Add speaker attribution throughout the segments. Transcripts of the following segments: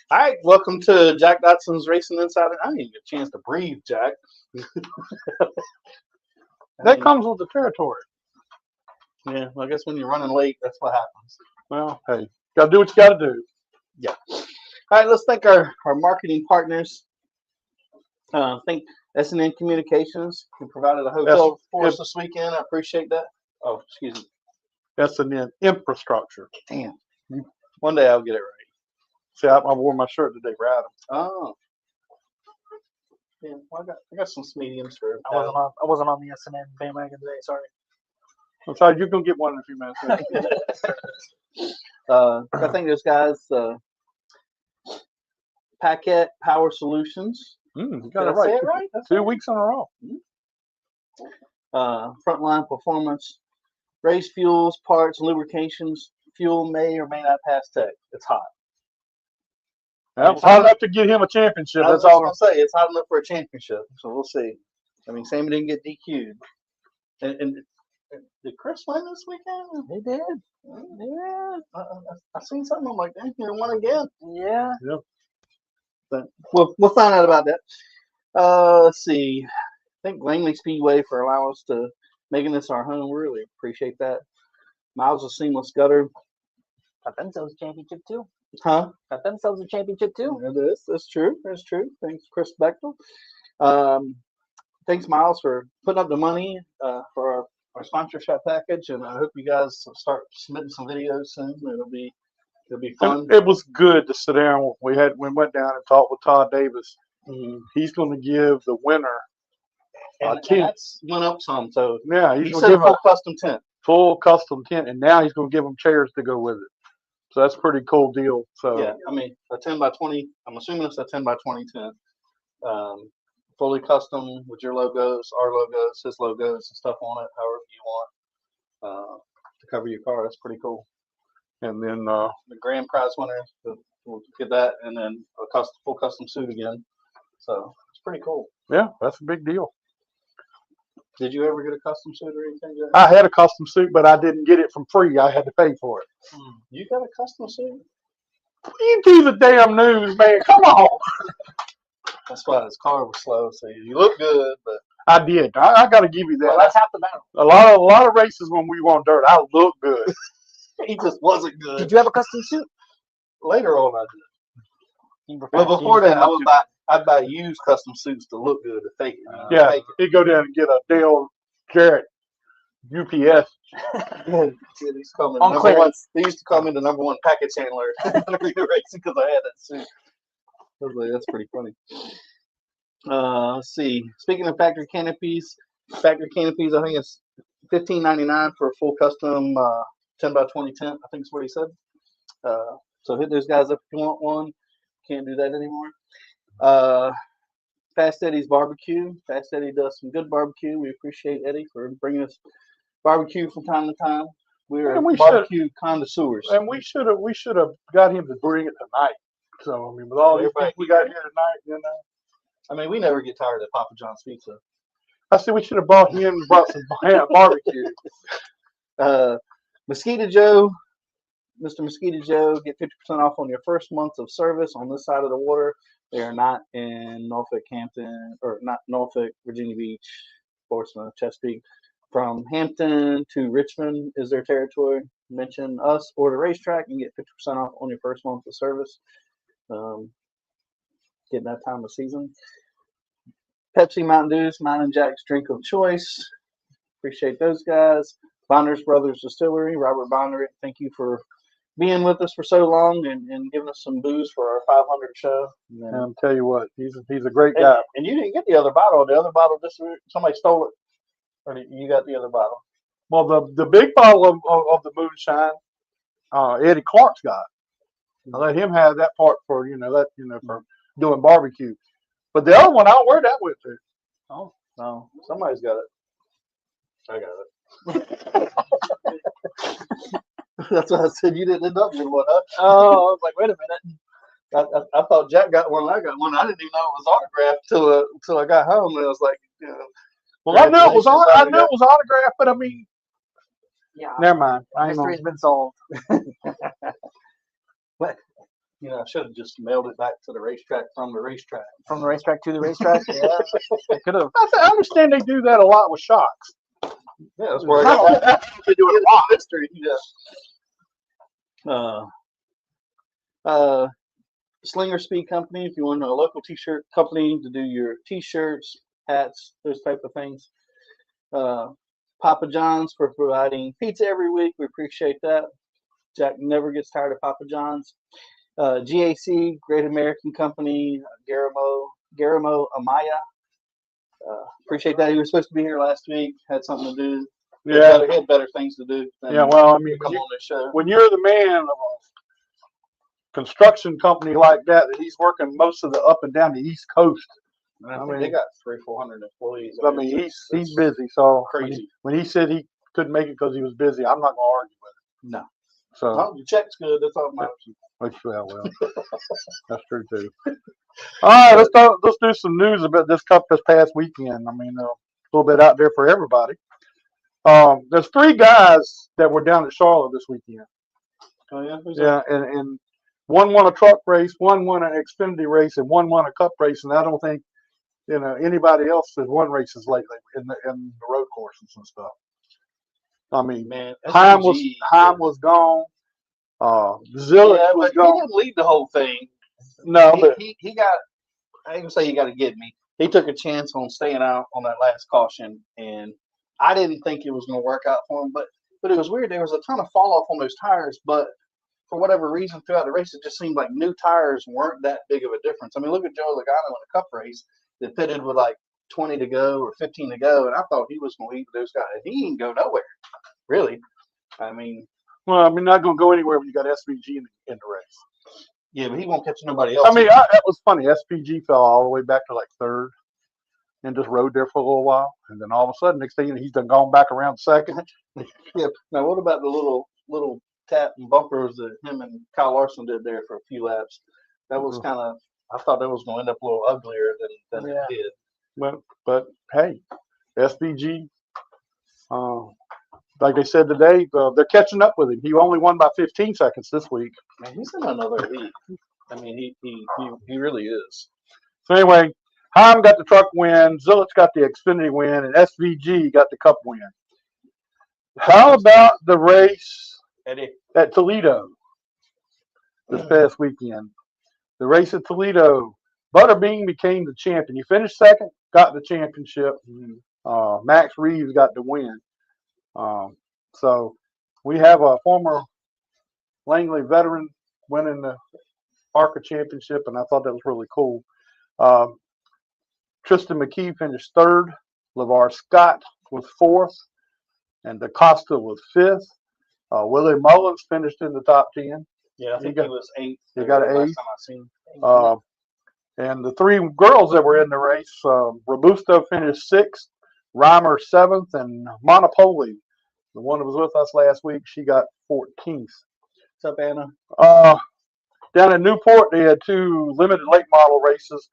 Speaker 1: All right, welcome to Jack Dodson's Racing Insider. I didn't even get a chance to breathe, Jack.
Speaker 2: That comes with the territory.
Speaker 1: Yeah, well, I guess when you're running late, that's what happens.
Speaker 2: Well, hey, gotta do what you gotta do.
Speaker 1: Yeah. All right, let's thank our marketing partners. Thank S&N Communications, who provided a hotel for us this weekend. I appreciate that. Oh, excuse me.
Speaker 2: S&N infrastructure.
Speaker 1: Damn. One day I'll get it right.
Speaker 2: See, I wore my shirt today for Adam.
Speaker 1: Oh. Yeah, well, I got some mediums for.
Speaker 3: I wasn't on the S&N bandwagon today. Sorry.
Speaker 2: I'm sorry, you're gonna get one in a few minutes.
Speaker 1: I think those guys, Paquette Power Solutions.
Speaker 2: You
Speaker 1: Did
Speaker 2: got it
Speaker 1: I
Speaker 2: right.
Speaker 1: say it right? That's
Speaker 2: 2 weeks in a row.
Speaker 1: Frontline Performance, race fuels, parts, lubrications. Fuel may or may not pass tech. It's hot.
Speaker 2: It's hot enough to get him a championship.
Speaker 1: I was
Speaker 2: That's all
Speaker 1: gonna say. It's hot enough for a championship. So we'll see. I mean, Sammy didn't get DQ'd. And did Chris win this weekend?
Speaker 3: They did.
Speaker 1: Yeah. I seen something. I'm like, dang, he won again.
Speaker 3: Yeah.
Speaker 2: Yep.
Speaker 1: But we'll find out about that. Let's see. I think Langley Speedway for allowing us to making this our home. We really appreciate that. Miles of Seamless Gutter.
Speaker 3: Got themselves a championship too.
Speaker 1: Huh?
Speaker 3: Got themselves a championship too.
Speaker 1: It is. That's true. That's true. Thanks, Chris Bechtel. Thanks, Miles, for putting up the money for our sponsorship package, and I hope you guys start submitting some videos soon. It'll be fun.
Speaker 2: It was good to sit down. We went down and talked with Todd Davis. He's going to give the winner
Speaker 1: And
Speaker 2: tent.
Speaker 1: that's went up some. So
Speaker 2: Yeah,
Speaker 1: he
Speaker 2: he's going
Speaker 1: said
Speaker 2: to
Speaker 1: a
Speaker 2: give
Speaker 1: full custom tent.
Speaker 2: full custom tent, and now he's going to give them chairs to go with it. So that's a pretty cool deal. So
Speaker 1: Yeah, I mean a 10 by 20. I'm assuming it's a 10 by 20 tent. Fully custom with your logos, our logos, his logos, and stuff on it, however you want to cover your car. That's pretty cool.
Speaker 2: and then
Speaker 1: The grand prize winner, we'll get that, and then a full custom suit again. So it's pretty cool.
Speaker 2: yeah, that's a big deal.
Speaker 1: Did you ever get a custom suit or anything? Jack?
Speaker 2: I had a custom suit, but I didn't get it from free. I had to pay for it.
Speaker 1: You got a custom suit?
Speaker 2: You do the damn news, man. Come on.
Speaker 1: That's why his car was slow. So you look good, but
Speaker 2: I did. I got to give you that.
Speaker 3: Well, that's half the battle.
Speaker 2: A lot of races when we were on dirt, I look good.
Speaker 1: he just wasn't good.
Speaker 3: Did you have a custom suit?
Speaker 1: Later on, I did. Well, before that, I'd buy used custom suits to look good to fake it.
Speaker 2: Yeah,
Speaker 1: Fake
Speaker 2: he'd go down and get a Dale Jarrett UPS.
Speaker 1: it. Yeah, they used to call me the
Speaker 3: On
Speaker 1: number one.
Speaker 3: clearance.
Speaker 1: They used to call me the #1 package handler racing because I had that suit. I was like, that's pretty funny. Let's see. Speaking of factory canopies, I think it's $15.99 for a full custom 10 by 20 tent. I think is what he said. So hit those guys up if you want one. Can't do that anymore. Fast Eddie's Barbecue. Fast Eddie does some good barbecue. We appreciate Eddie for bringing us barbecue from time to time. We're barbecue connoisseurs.
Speaker 2: And we should have got him to bring it tonight. So I mean, with all these people we got here tonight, you know.
Speaker 1: I mean, we never get tired of Papa John's pizza.
Speaker 2: I said we should have brought some barbecue.
Speaker 1: Mosquito Joe, Mr. Mosquito Joe, get 50% off on your first month of service on this side of the water. They are not in Norfolk, Hampton, or not Norfolk, Virginia Beach, Portsmouth, Chesapeake. From Hampton to Richmond is their territory. Mention us or the racetrack and get 50% off on your first month of service. Getting that time of season. Pepsi, Mountain Dews, Mountain Jack's drink of choice. Appreciate those guys. Bonders Brothers Distillery, Robert Bonder, thank you for being with us for so long and giving us some booze for our 500 show.
Speaker 2: And I'll tell you what, he's a great guy.
Speaker 1: And you didn't get the other bottle. The other bottle, somebody stole it. Or you got the other bottle?
Speaker 2: Well, the big bottle of the moonshine, Eddie Clark's got. I let him have that part for for doing barbecue. But the other one, I'll wear that with too.
Speaker 1: Oh, no, somebody's got it. I got it. That's what I said. You didn't end up with one, huh?
Speaker 3: Oh, I was like, wait a minute.
Speaker 1: I thought Jack got one. I got one. I didn't even know it was autographed till I got home. And I was like,
Speaker 2: well, I knew it was autographed, but I mean,
Speaker 3: Yeah.
Speaker 2: never mind.
Speaker 3: Mystery's been solved.
Speaker 1: You know, I should have just mailed it back to the racetrack from the racetrack.
Speaker 3: From the racetrack to the racetrack. Yeah, I could have.
Speaker 2: I understand they do that a lot with shocks.
Speaker 1: Yeah, that's where I got
Speaker 2: They do it a lot.
Speaker 1: history. Yeah. Slinger Speed Company, if you want a local t-shirt company to do your t-shirts, hats, those type of things. Papa John's for providing pizza every week. We appreciate that. Jack never gets tired of Papa John's. GAC, Great American Company, Garamo Amaya. Appreciate that. He was supposed to be here last week. Had something to do.
Speaker 2: Yeah.
Speaker 1: He had better things to do. Than
Speaker 2: Yeah, well, I mean,
Speaker 1: come on this show.
Speaker 2: when you're the man of a construction company like that he's working most of the up and down the East Coast.
Speaker 1: I mean, they got 300-400 employees.
Speaker 2: I mean, he's busy. So
Speaker 1: crazy.
Speaker 2: when he said he couldn't make it because he was busy, I'm not gonna argue with him.
Speaker 1: No.
Speaker 2: So
Speaker 1: Well, the check's good. That's all that matters.
Speaker 2: well, that's true too. All right, let's do some news about this cup this past weekend. I mean, a little bit out there for everybody. There's 3 guys that were down at Charlotte this weekend.
Speaker 1: Oh yeah. Who's
Speaker 2: Yeah, and one won a truck race, one won an Xfinity race, and one won a cup race. And I don't think anybody else has won races lately in the road courses and stuff. I mean,
Speaker 1: man?
Speaker 2: Heim was gone. Zillett was
Speaker 1: He
Speaker 2: gone.
Speaker 1: didn't lead the whole thing.
Speaker 2: No, but
Speaker 1: He got. I ain't gonna say he got to get me. He took a chance on staying out on that last caution, and I didn't think it was gonna work out for him. But it was weird. There was a ton of fall off on those tires, but for whatever reason throughout the race, it just seemed like new tires weren't that big of a difference. I mean, look at Joe Logano in a cup race that pitted with like 20 to go or 15 to go, and I thought he was going to lead those guys. And he didn't go nowhere, really. I mean,
Speaker 2: not going to go anywhere when you got SVG in the race.
Speaker 1: yeah, but he won't catch nobody else.
Speaker 2: I mean, that was funny. SPG fell all the way back to like 3rd and just rode there for a little while, and then all of a sudden, next thing you know, he's done gone back around 2nd.
Speaker 1: Yeah. Now, what about the little tap and bumpers that him and Kyle Larson did there for a few laps? That was kind of. I thought that was going to end up a little uglier than it did.
Speaker 2: But hey, SVG, like they said today, they're catching up with him. He only won by 15 seconds this week.
Speaker 1: Man, he's in another league. I mean, he really is.
Speaker 2: So anyway, Heim got the truck win, Zillett's got the Xfinity win, and SVG got the cup win. How about the race
Speaker 1: Eddie.
Speaker 2: at Toledo this past weekend? The race at Toledo, Butterbean became the champion. He finished 2nd, got the championship. Max Reeves got the win. So we have a former Langley veteran winning the ARCA championship, and I thought that was really cool. Tristan McKee finished 3rd. LeVar Scott was 4th. And DaCosta was 5th. Willie Mullins finished in the top 10.
Speaker 1: Yeah, I think he was 8th.
Speaker 2: He got an 8th.
Speaker 1: Last time I seen him.
Speaker 2: And the 3 girls that were in the race, Robusto finished 6th, Reimer 7th, and Monopoli, the one that was with us last week, she got 14th.
Speaker 1: What's up, Anna?
Speaker 2: Down in Newport, they had 2 limited late model races.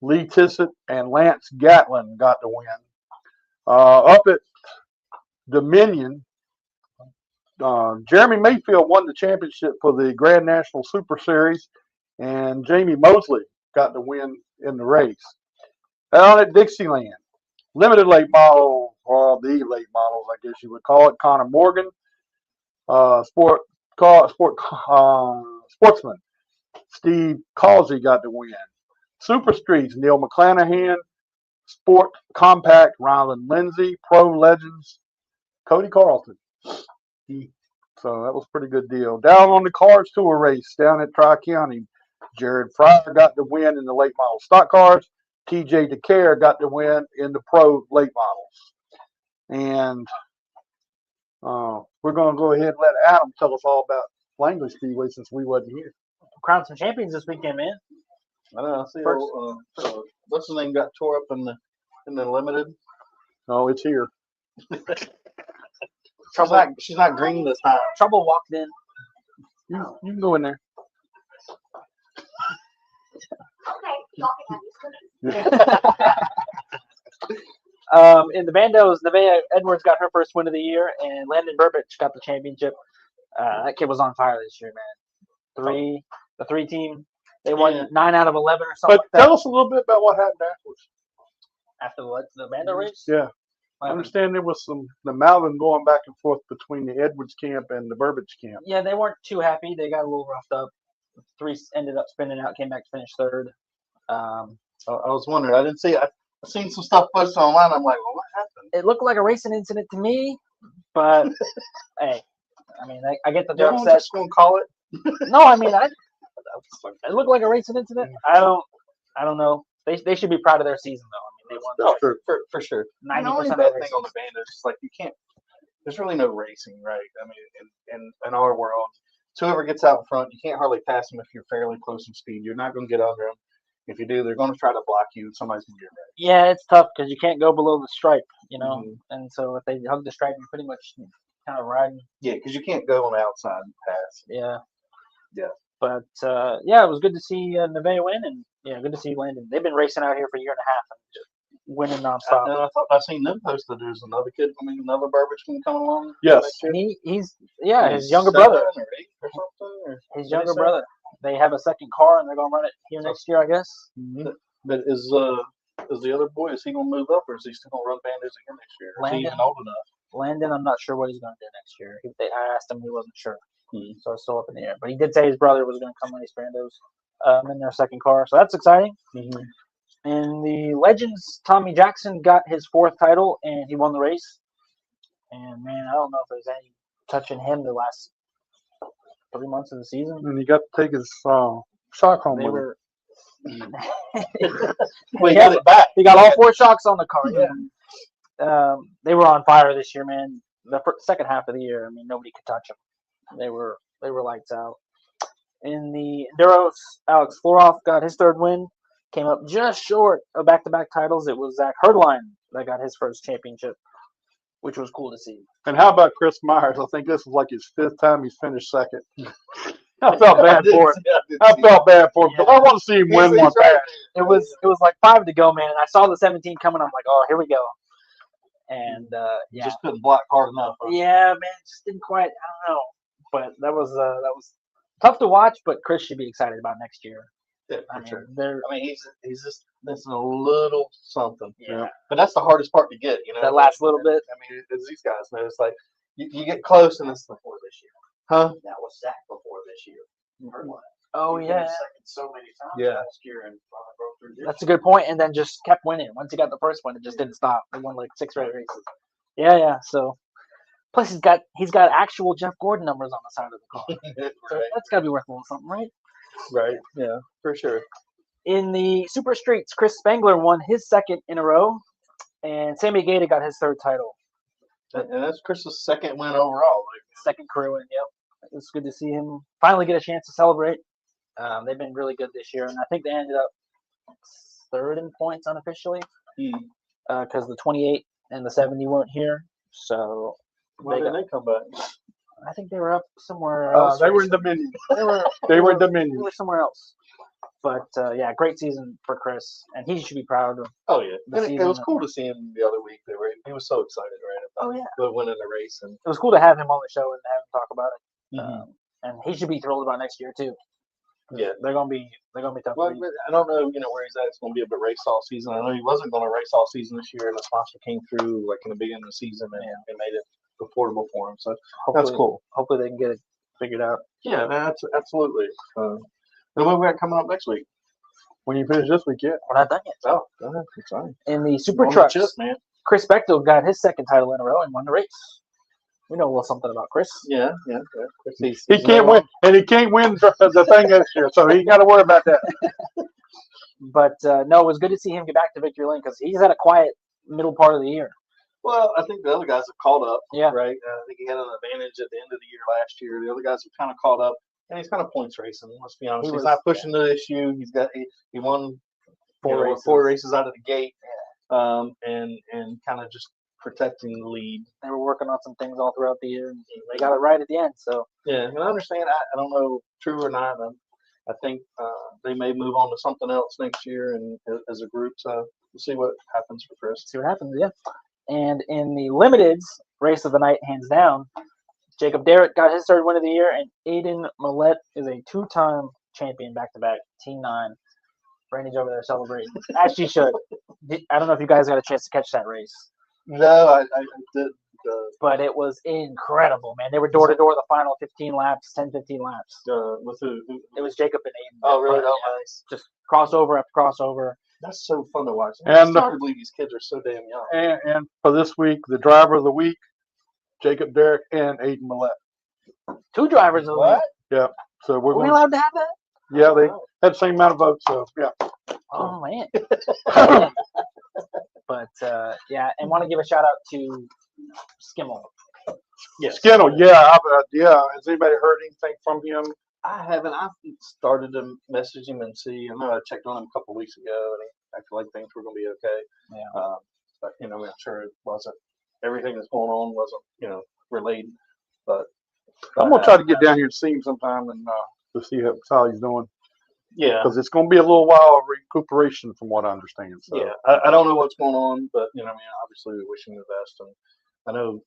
Speaker 2: Lee Tissett and Lance Gatlin got the win. Up at Dominion, Jeremy Mayfield won the championship for the Grand National Super Series, and Jamie Mosley got the win in the race. Down at Dixieland, limited late model, or the late models, I guess you would call it, Connor Morgan, sportsman, Steve Causey got the win. Super Streets, Neil McClanahan, Sport Compact, Rylan Lindsay, Pro Legends, Cody Carlton. So that was a pretty good deal. Down on the Cars Tour race down at Tri-County, Jared Fryer got the win in the late model stock cars. TJ DeCare got the win in the pro late models. And we're going to go ahead and let Adam tell us all about Langley Speedway since we wasn't here.
Speaker 3: Crowned some champions this weekend, man.
Speaker 1: I don't know. I see. What's his name got tore up in the limited?
Speaker 2: Oh, it's here.
Speaker 1: She's not green this time.
Speaker 3: Trouble walked in.
Speaker 2: You can go in there.
Speaker 4: Okay, y'all can have these cookies.
Speaker 3: In the Bandos, Nevaeh Edwards got her first win of the year, and Landon Burbage got the championship. That kid was on fire this year, man. the 3 team. They won
Speaker 1: Yeah.
Speaker 3: 9 out of 11 or something
Speaker 2: But
Speaker 3: like that.
Speaker 2: tell us a little bit about what happened afterwards.
Speaker 3: After the Bando race.
Speaker 2: Yeah. I understand there was the mouthing going back and forth between the Edwards camp and the Burbage camp.
Speaker 3: Yeah, they weren't too happy. They got a little roughed up. 3 ended up spinning out, came back to finish 3rd.
Speaker 1: I was wondering. I didn't see. I seen some stuff posted online. I'm like, well, what happened?
Speaker 3: It looked like a racing incident to me, but hey, I mean, I get that they're
Speaker 1: Everyone's
Speaker 3: upset.
Speaker 1: just gonna call it.
Speaker 3: No, I mean, it looked like a racing incident. I don't know. They should be proud of their season though. I mean, they won
Speaker 1: For sure.
Speaker 3: 90%
Speaker 1: The only
Speaker 3: of
Speaker 1: bad
Speaker 3: the
Speaker 1: thing on the band is just like you can't. There's really no racing, right? I mean, in our world, so whoever gets out in front, you can't hardly pass them if you're fairly close in speed. You're not going to get under them. If you do, they're going to try to block you, and somebody's going to get ready.
Speaker 3: Yeah, it's tough because you can't go below the stripe, you know.
Speaker 1: Mhm.
Speaker 3: And so if they hug the stripe, you're pretty much kind of riding.
Speaker 1: Yeah, because you can't go on the outside and pass.
Speaker 3: Yeah.
Speaker 1: Yeah.
Speaker 3: But yeah, it was good to see Nevaeh win, and yeah, good to see Landon. They've been racing out here for a year and a half and just winning nonstop.
Speaker 1: I thought I seen them posted. There's another kid. I mean, another Burbage can come along.
Speaker 2: Yes.
Speaker 1: next year.
Speaker 3: He's
Speaker 1: He's
Speaker 3: his younger brother.
Speaker 1: 7 or 8 or something. Or
Speaker 3: His
Speaker 1: what
Speaker 3: younger
Speaker 1: did he say?
Speaker 3: brother. They have a second car, and they're gonna run it here next year, I guess.
Speaker 1: But is the other boy? Is he gonna move up, or is he still gonna run Bandos again next year? Or is he
Speaker 3: Landon.
Speaker 1: even old enough?
Speaker 3: Landon, I'm not sure what he's gonna do next year. I asked him, he wasn't sure,
Speaker 1: Hmm.
Speaker 3: so it's still up in the air. But he did say his brother was gonna come race Bandos in their second car, so that's exciting.
Speaker 1: Mm-hmm.
Speaker 3: In the Legends, Tommy Jackson got his 4th title, and he won the race. And man, I don't know if there's any touching him the last 3 months of the season.
Speaker 2: And he got to take his shock home
Speaker 3: They
Speaker 2: with him.
Speaker 3: were.
Speaker 1: Well, he got it back.
Speaker 3: He got all 4 shocks on the car. Yeah. They were on fire this year, man. The second half of the year, I mean, nobody could touch them. They were lights out. In the Enduros, Alex Floroff got his 3rd win. Came up just short of back-to-back titles. It was Zach Herdline that got his first championship, which was cool to see.
Speaker 2: And how about Chris Myers? I think this was like his 5th time he's finished second. I felt bad for him. I felt bad for him because I want to see him win one pass.
Speaker 3: It was like 5 to go, man. And I saw the 17 coming. I'm like, oh, here we go. And yeah,
Speaker 1: Just couldn't block hard enough. Huh?
Speaker 3: yeah, man, it just didn't quite. I don't know, but that was tough to watch. But Chris should be excited about next year.
Speaker 1: Yeah,
Speaker 3: I
Speaker 1: for
Speaker 3: mean,
Speaker 1: sure.
Speaker 3: they're
Speaker 1: I mean, he's just missing a little something.
Speaker 3: Yeah.
Speaker 1: But that's the hardest part to get. You know,
Speaker 3: that last little bit.
Speaker 1: I mean, as these guys know, it's like you get close, and it's
Speaker 5: before this year.
Speaker 1: huh?
Speaker 5: That was Zach before this year. Herdline.
Speaker 3: Oh
Speaker 5: He
Speaker 3: yeah,
Speaker 5: finished second so many times
Speaker 1: Yeah.
Speaker 5: last year and finally broke through this
Speaker 3: that's a good point. And then just kept winning. Once he got the first one, it just didn't stop. He won like 6 straight races. Yeah. So plus he's got actual Jeff Gordon numbers on the side of the car. So
Speaker 1: Right.
Speaker 3: that's gotta be worth a little something, right?
Speaker 1: Right. Yeah, for sure.
Speaker 3: In the Super Streets, Chris Spangler won his 2nd in a row, and Sammy Gaeta got his 3rd title.
Speaker 1: And that's Chris's 2nd win overall. Like,
Speaker 3: 2nd career win, yep. It's good to see him finally get a chance to celebrate. They've been really good this year, and I think they ended up 3rd in points unofficially because the 28 and the 70 weren't here. So
Speaker 1: why didn't they come back?
Speaker 3: I think they were up somewhere
Speaker 2: Uh,
Speaker 3: else.
Speaker 2: they were in Dominion.
Speaker 3: They were
Speaker 2: They were in
Speaker 3: they
Speaker 2: Dominion.
Speaker 3: were somewhere else. But yeah, great season for Chris, and he should be proud of.
Speaker 1: Oh yeah,
Speaker 3: The
Speaker 1: and it was
Speaker 3: season.
Speaker 1: cool to see him the other week. He was so excited, right? About
Speaker 3: Oh yeah,
Speaker 1: winning the race, and
Speaker 3: it was cool to have him on the show and have him talk about it.
Speaker 1: Mhm.
Speaker 3: And he should be thrilled about next year too.
Speaker 1: yeah.
Speaker 3: They're gonna be tough.
Speaker 1: Well,
Speaker 3: to beat.
Speaker 1: I don't know, where he's at. It's going to be a bit race all season. I know he wasn't going to race all season this year, and the sponsor came through like in the beginning of the season and made it affordable for him. So that's cool.
Speaker 3: Hopefully they can get it figured out.
Speaker 1: Yeah, that's absolutely. And what we got coming up next week?
Speaker 2: When you finish this week, yeah.
Speaker 3: We're not done yet.
Speaker 1: Oh, that's exciting.
Speaker 3: In the Super
Speaker 1: On the
Speaker 3: Trucks,
Speaker 1: chip, man.
Speaker 3: Chris Bechtel got his 2nd title in a row and won the race. We know a little something about Chris.
Speaker 1: Yeah.
Speaker 2: He can't win, and he can't win the thing this year, so he got to worry about that.
Speaker 3: But no, it was good to see him get back to victory lane because he's had a quiet middle part of the year.
Speaker 1: Well, I think the other guys have caught up.
Speaker 3: Yeah.
Speaker 1: Right. I think he had an advantage at the end of the year last year. The other guys have kind of caught up, and he's kind of points racing. Let's be honest.
Speaker 3: He
Speaker 1: He's
Speaker 3: was-
Speaker 1: not pushing the issue. He won 4 races out of the gate. And kind of just protecting the lead.
Speaker 3: They were working on some things all throughout the year, and they got it right at the end. So
Speaker 1: Yeah, and I understand. I don't know true or not. I think they may move on to something else next year, and as a group. So we'll see what happens for Chris.
Speaker 3: see what happens. Yeah. And in the limiteds, race of the night, hands down, Jacob Derrick got his 3rd win of the year, and Aiden Millette is a 2-time champion back to back, Team 9. Brandy's over there celebrating, as she should. I don't know if you guys got a chance to catch that race,
Speaker 1: No, I did.
Speaker 3: but it was incredible, man. They were door to door the final 15 laps, 10, 15 laps.
Speaker 1: With who?
Speaker 3: It was Jacob and Aiden.
Speaker 1: Oh, really?
Speaker 3: Yeah.
Speaker 1: Oh, nice.
Speaker 3: Just crossover after crossover.
Speaker 1: That's so fun to watch.
Speaker 2: And
Speaker 1: It's hard to believe these kids are so damn young.
Speaker 2: And for this week, the driver of the week, Jacob Derrick and Aiden Millette.
Speaker 3: 2 drivers of the week.
Speaker 2: Yeah. So we're
Speaker 3: Were we
Speaker 2: going.
Speaker 3: allowed to have that?
Speaker 2: Yeah, they had the same amount of votes. So yeah.
Speaker 3: Oh man. But yeah, and want to give a shout out to Skimmel.
Speaker 1: Yes.
Speaker 2: Skinnell, yeah, yeah. Has anybody heard anything from him?
Speaker 1: I haven't. I started to message him and see. I know I checked on him a couple weeks ago, and he acted like things were going to be okay.
Speaker 3: Yeah.
Speaker 1: But you know, I'm sure it wasn't. Everything that's going on wasn't, relayed. But
Speaker 2: I'm gonna try to get down here and see him sometime and to see how he's doing,
Speaker 1: yeah,
Speaker 2: because it's gonna be a little while of recuperation from what I understand. So.
Speaker 1: yeah. I don't know what's going on, but obviously we wish him the best. And I know,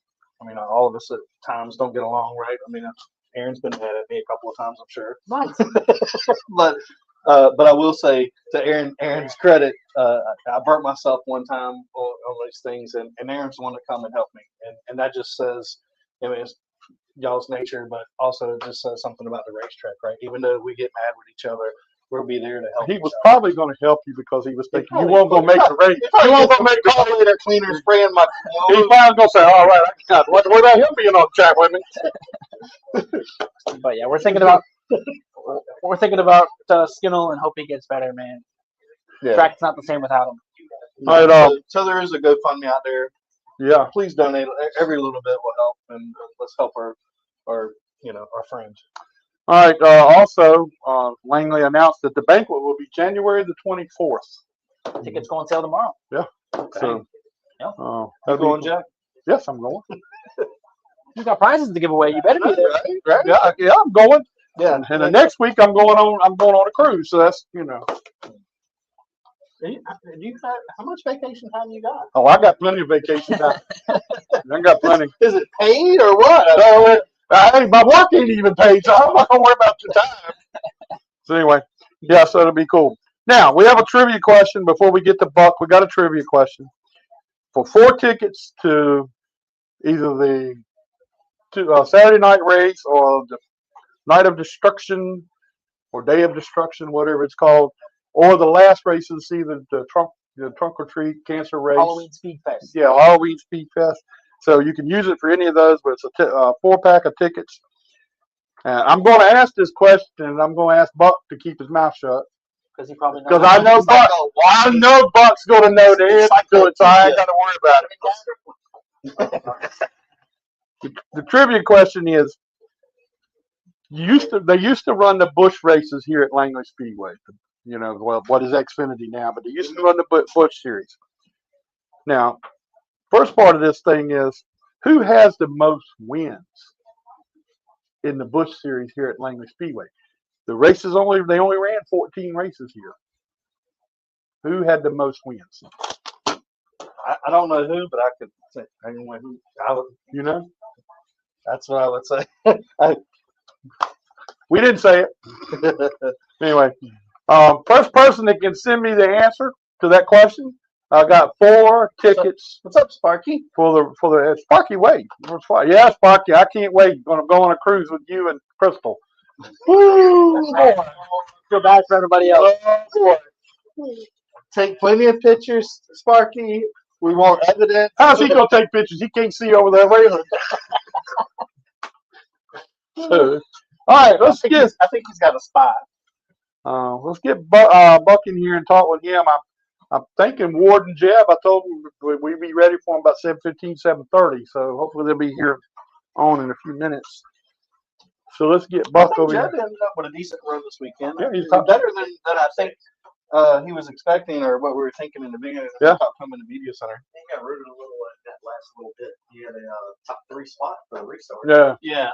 Speaker 1: all of us at times don't get along, right? Aaron's been mad at me a couple of times, I'm sure.
Speaker 3: What?
Speaker 1: But I will say, to Aaron's credit, I burnt myself one time on these things, and Aaron's the one to come and help me, and that just says, it's y'all's nature, but also it just says something about the racetrack, right? Even though we get mad with each other, we'll be there to help.
Speaker 2: He was
Speaker 1: each other.
Speaker 2: probably going to help you because he was thinking you weren't going to make the race.
Speaker 1: You won't go make all the way there cleaner spraying my
Speaker 2: He
Speaker 1: clothes.
Speaker 2: finally going to say, "All right, I got it. What about him being on the track with me?"
Speaker 3: But yeah, we're thinking about Skinnell and hope he gets better, man.
Speaker 1: Yeah.
Speaker 3: Track's not the same without him.
Speaker 2: All right,
Speaker 1: So there is a GoFundMe out there.
Speaker 2: Yeah.
Speaker 1: Please donate. Every little bit will help, and let's help our friends.
Speaker 2: All right. Also, Langley announced that the banquet will be January the 24th.
Speaker 3: Tickets go on sale tomorrow.
Speaker 2: So,
Speaker 3: Yeah.
Speaker 1: You
Speaker 2: that'll
Speaker 1: going,
Speaker 2: be,
Speaker 1: Jack?
Speaker 2: yes, I'm going.
Speaker 3: You got prizes to give away. You better be there.
Speaker 1: Right?
Speaker 2: Yeah, I'm going.
Speaker 1: Yeah.
Speaker 2: And the next week I'm going on a cruise. So that's
Speaker 1: How much vacation time you got?
Speaker 2: Oh, I got plenty of vacation time. I got plenty.
Speaker 1: Is it paid or what?
Speaker 2: So, hey, my work ain't even paid, so I'm not gonna worry about the time. So anyway, yeah, so it'll be cool. Now we have a trivia question before we get to Buck. We got a trivia question for 4 tickets to either the Saturday night race or the Night of Destruction or Day of Destruction, whatever it's called, or the last race of the season, the trunk or treat cancer race.
Speaker 3: Halloween Speed Fest.
Speaker 2: Yeah, Halloween Speed Fest. So you can use it for any of those, but it's a 4-pack of tickets. I'm going to ask this question, and I'm going to ask Buck to keep his mouth shut.
Speaker 3: Because he probably knows.
Speaker 2: Because I know Buck. I know Buck's going to know the answer to it, so I ain't got to worry about it. The trivia question is: they used to run the Busch races here at Langley Speedway. Well, what is Xfinity now? But they used to run the Busch series. Now, first part of this thing is who has the most wins in the Busch series here at Langley Speedway? The races they only ran 14 races here. Who had the most wins?
Speaker 1: I don't know who, but I could say anyway who. That's what I would say.
Speaker 2: We didn't say it. Anyway, first person that can send me the answer to that question, I got 4 tickets.
Speaker 1: What's up, Sparky?
Speaker 2: For the Sparky, wait. Yeah, Sparky, I can't wait. Gonna go on a cruise with you and Crystal. Woo!
Speaker 3: Feel bad for everybody else.
Speaker 1: Take plenty of pictures, Sparky. We want evidence.
Speaker 2: How's he gonna take pictures? He can't see over there railing. So, all right,
Speaker 1: I think he's got a spot.
Speaker 2: let's get Buck in here and talk with him. I'm thinking Ward and Jeb. I told them we'd be ready for them about 7:15, 7:30. So hopefully they'll be here on in a few minutes. So let's get Buck over
Speaker 1: Jeb
Speaker 2: here.
Speaker 1: ended up with a decent run this weekend.
Speaker 2: Yeah, he's
Speaker 1: better than I think he was expecting, or what we were thinking in the beginning.
Speaker 2: Yeah.
Speaker 1: About coming to media center.
Speaker 5: He got rooted a little at that last little bit. He had a top 3 spot for the restart.
Speaker 2: Yeah,
Speaker 1: Yeah.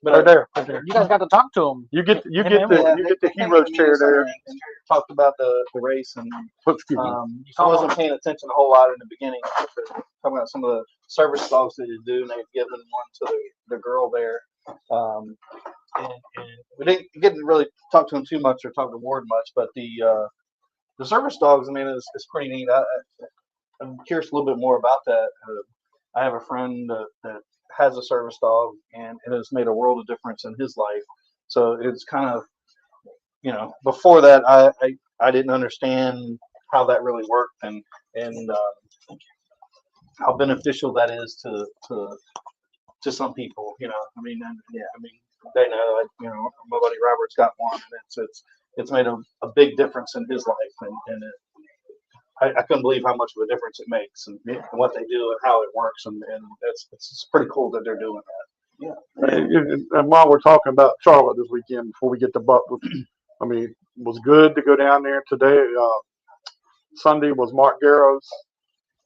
Speaker 2: right there, right there.
Speaker 3: You guys got to talk to him.
Speaker 2: You get
Speaker 1: Yeah,
Speaker 2: the
Speaker 1: they came
Speaker 2: hero's
Speaker 1: to the
Speaker 2: chair
Speaker 1: media center
Speaker 2: there.
Speaker 1: and talked about the race, and
Speaker 2: Excuse me.
Speaker 1: I wasn't paying attention a whole lot in the beginning. Talking about some of the service dogs that you do, and they've given one to the girl there. and we didn't get to really talk to him too much or talk to Ward much, but the service dogs, I mean, is pretty neat. I'm curious a little bit more about that. I have a friend that has a service dog, and it has made a world of difference in his life. So it's kind of, before that, I didn't understand how that really worked and how beneficial that is to some people. I mean, they know, my buddy Robert's got one, and it's made a big difference in his life, and I couldn't believe how much of a difference it makes and what they do and how it works, and it's pretty cool that they're doing that.
Speaker 2: Yeah. And while we're talking about Charlotte this weekend, before we get to Butler, I mean, it was good to go down there today. Sunday was Mark Garrow's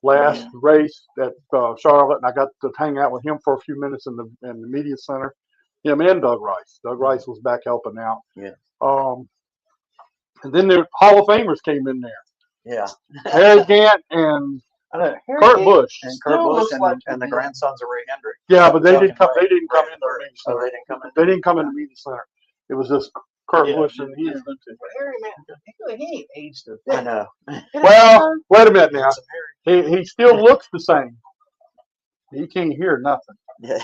Speaker 2: last race at Charlotte, and I got to hang out with him for a few minutes in the media center. Him and Doug Rice. Doug Rice was back helping out.
Speaker 6: Yeah.
Speaker 2: And then the Hall of Famers came in there.
Speaker 6: Yeah.
Speaker 2: Harry Gant and Kurt Busch.
Speaker 6: And Kurt Busch and the grandsons of Ray Hendrick.
Speaker 2: Yeah, but they didn't come. They didn't come in the media
Speaker 6: Oh,
Speaker 2: center.
Speaker 6: they didn't come in.
Speaker 2: They didn't come in the media center. It was just Kurt Busch and he.
Speaker 1: Harry, man, he ain't aged a
Speaker 6: I know.
Speaker 2: Well, wait a minute now. He still looks the same. He can't hear nothing.
Speaker 6: Yeah.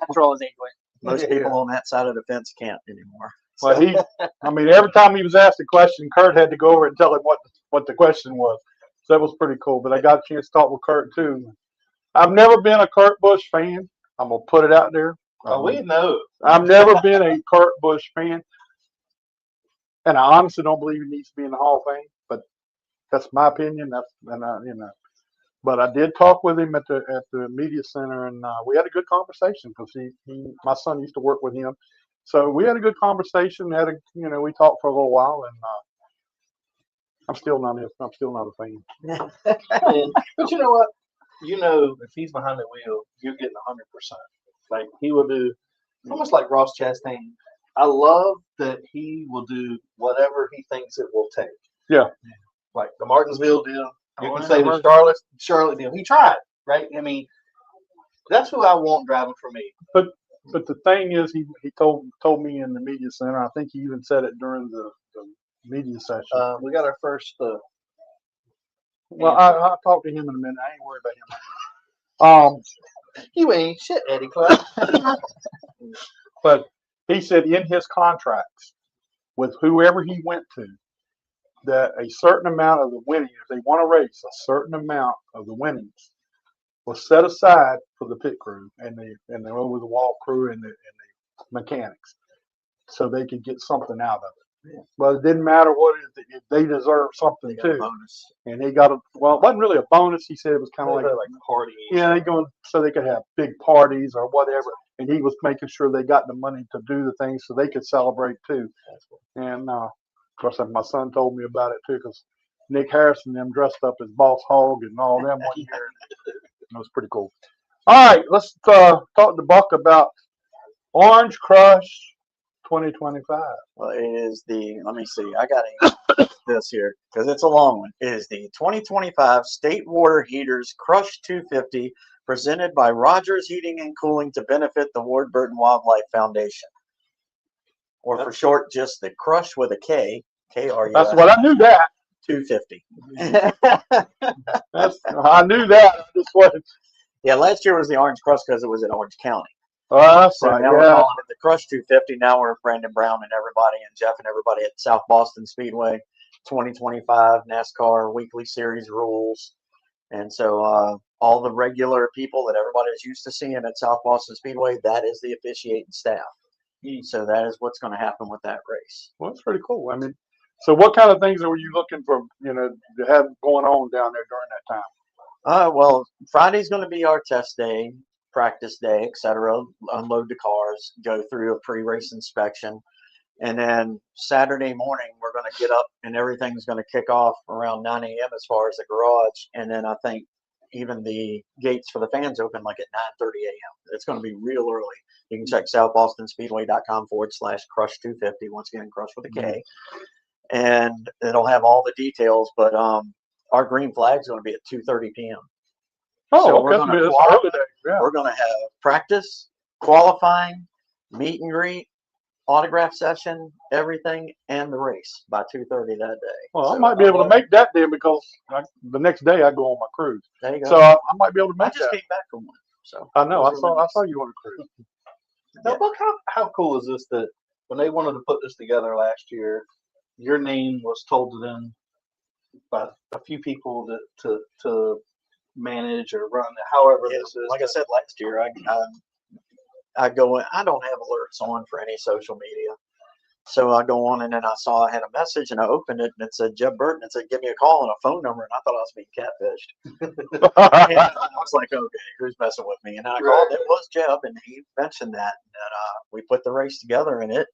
Speaker 3: Control his age weight.
Speaker 6: Most people on that side of the fence can't anymore.
Speaker 2: Well, I mean, every time he was asked a question, Kurt had to go over and tell him what the question was. So that was pretty cool. But I got a chance to talk with Kurt too. I've never been a Kurt Busch fan. I'm gonna put it out there.
Speaker 1: Oh, we know.
Speaker 2: I've never been a Kurt Busch fan, and I honestly don't believe he needs to be in the Hall of Fame. But that's my opinion. But I did talk with him at the media center, and we had a good conversation because my son used to work with him, so we had a good conversation. We talked for a little while, and I'm still not a fan.
Speaker 1: But you know what? If he's behind the wheel, you're getting 100%. Like he will do, almost like Ross Chastain. I love that he will do whatever he thinks it will take.
Speaker 2: Yeah.
Speaker 1: Like the Martinsville deal. You can say the Charlotte deal. He tried, right? I mean, that's who I want driving for me.
Speaker 2: But the thing is, he told me in the media center. I think he even said it during the media session.
Speaker 1: We got our first.
Speaker 2: Well, I'll talk to him in a minute. I ain't worried about him.
Speaker 1: You ain't shit, Eddie Clark.
Speaker 2: But he said in his contracts with whoever he went to, that a certain amount of the winning, if they want to race, a certain amount of the winnings was set aside for the pit crew and the over the wall crew and the mechanics, so they could get something out of it. Yeah. Well, it didn't matter what it is, they deserve something too.
Speaker 6: Bonus.
Speaker 2: And they got it wasn't really a bonus. He said it was kind of like
Speaker 1: a party.
Speaker 2: Yeah, they going so they could have big parties or whatever. And he was making sure they got the money to do the things so they could celebrate too. And of course, my son told me about it too, because Nick Harrison them dressed up as Boss Hog and all them one year. It was pretty cool. All right, let's talk to Buck about Orange Crush 2025.
Speaker 6: Well, it is let me see, I got this here because it's a long one. It is the 2025 State Water Heaters Crush 250 presented by Rogers Heating and Cooling to benefit the Ward Burton Wildlife Foundation. Or for short, just the Crush with a K, K-R-U-S.
Speaker 2: That's what I knew that.
Speaker 6: 250.
Speaker 2: I knew that. I just wasn't.
Speaker 6: Yeah, last year was the Orange Crush because it was in Orange County.
Speaker 2: Oh, that's
Speaker 6: So
Speaker 2: right.
Speaker 6: now we're
Speaker 2: Yeah.
Speaker 6: calling it the Crush 250. Now we're Brandon Brown and everybody and Jeff and everybody at South Boston Speedway 2025 NASCAR Weekly Series rules. And so all the regular people that everybody is used to seeing at South Boston Speedway, that is the officiating staff. So that is what's going to happen with that race.
Speaker 2: Well, that's pretty cool. I mean, so what kind of things were you looking for, to have going on down there during that time?
Speaker 6: Well, Friday's going to be our test day, practice day, etc. Unload the cars, go through a pre-race inspection. And then Saturday morning, we're going to get up and everything's going to kick off around 9 a.m. as far as the garage. And then I think even the gates for the fans open like at 9:30 a.m. It's going to be real early. You can check southbostonspeedway.com/crush250. Once again, Crush with a K. And it'll have all the details. But our green flag is going to be at 2:30 p.m.
Speaker 2: Oh,
Speaker 6: So
Speaker 2: okay.
Speaker 6: we're gonna
Speaker 2: It's
Speaker 6: qualify.
Speaker 2: early days. Yeah.
Speaker 6: We're going to have practice, qualifying, meet and greet, autograph session, everything, and the race by 2:30 that day.
Speaker 2: Well, I
Speaker 6: So,
Speaker 2: might be able to make that then because the next day I go on my cruise.
Speaker 6: There you go.
Speaker 2: So I might be able to
Speaker 6: I
Speaker 2: make
Speaker 6: just
Speaker 2: that.
Speaker 6: came back from one. So
Speaker 2: I know.
Speaker 6: it was really
Speaker 2: I
Speaker 6: nice.
Speaker 2: saw you on a cruise.
Speaker 1: Now,
Speaker 6: Yeah.
Speaker 1: look how cool is this that when they wanted to put this together last year, your name was told to them by a few people to manage or run it, however
Speaker 6: Yeah,
Speaker 1: this is.
Speaker 6: like I said last year, I go in, I don't have alerts on for any social media. So I go on and then I saw I had a message and I opened it and it said Jeb Burton. It said, give me a call and a phone number. And I thought I was being catfished. And I was like, okay, who's messing with me? And I called, it was Jeb and he mentioned that. And we put the race together and it,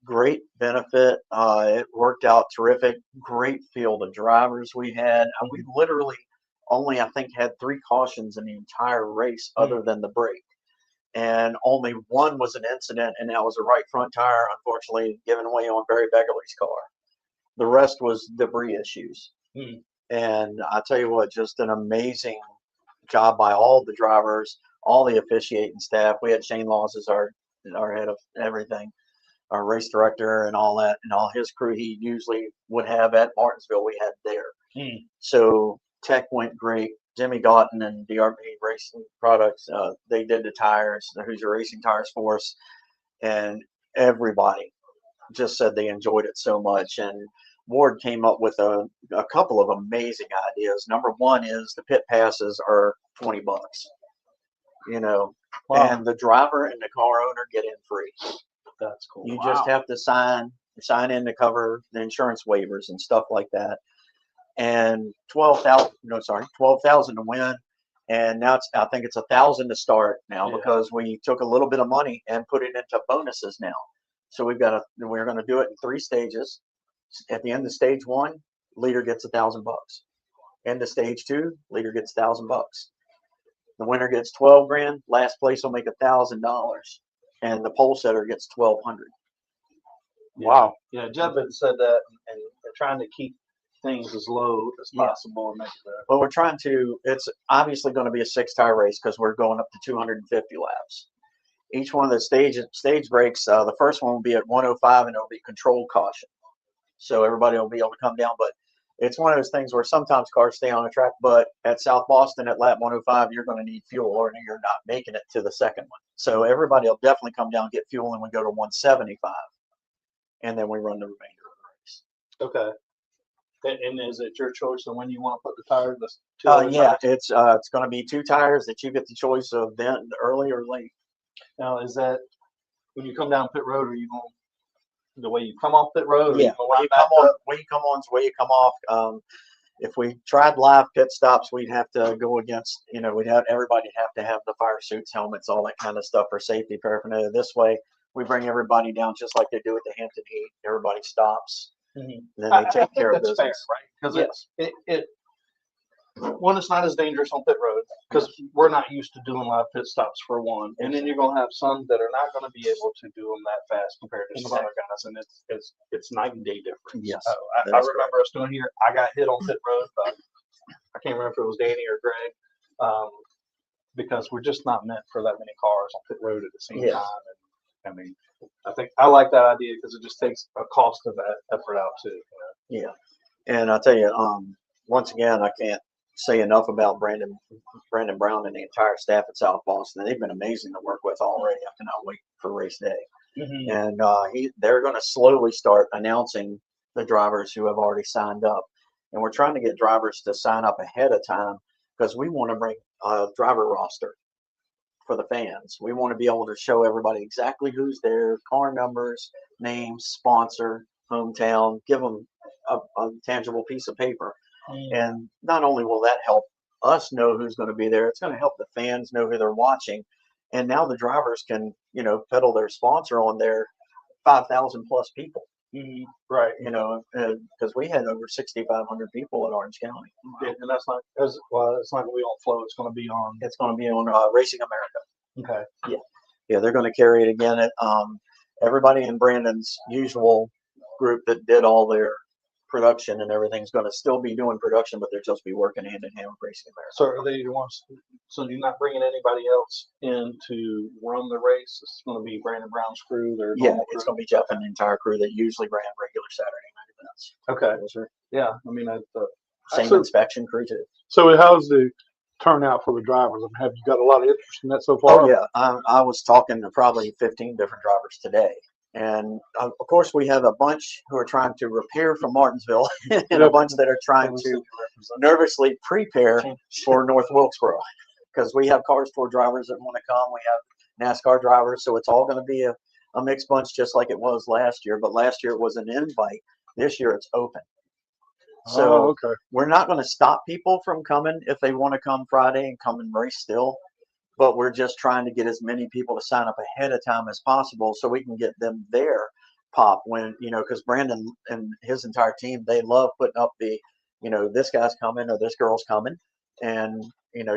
Speaker 6: great benefit. It worked out terrific. Great field of drivers we had. And we literally only, I think, had 3 cautions in the entire race other than the brake. And only one was an incident, and that was a right front tire, unfortunately, given away on Barry Begley's car. The rest was debris issues. And I tell you what, just an amazing job by all the drivers, all the officiating staff. We had Shane Laws as our head of everything, our race director, and all that, and all his crew he usually would have at Martinsville. We had there. So tech went great. Jimmy Gotten and DRP Racing Products, they did the tires, the Hoosier Racing tires for us, and everybody just said they enjoyed it so much. And Ward came up with a couple of amazing ideas. Number one is the pit passes are $20, you know, and the driver and the car owner get in free.
Speaker 1: That's cool.
Speaker 6: You just have to sign in to cover the insurance waivers and stuff like that. And 12,000 to win. And now I think it's 1,000 to start now because we took a little bit of money and put it into bonuses now. So we're going to do it in 3 stages. At the end of stage 1, leader gets $1,000. End of stage 2, leader gets $1,000. The winner gets 12 grand. Last place will make $1,000, and the pole setter gets 1,200.
Speaker 2: Wow.
Speaker 1: Yeah, Jeb had said that, and they're trying to keep things as low as possible and make it better.
Speaker 6: But we're trying to, it's obviously going to be a 6-tire race because we're going up to 250 laps. Each one of the stage breaks, the first one will be at 105 and it'll be controlled caution. So everybody will be able to come down. But it's one of those things where sometimes cars stay on the track, but at South Boston at lap 105, you're going to need fuel or you're not making it to the second one. So everybody will definitely come down, get fuel, and we go to 175. And then we run the remainder of the race.
Speaker 1: Okay. And is it your choice on when you want to put the tires?
Speaker 6: Yeah, it's going to be 2 tires that you get the choice of then early or late.
Speaker 1: Now, is that when you come down pit road, are you going the way you come off pit road? Or
Speaker 6: Yeah, when you come on is where you come off. If we tried live pit stops, we'd have to go against, everybody have to have the fire suits, helmets, all that kind of stuff for safety paraphernalia. This way, we bring everybody down just like they do at the Hampton Heat. Everybody stops. Then they take care of business.
Speaker 1: Fair, right? Because
Speaker 6: Yes.
Speaker 1: one, it's not as dangerous on pit road because we're not used to doing live pit stops for one, and then you're going to have some that are not going to be able to do them that fast compared to some other guys, and it's night and day difference.
Speaker 6: Yes,
Speaker 1: I remember us doing here. I got hit on pit road, but I can't remember if it was Danny or Greg, because we're just not meant for that many cars on pit road at the same time. And I mean, I think I like that idea because it just takes a cost of that effort out too.
Speaker 6: Yeah, and I'll tell you, once again, I can't say enough about Brandon Brown and the entire staff at South Boston. They've been amazing to work with already. I cannot wait for race day. And they're going to slowly start announcing the drivers who have already signed up. And we're trying to get drivers to sign up ahead of time because we want to bring a driver roster for the fans. We want to be able to show everybody exactly who's there, car numbers, names, sponsor, hometown, give them a tangible piece of paper. And not only will that help us know who's going to be there, it's going to help the fans know who they're watching. And now the drivers can, peddle their sponsor on their 5,000 plus people.
Speaker 1: Right.
Speaker 6: Because we had over 6,500 people at Orange County.
Speaker 1: And that's not it's not going to be on Flow. It's going to be on.
Speaker 6: It's going to be on Racing America.
Speaker 1: Okay.
Speaker 6: Yeah, they're going to carry it again. Everybody in Brandon's usual group that did all their production and everything's going to still be doing production, but they'll just be working hand in hand with Racing America.
Speaker 1: So are they the ones? So you're not bringing anybody else in to run the race? It's going to be Brandon Brown's crew. Their
Speaker 6: Yeah,
Speaker 1: normal
Speaker 6: it's
Speaker 1: crew?
Speaker 6: going to be Jeff and the entire crew that usually ran regular Saturday night events.
Speaker 1: Okay.
Speaker 6: Those are
Speaker 1: Yeah. I mean,
Speaker 6: same
Speaker 2: So-
Speaker 6: inspection crew too.
Speaker 2: So how's the turnout for the drivers? I mean, have you got a lot of interest in that so far?
Speaker 6: Oh yeah, I was talking to probably 15 different drivers today, and of course we have a bunch who are trying to repair from Martinsville, and a bunch that are trying to nervously prepare for North Wilkesboro, because we have cars tour drivers that want to come. We have NASCAR drivers, so it's all going to be a mixed bunch, just like it was last year. But last year it was an invite. This year it's open. So
Speaker 2: Oh, okay.
Speaker 6: we're not going to stop people from coming if they want to come Friday and come and race still, but we're just trying to get as many people to sign up ahead of time as possible so we can get them there pop when, because Brandon and his entire team, they love putting up the, this guy's coming or this girl's coming, and,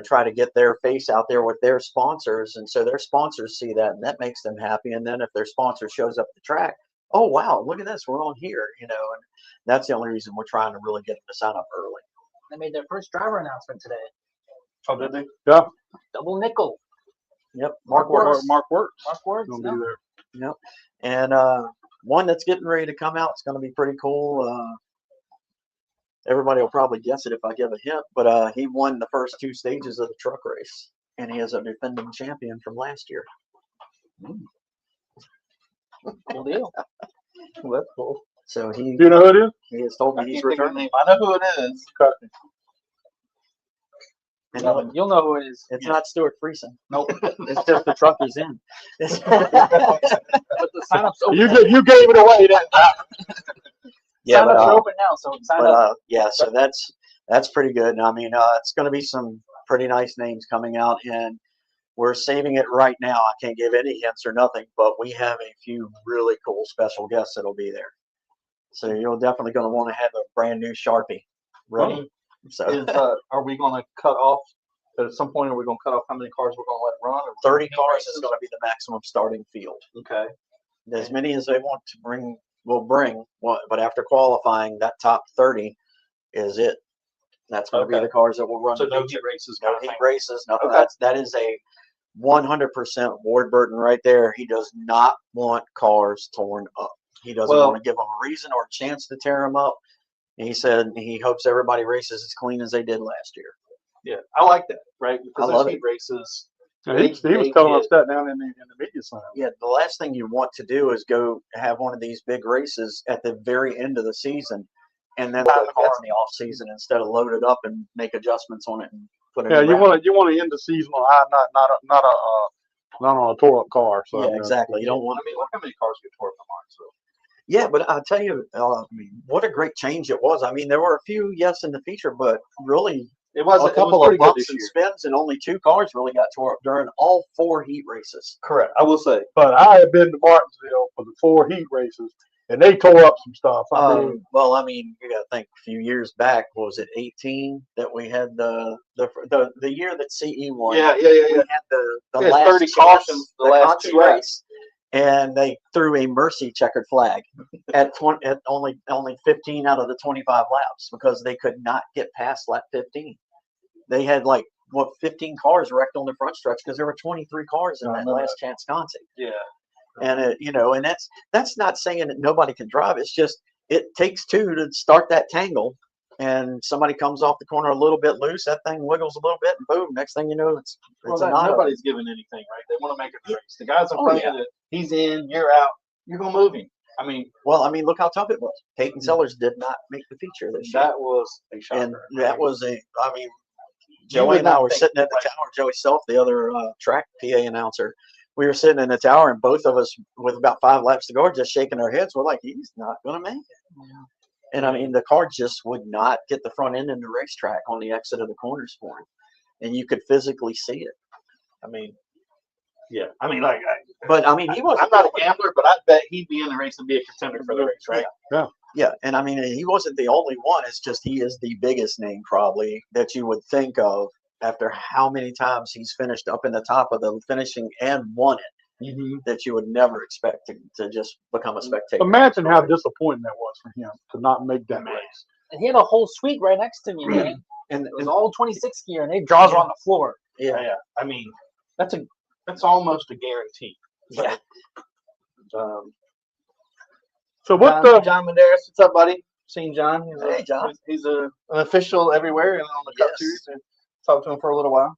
Speaker 6: try to get their face out there with their sponsors. And so their sponsors see that, and that makes them happy. And then if their sponsor shows up at the track, oh, wow, look at this, we're on here, and that's the only reason we're trying to really get them to sign up early.
Speaker 3: They made their first driver announcement today.
Speaker 1: Oh, did they?
Speaker 2: Yeah.
Speaker 3: Double nickel.
Speaker 6: Yep,
Speaker 2: Mark Works.
Speaker 3: Mark Works.
Speaker 2: Gonna be there.
Speaker 6: Yep. And one that's getting ready to come out. It's going to be pretty cool. Everybody will probably guess it if I give a hint, but he won the first 2 stages of the truck race, and he is a defending champion from last year.
Speaker 3: Cool deal.
Speaker 1: Well, that's cool.
Speaker 6: So
Speaker 2: Do you know who it is?
Speaker 6: he has told
Speaker 1: I
Speaker 6: me he's
Speaker 1: can't think of the
Speaker 6: returning.
Speaker 1: name. I know who it is.
Speaker 6: And
Speaker 3: You'll know who it is.
Speaker 6: it's not Stuart Friesen.
Speaker 1: Nope.
Speaker 6: It's just the truck he's in.
Speaker 3: But the sign-up's open.
Speaker 2: You gave it away that time.
Speaker 6: Yeah,
Speaker 3: Sign-ups
Speaker 6: but,
Speaker 3: are open now, so sign up.
Speaker 6: yeah, so that's pretty good. And I mean, it's going to be some pretty nice names coming out, and we're saving it right now. I can't give any hints or nothing, but we have a few really cool special guests that'll be there. So you're definitely going to want to have a brand new Sharpie ready. So
Speaker 1: Are we going to cut off at some point? Are we going to cut off how many cars we're going to let run? Or
Speaker 6: 30 cars is going to be the maximum starting field.
Speaker 1: Okay.
Speaker 6: As many as they want to bring, will bring. But after qualifying, that top 30 is it. That's going to be
Speaker 1: Okay.
Speaker 6: the cars that will run.
Speaker 1: So
Speaker 6: the
Speaker 1: no
Speaker 6: feature.
Speaker 1: heat races.
Speaker 6: No
Speaker 1: kind of
Speaker 6: heat
Speaker 1: thing.
Speaker 6: races. No,
Speaker 1: Okay.
Speaker 6: that is a 100% Ward Burton right there. He does not want cars torn up. He doesn't
Speaker 1: Well-
Speaker 6: want to give them a reason or a chance to tear them up. And he said he hopes everybody races as clean as they did last year.
Speaker 1: Yeah, I like that. Right, because
Speaker 6: I love
Speaker 1: those
Speaker 6: it.
Speaker 1: heat races.
Speaker 2: Yeah, he was telling us that down in the media center.
Speaker 6: Yeah, the last thing you want to do is go have one of these big races at the very end of the season, and then have the car in the off season instead of load it up and make adjustments on it and put it.
Speaker 2: Yeah,
Speaker 6: in
Speaker 2: you
Speaker 6: wrap.
Speaker 2: want to end the season on high, not on a tore up car. So
Speaker 6: Yeah, exactly. You don't want.
Speaker 1: I mean, look how many cars get torn up in Martinsville.
Speaker 6: Yeah, but I'll tell you, I mean, what a great change it was. I mean, there were a few yes in the feature, but really
Speaker 1: It was
Speaker 6: a couple of
Speaker 1: pretty good
Speaker 6: bumps
Speaker 1: this
Speaker 6: and
Speaker 1: year.
Speaker 6: spins, and only 2 cars really got tore up during all 4 heat races.
Speaker 1: Correct. I will say.
Speaker 2: But I have been to Martinsville for the 4 heat races, and they tore up some stuff. I mean,
Speaker 6: Well, I mean, you got to think a few years back. What was it 18 that we had the year that CE won?
Speaker 1: Yeah.
Speaker 6: We had the
Speaker 1: Yeah,
Speaker 6: last
Speaker 1: 30
Speaker 6: chance,
Speaker 1: cautions the last
Speaker 6: Conti
Speaker 1: 2 laps.
Speaker 6: race, and they threw a mercy checkered flag at only 15 out of the 25 laps because they could not get past lap 15. They had 15 cars wrecked on the front stretch because there were 23 cars in
Speaker 1: I
Speaker 6: that
Speaker 1: know
Speaker 6: last chance Conti.
Speaker 1: Yeah.
Speaker 6: And and that's not saying that nobody can drive. It's just it takes 2 to start that tangle, and somebody comes off the corner a little bit loose. That thing wiggles a little bit, and boom! Next thing you know, it's
Speaker 1: Well,
Speaker 6: a knot.
Speaker 1: nobody's giving anything, right? They want to make a race. The guys in
Speaker 6: Oh,
Speaker 1: front
Speaker 6: yeah.
Speaker 1: of you, he's in, you're out. You're gonna move him. I mean,
Speaker 6: Well, I mean, look how tough it was. Peyton Sellers did not make the feature this year,
Speaker 1: that was a shocker.
Speaker 6: and that was I mean,
Speaker 1: You
Speaker 6: Joey
Speaker 1: would
Speaker 6: and I
Speaker 1: not
Speaker 6: were
Speaker 1: think
Speaker 6: sitting in the
Speaker 1: that-
Speaker 6: tower. Joey Self, the other track PA announcer, we were sitting in the tower, and both of us, with about 5 laps to go, just shaking our heads. We're like, he's not going to make it. And I mean, the car just would not get the front end in the racetrack on the exit of the corners for him, and you could physically see it.
Speaker 1: I mean, yeah. I mean,
Speaker 6: But I mean, he wasn't.
Speaker 1: I'm not a gambler, but I bet he'd be in the race and be a contender for the race, right?
Speaker 6: Yeah, and I mean, he wasn't the only one. It's just he is the biggest name probably that you would think of after how many times he's finished up in the top of the finishing and won it. that you would never expect to just become a spectator.
Speaker 2: Imagine how disappointing that was for him to not make that race.
Speaker 3: And he had a whole suite right next to me, man.
Speaker 6: And
Speaker 3: It was all 26 gear, and they draws were on the floor.
Speaker 6: yeah,
Speaker 1: I mean, that's almost a guarantee.
Speaker 6: yeah.
Speaker 2: So what
Speaker 1: John Medeiros, what's up, buddy? Seen John?
Speaker 6: Hey, John.
Speaker 1: He's an official everywhere and on the Cup
Speaker 6: Yes.
Speaker 1: Series. And talked to him for a little while.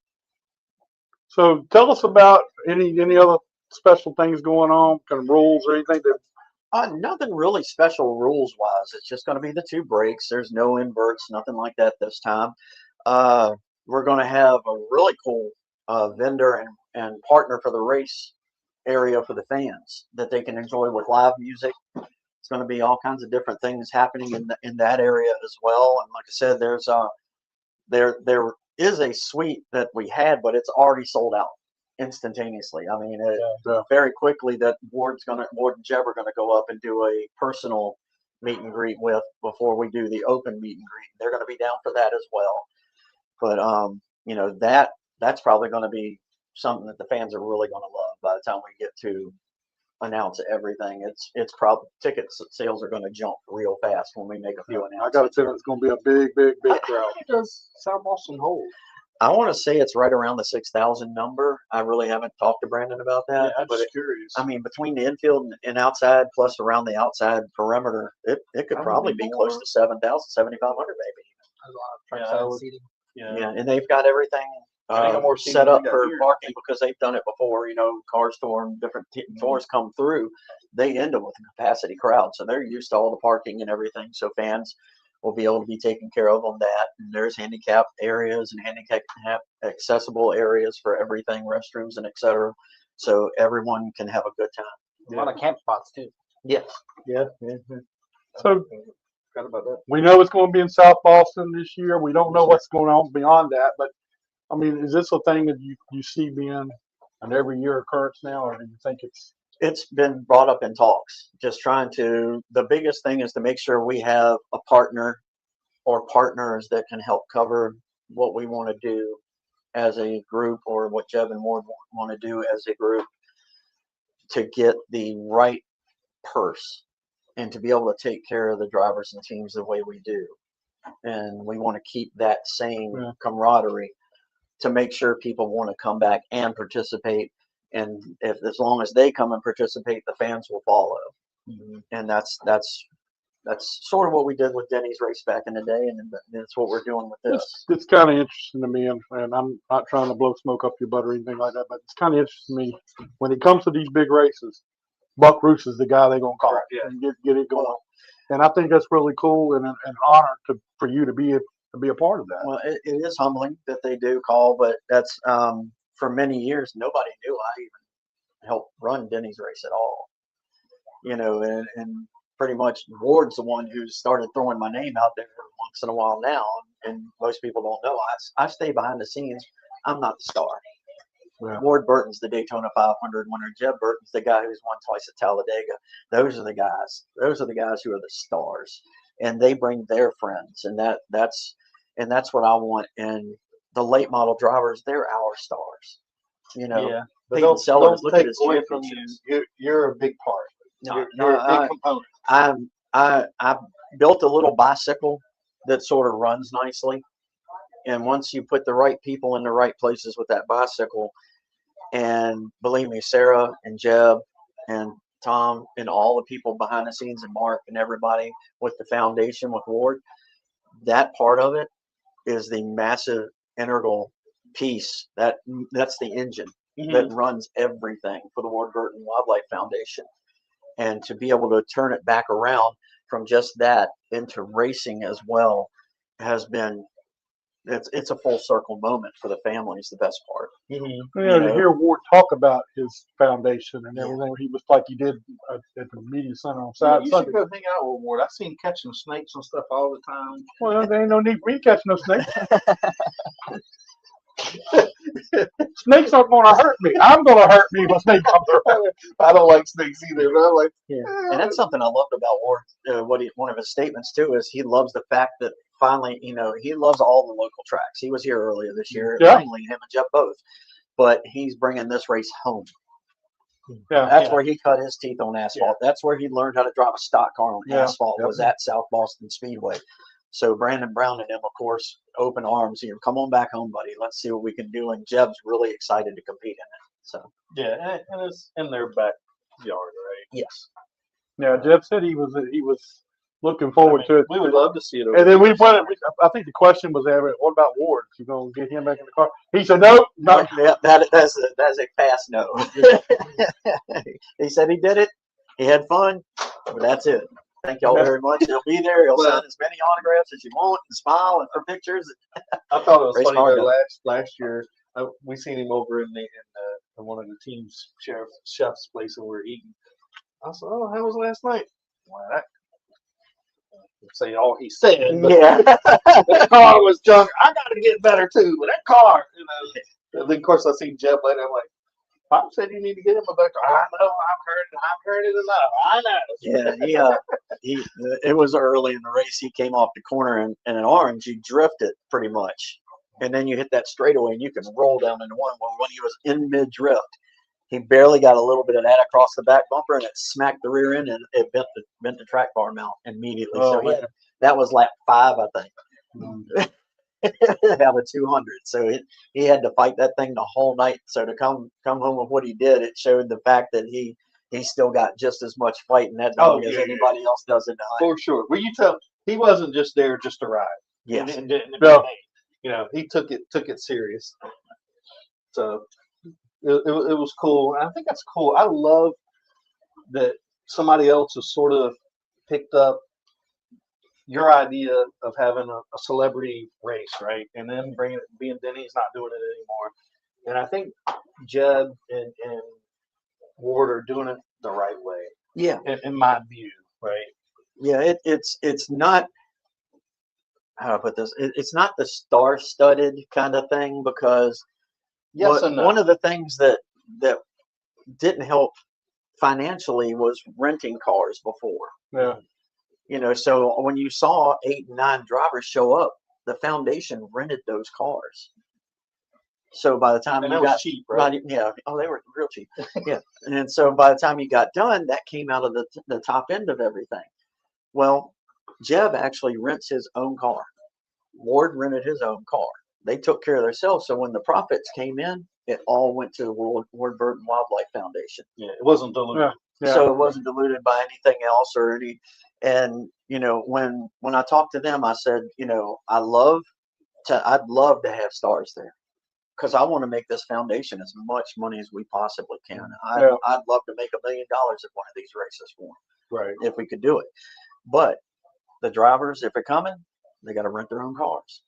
Speaker 2: So tell us about any other special things going on, kind of rules or anything that
Speaker 6: Nothing really special rules wise. It's just going to be the 2 breaks. There's no inverts, nothing like that this time. We're going to have a really cool vendor and partner for the race area for the fans that they can enjoy with live music. It's going to be all kinds of different things happening in that area as well. And like I said, there is a suite that we had, but it's already sold out instantaneously. I mean, very quickly that Ward and Jeb are going to go up and do a personal meet and greet with before we do the open meet and greet. They're going to be down for that as well. But you know, that's probably going to be something that the fans are really going to love by the time we get to announce everything. It's probably ticket sales are going to jump real fast when we make a few announcements.
Speaker 2: I got a feeling it's going to be a big crowd.
Speaker 1: Does South Boston hold?
Speaker 6: I want to say it's right around the 6,000 number. I really haven't talked to Brandon about that.
Speaker 1: I'm
Speaker 6: but
Speaker 1: just curious.
Speaker 6: I mean, between the infield and outside, plus around the outside perimeter, it could probably be close to 7,000, 7,500 maybe. Yeah, and they've got everything
Speaker 1: they got more seating
Speaker 6: set
Speaker 1: than
Speaker 6: up
Speaker 1: we got
Speaker 6: for
Speaker 1: here.
Speaker 6: parking because they've done it before. You know, car store and different tours come through. They end up with a capacity crowd, so they're used to all the parking and everything. So fans will be able to be taken care of on that. And there's handicap areas and handicap accessible areas for everything, restrooms and etc. So everyone can have a good time.
Speaker 3: A lot of camp spots too.
Speaker 6: Yes.
Speaker 1: Yeah.
Speaker 2: So
Speaker 1: Forgot about that.
Speaker 2: we know it's going to be in South Boston this year. We don't know what's going on beyond that, but I mean, is this a thing that you see being an every year occurrence now, or do you think
Speaker 6: It's been brought up in talks, just trying to, the biggest thing is to make sure we have a partner or partners that can help cover what we want to do as a group or what Jeb and Ward want to do as a group to get the right purse and to be able to take care of the drivers and teams the way we do. And we want to keep that same camaraderie to make sure people want to come back and participate. And as long as they come and participate, the fans will follow. And that's sort of what we did with Denny's race back in the day, and that's what we're doing with this.
Speaker 2: it's kind of interesting to me, and I'm not trying to blow smoke up your butt or anything like that, but it's kind of interesting to me when it comes to these big races. Buck Roos is the guy they're going to call and get it going, and I think that's really cool and an honor for you to be a part of that.
Speaker 6: Well, it is humbling that they do call, but that's for many years nobody knew I even helped run Denny's race at all. You know, and pretty much Ward's the one who started throwing my name out there once in a while now, and most people don't know. I stay behind the scenes. I'm not the star.
Speaker 2: Yeah.
Speaker 6: Ward Burton's the Daytona 500 winner. Jeb Burton's the guy who's won twice at Talladega. Those are the guys. Those are the guys who are the stars, and they bring their friends, and that's what I want. And the late model drivers, they're our stars. You know,
Speaker 1: But
Speaker 6: Peyton
Speaker 1: don't
Speaker 6: Sellers, look at
Speaker 1: take
Speaker 6: his
Speaker 1: away from you.
Speaker 6: championships.
Speaker 1: You're a big part.
Speaker 6: No,
Speaker 1: You're a big component.
Speaker 6: I built a little bicycle that sort of runs nicely, and once you put the right people in the right places with that bicycle, and believe me, Sarah and Jeb and Tom and all the people behind the scenes and Mark and everybody with the foundation with Ward, that part of it is the massive integral piece that's the engine that runs everything for the Ward Burton Wildlife Foundation. And to be able to turn it back around from just that into racing as well has been, it's a full circle moment for the family is the best part.
Speaker 2: To hear Ward talk about his foundation and everything, he was like he did at the media center on
Speaker 1: You should
Speaker 2: Sunday.
Speaker 1: go hang out with Ward. I've seen him catching snakes and stuff all the time.
Speaker 2: Well, there ain't no need for me catching no snakes. Snakes aren't going to hurt me. I'm going to hurt me when snake comes around.
Speaker 1: I don't like snakes either, but I like.
Speaker 6: And that's something I loved about Ward. One of his statements too is he loves the fact that finally, you know, he loves all the local tracks. He was here earlier this year, mainly him and Jeff both, but he's bringing this race home.
Speaker 2: Yeah.
Speaker 6: That's where he cut his teeth on asphalt. That's where he learned how to drive a stock car on
Speaker 2: Yeah.
Speaker 6: asphalt.
Speaker 2: Yep.
Speaker 6: Was at South Boston Speedway. So Brandon Brown and him, of course, open arms here. Come on back home, buddy. Let's see what we can do. And Jeb's really excited to compete in it. So
Speaker 1: Yeah, and it's in their backyard, right?
Speaker 6: yes.
Speaker 2: Yeah, Jeff said he was looking forward to it.
Speaker 1: We would love to see it. Over
Speaker 2: And then
Speaker 1: here.
Speaker 2: I think the question was, what about Ward? You gonna get him back in the car? He said, no, no.
Speaker 6: Yeah, that's a fast no. He said he did it. He had fun, but that's it. Thank y'all very much. He'll be there. He'll sign as many autographs as you want and smile and for pictures.
Speaker 1: I thought it was
Speaker 6: Race
Speaker 1: funny
Speaker 6: car
Speaker 1: though,
Speaker 6: guy.
Speaker 1: last year. We seen him over in one of the team's chef's place and we were eating. I said, "Oh, how was last night?" Well, that say all he said. But
Speaker 6: Yeah.
Speaker 1: that car was junk. I got to get better too. But that car, you know. And then of course I seen Jeff later. I'm like, Pop said you need to get him a better car. I know. I've heard it enough. I know.
Speaker 6: Yeah, he it was early in the race. He came off the corner and in an orange, he drifted pretty much. And then you hit that straightaway and you can roll down into one. Well, when he was in mid drift, he barely got a little bit of that across the back bumper and it smacked the rear end and it bent the track bar mount immediately.
Speaker 1: Oh,
Speaker 6: So that was lap 5, I think. Out of 200. So he had to fight that thing the whole night. So to come home with what he did, it showed the fact that he still got just as much fight in that dog as anybody else does in the hunt.
Speaker 1: For sure. Well, you tell he wasn't just there just to ride.
Speaker 6: Yes.
Speaker 1: And didn't you know, he took it serious. So it was cool. And I think that's cool. I love that somebody else has sort of picked up your idea of having a celebrity race, right? And then being Denny's not doing it anymore. And I think Jeb and Ward are doing it the right way.
Speaker 6: Yeah.
Speaker 1: In my view, right?
Speaker 6: Yeah, it's not, how do I put this? It's not the star-studded kind of thing because
Speaker 1: Yes and no.
Speaker 6: one of the things that didn't help financially was renting cars before.
Speaker 2: Yeah.
Speaker 6: You know, so when you saw 8 and 9 drivers show up, the foundation rented those cars. So by the time
Speaker 1: And
Speaker 6: you
Speaker 1: that was
Speaker 6: got
Speaker 1: cheap, right?
Speaker 6: yeah, oh, they were real cheap. Yeah, and so by the time you got done, that came out of the top end of everything. Well, Jeb actually rents his own car. Ward rented his own car. They took care of themselves. So when the profits came in, it all went to the Ward Burton Wildlife Foundation.
Speaker 1: Yeah, it wasn't diluted.
Speaker 2: Yeah.
Speaker 6: So it wasn't diluted by anything else or any. And you know, when I talked to them, I said, you know, I'd love to have stars there because I want to make this foundation as much money as we possibly can. I'd love to make $1 million at one of these races for them,
Speaker 1: Right.
Speaker 6: if we could do it. But the drivers, if they're coming, they got to rent their own cars.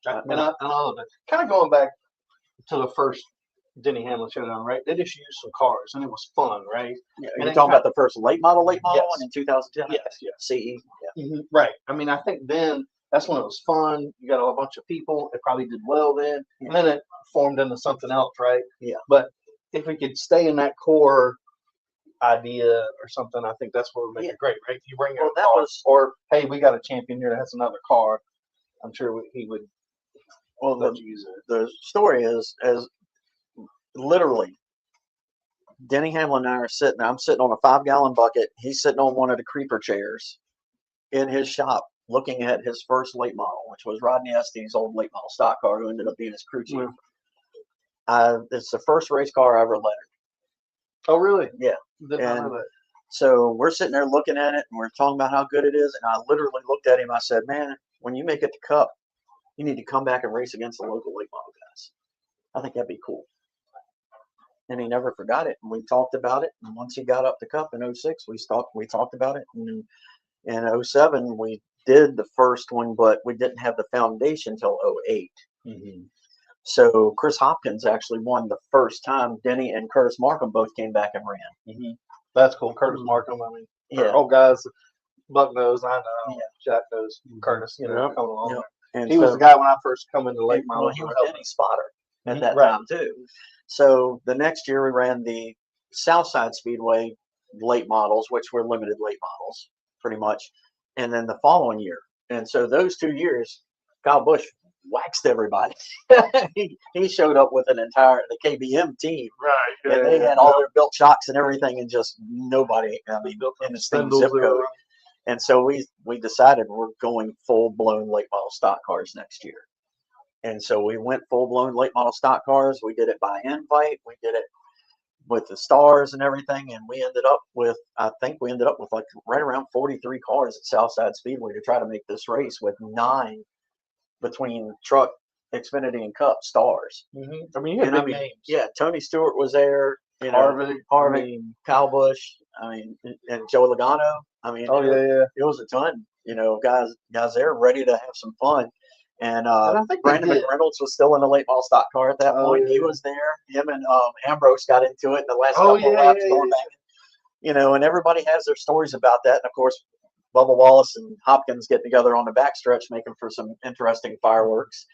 Speaker 1: And I love it. Kind of going back to the first Denny Hamlin showdown, right? They just used some cars and it was fun, right?
Speaker 6: Yeah,
Speaker 1: And
Speaker 6: you're
Speaker 1: it
Speaker 6: talking
Speaker 1: kind
Speaker 6: about the first late model
Speaker 1: Yes.
Speaker 6: one in 2010?
Speaker 1: Yes.
Speaker 6: CE. Yeah.
Speaker 1: Right. I mean, I think then that's when it was fun. You got a bunch of people. It probably did well then. And then it formed into something else, right?
Speaker 6: Yeah.
Speaker 1: But if we could stay in that core idea or something, I think that's what would make it great, right? If you bring your car, or hey, we got a champion here that has another car, I'm sure he would let you use it.
Speaker 6: The story is as literally Denny Hamlin and I are sitting. I'm sitting on a 5-gallon bucket. He's sitting on one of the creeper chairs in his shop, looking at his first late model, which was Rodney Estee's old late model stock car, who ended up being his crew chief. It's the first race car I ever lettered.
Speaker 1: Oh, really?
Speaker 6: Yeah.
Speaker 1: Did not know that.
Speaker 6: So we're sitting there looking at it, and we're talking about how good it is. And I literally looked at him. I said, "Man, when you make it to Cup, you need to come back and race against the local late model guys. I think that'd be cool." And he never forgot it. And we talked about it. And once he got up to Cup in 06, we talked about it. And in 07, we did the first one, but we didn't have the foundation till 08.
Speaker 1: Mm-hmm.
Speaker 6: So Chris Hopkins actually won the first time. Denny and Curtis Markham both came back and ran.
Speaker 1: Mm-hmm. That's cool. Curtis Markham, I mean,
Speaker 6: Yeah.
Speaker 1: old guys, Buck knows, I know,
Speaker 6: Yeah.
Speaker 1: Jack knows, Curtis, you know, coming along.
Speaker 6: Yeah. And
Speaker 1: He was
Speaker 6: so-
Speaker 1: the guy when I first come into late model.
Speaker 6: Well, he was Denny's spotter at
Speaker 1: Mhm,
Speaker 6: that
Speaker 1: right.
Speaker 6: time too. So the next year we ran the Southside Speedway late models, which were limited late models, pretty much. And then the following year, and so those 2 years, Kyle Busch waxed everybody. He showed up with the KBM team.
Speaker 2: Right.
Speaker 6: And they had all their built shocks and everything, and just nobody, I mean, in the same zip code. And so we decided we're going full-blown late model stock cars next year. And so we went full-blown late model stock cars. We did it by invite. We did it with the stars and everything. And we ended up with, I think we ended up with like right around 43 cars at Southside Speedway to try to make this race, with 9 between truck, Xfinity, and Cup stars.
Speaker 2: I mean, you had
Speaker 6: And I
Speaker 2: big
Speaker 6: mean,
Speaker 2: names.
Speaker 6: yeah, Tony Stewart was there. You know, Harvick, Kyle Busch, I mean, and Joe Logano. I mean, it was a ton. You know, guys there ready to have some fun. And
Speaker 1: I think
Speaker 6: Brandon McReynolds was still in the late model stock car at that point. He was there. Him and Ambrose got into it in the last couple of laps going back. You know, and everybody has their stories about that. And of course, Bubba Wallace and Hopkins get together on the backstretch, making for some interesting fireworks.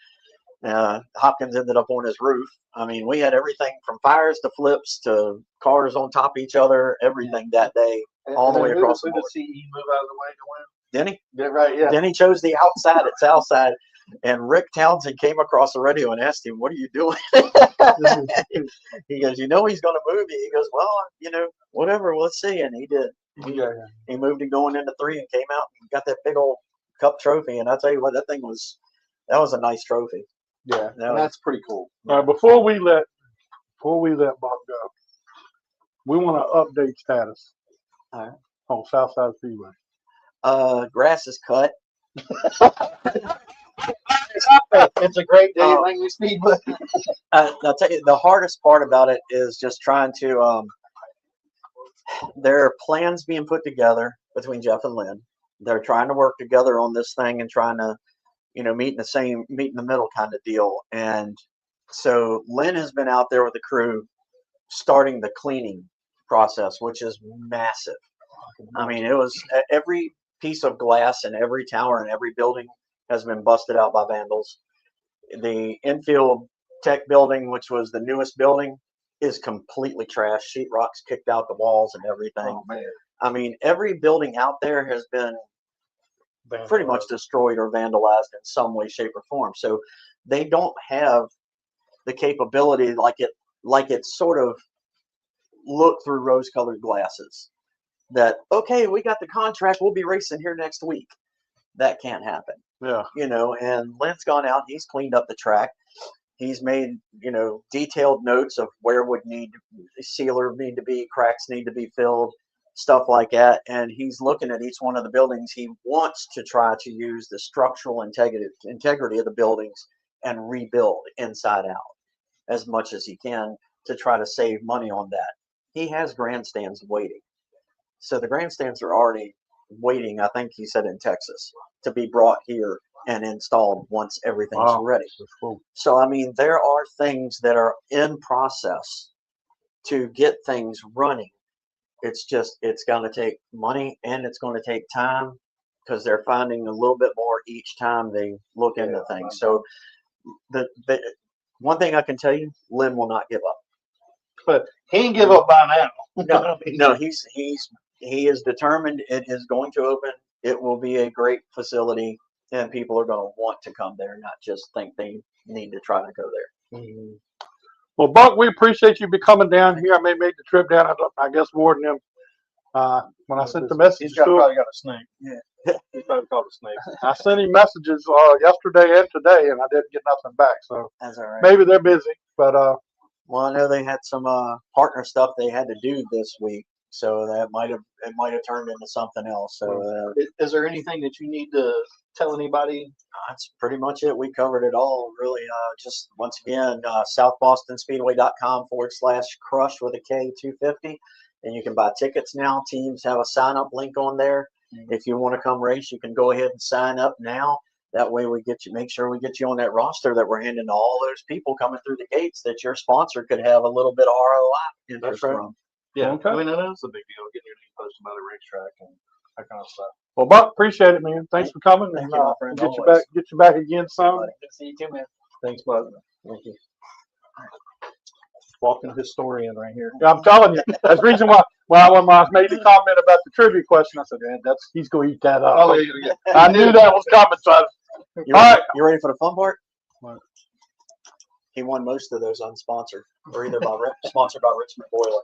Speaker 6: Hopkins ended up on his roof. I mean, we had everything from fires to flips to cars on top of each other, everything that day, all the way across the board.
Speaker 2: CE move out of the way to win?
Speaker 6: Didn't he?
Speaker 2: Yeah, right, yeah.
Speaker 6: Then he chose the outside at Southside, and Rick Townsend came across the radio and asked him, "What are you doing?" He goes, "You know he's going to move you." He goes, "Well, you know, whatever, let's see." And he did. He moved him going into 3 and came out and got that big old Cup trophy. And I tell you what, that was a nice trophy.
Speaker 2: Yeah,
Speaker 1: that's pretty cool.
Speaker 2: All right, before we let Bob go, we want to update status on Southside Speedway.
Speaker 6: Grass is cut.
Speaker 1: It's a great day at Langley Speedway.
Speaker 6: I'll tell you, the hardest part about it is just trying to. There are plans being put together between Jeff and Lynn. They're trying to work together on this thing and trying to, you know, meet in the middle kind of deal. And so Lynn has been out there with the crew starting the cleaning process, which is massive. I mean, it was every piece of glass in every tower and every building has been busted out by vandals. The infield tech building, which was the newest building, is completely trashed. Sheetrock's kicked out the walls and everything.
Speaker 2: Oh, man.
Speaker 6: I mean, every building out there has been pretty much destroyed or vandalized in some way, shape, or form. So they don't have the capability like it sort of looked through rose-colored glasses. That, okay, we got the contract, we'll be racing here next week. That can't happen.
Speaker 2: Yeah.
Speaker 6: You know, and Lynn's gone out, he's cleaned up the track. He's made, you know, detailed notes of where would sealer need to be, cracks need to be filled, stuff like that. And he's looking at each one of the buildings. He wants to try to use the structural integrity of the buildings and rebuild inside out as much as he can to try to save money on that. He has grandstands waiting. So the grandstands are already waiting, I think he said in Texas, to be brought here and installed once everything's ready.
Speaker 2: Cool.
Speaker 6: So, I mean, there are things that are in process to get things running. It's just, it's going to take money and it's going to take time because they're finding a little bit more each time they look into things. So the one thing I can tell you, Lynn will not give up.
Speaker 2: But he ain't give up by now.
Speaker 6: No, he is determined it is going to open. It will be a great facility and people are going to want to come there, not just think they need to try to go there.
Speaker 2: Mm-hmm. Well, Buck, we appreciate you coming down here. I may make the trip down. I guess more than them. When I sent the message,
Speaker 1: he's probably got a snake.
Speaker 6: Yeah,
Speaker 1: he's probably called a snake.
Speaker 2: I sent him messages yesterday and today, and I didn't get nothing back. So
Speaker 6: that's all right.
Speaker 2: Maybe they're busy, but
Speaker 6: well, I know they had some partner stuff they had to do this week, so that might have turned into something else. So,
Speaker 1: is there anything that you need to tell anybody?
Speaker 6: That's pretty much it. We covered it all, really. Just once again, southbostonspeedway.com/crush with a K 250, and you can buy tickets now. Teams have a sign-up link on there. If you want to come race, you can go ahead and sign up now. That way, make sure we get you on that roster that we're handing to all those people coming through the gates. That your sponsor could have a little bit of ROI interest from.
Speaker 1: Yeah,
Speaker 2: okay.
Speaker 1: I mean, that's a big deal. Getting your name posted by the racetrack and that kind of stuff.
Speaker 2: Well, Buck, appreciate it, man. Thanks for coming.
Speaker 6: Thank
Speaker 2: And,
Speaker 6: you, my friend.
Speaker 2: get you back again soon.
Speaker 6: Good to see you too, man.
Speaker 1: Thanks, Bud.
Speaker 6: Thank you.
Speaker 1: Walking historian right here.
Speaker 2: I'm telling you, that's the reason why when I made the comment about the trivia question, I said, man, he's going to eat that up.
Speaker 1: Oh, yeah.
Speaker 2: I knew that was coming, son.
Speaker 6: You ready for the fun part? He won most of those unsponsored, or either by sponsored by Richmond Boiler.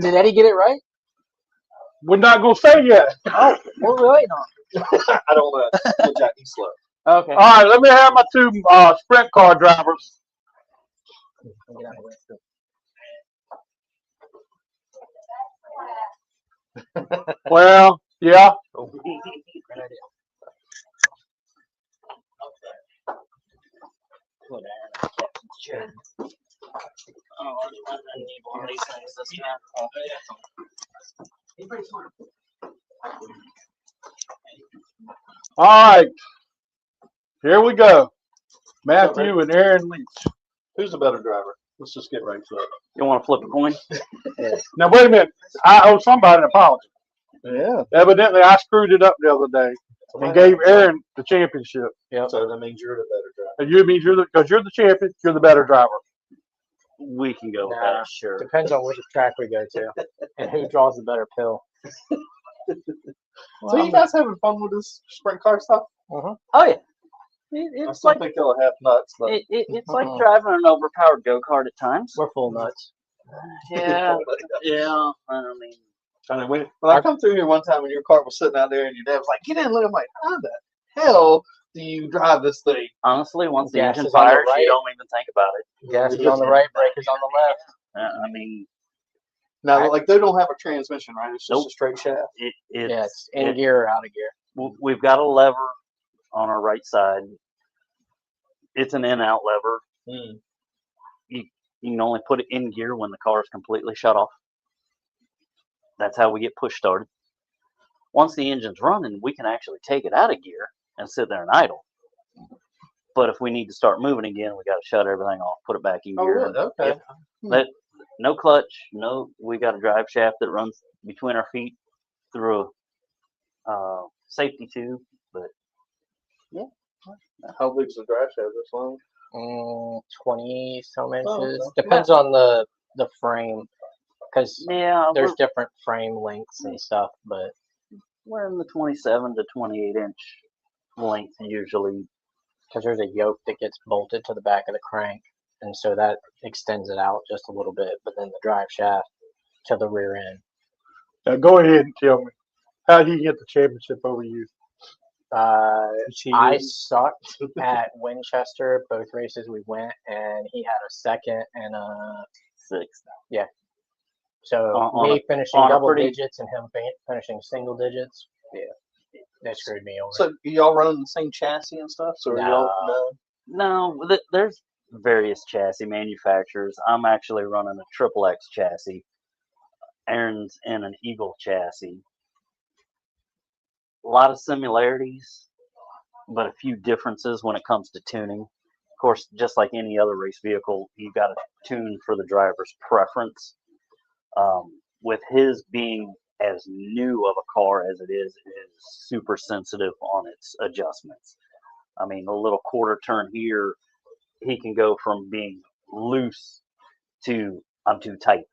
Speaker 3: Did Eddie get it right?
Speaker 2: We're not gonna say yet.
Speaker 3: Oh, what are we waiting on?
Speaker 1: I don't know. Good job, he's slow.
Speaker 3: Okay.
Speaker 2: All right, let me have my two sprint car drivers. Well, yeah.
Speaker 3: Great idea. Put Aaron in the captain's chair. Oh, I need one of these things this time.
Speaker 2: All right. Here we go. Matthew and Aaron Leach.
Speaker 1: Who's the better driver? Let's just get right to it.
Speaker 3: You want to flip a coin?
Speaker 2: Now wait a minute. I owe somebody an apology.
Speaker 1: Yeah.
Speaker 2: Evidently, I screwed it up the other day and gave Aaron the championship.
Speaker 3: Yep.
Speaker 1: So that means you're the better driver.
Speaker 2: And you means because you're the champion, you're the better driver.
Speaker 3: We can go with
Speaker 7: Nah.
Speaker 3: that, sure.
Speaker 7: Depends on which track we go to and who draws the better pill.
Speaker 1: So you guys having fun with this sprint car stuff?
Speaker 3: Oh yeah.
Speaker 1: I
Speaker 3: It's
Speaker 1: still
Speaker 3: like
Speaker 1: think y'all are half nuts, but
Speaker 3: it's like driving an overpowered go-kart at times.
Speaker 7: We're full nuts.
Speaker 3: Yeah, yeah. I mean,
Speaker 1: I mean, when I come through here one time and your car was sitting out there and your dad was like, "Get in," I'm like, "How the hell do you drive this thing?"
Speaker 3: honestly, once the
Speaker 7: Gas
Speaker 3: engine
Speaker 7: is on the
Speaker 3: fires,
Speaker 7: right.
Speaker 3: you don't even think about it.
Speaker 7: Gas is on the right, brake is on the left.
Speaker 3: I mean,
Speaker 1: Now, like they don't have a transmission, right? It's just
Speaker 3: Nope.
Speaker 1: a straight shaft.
Speaker 3: it's
Speaker 7: Yeah, it's in
Speaker 3: it-
Speaker 7: gear or out of gear.
Speaker 3: we've got a lever on our right side. It's an in-out lever. You can only put it in gear when the car is completely shut off. That's how we get push started. Once the engine's running, we can actually take it out of gear and sit there and idle. But if we need to start moving again, we got to shut everything off, put it back in
Speaker 1: Oh,
Speaker 3: gear.
Speaker 1: really? Okay.
Speaker 3: Yep. No clutch. We got a drive shaft that runs between our feet through a safety tube. But
Speaker 1: How big's the drive shaft? This long?
Speaker 7: 20 some inches.
Speaker 1: okay.
Speaker 7: Depends on the frame, because
Speaker 3: yeah,
Speaker 7: there's different frame lengths and stuff. But
Speaker 3: we're in the 27 to 28 inch length usually.
Speaker 7: because there's a yoke that gets bolted to the back of the crank, and so that extends it out just a little bit. But then the drive shaft to the rear end.
Speaker 2: Now go ahead and tell me, how did he get the championship over you?
Speaker 7: I sucked at Winchester both races we went, and he had a second and a
Speaker 3: 6.
Speaker 7: so
Speaker 3: On
Speaker 7: me finishing
Speaker 3: on a
Speaker 7: double
Speaker 3: pretty-
Speaker 7: digits and him finishing single digits. Yeah, that screwed me over.
Speaker 1: So y'all running the same chassis and stuff? So y'all no.
Speaker 3: No, there's various chassis manufacturers. I'm actually running a triple X chassis. Aaron's in an Eagle chassis. A lot of similarities, but a few differences when it comes to tuning. Of course, just like any other race vehicle, you got to tune for the driver's preference. With his being as new of a car as it is super sensitive on its adjustments. I mean, a little quarter turn here, he can go from being loose to I'm too tight.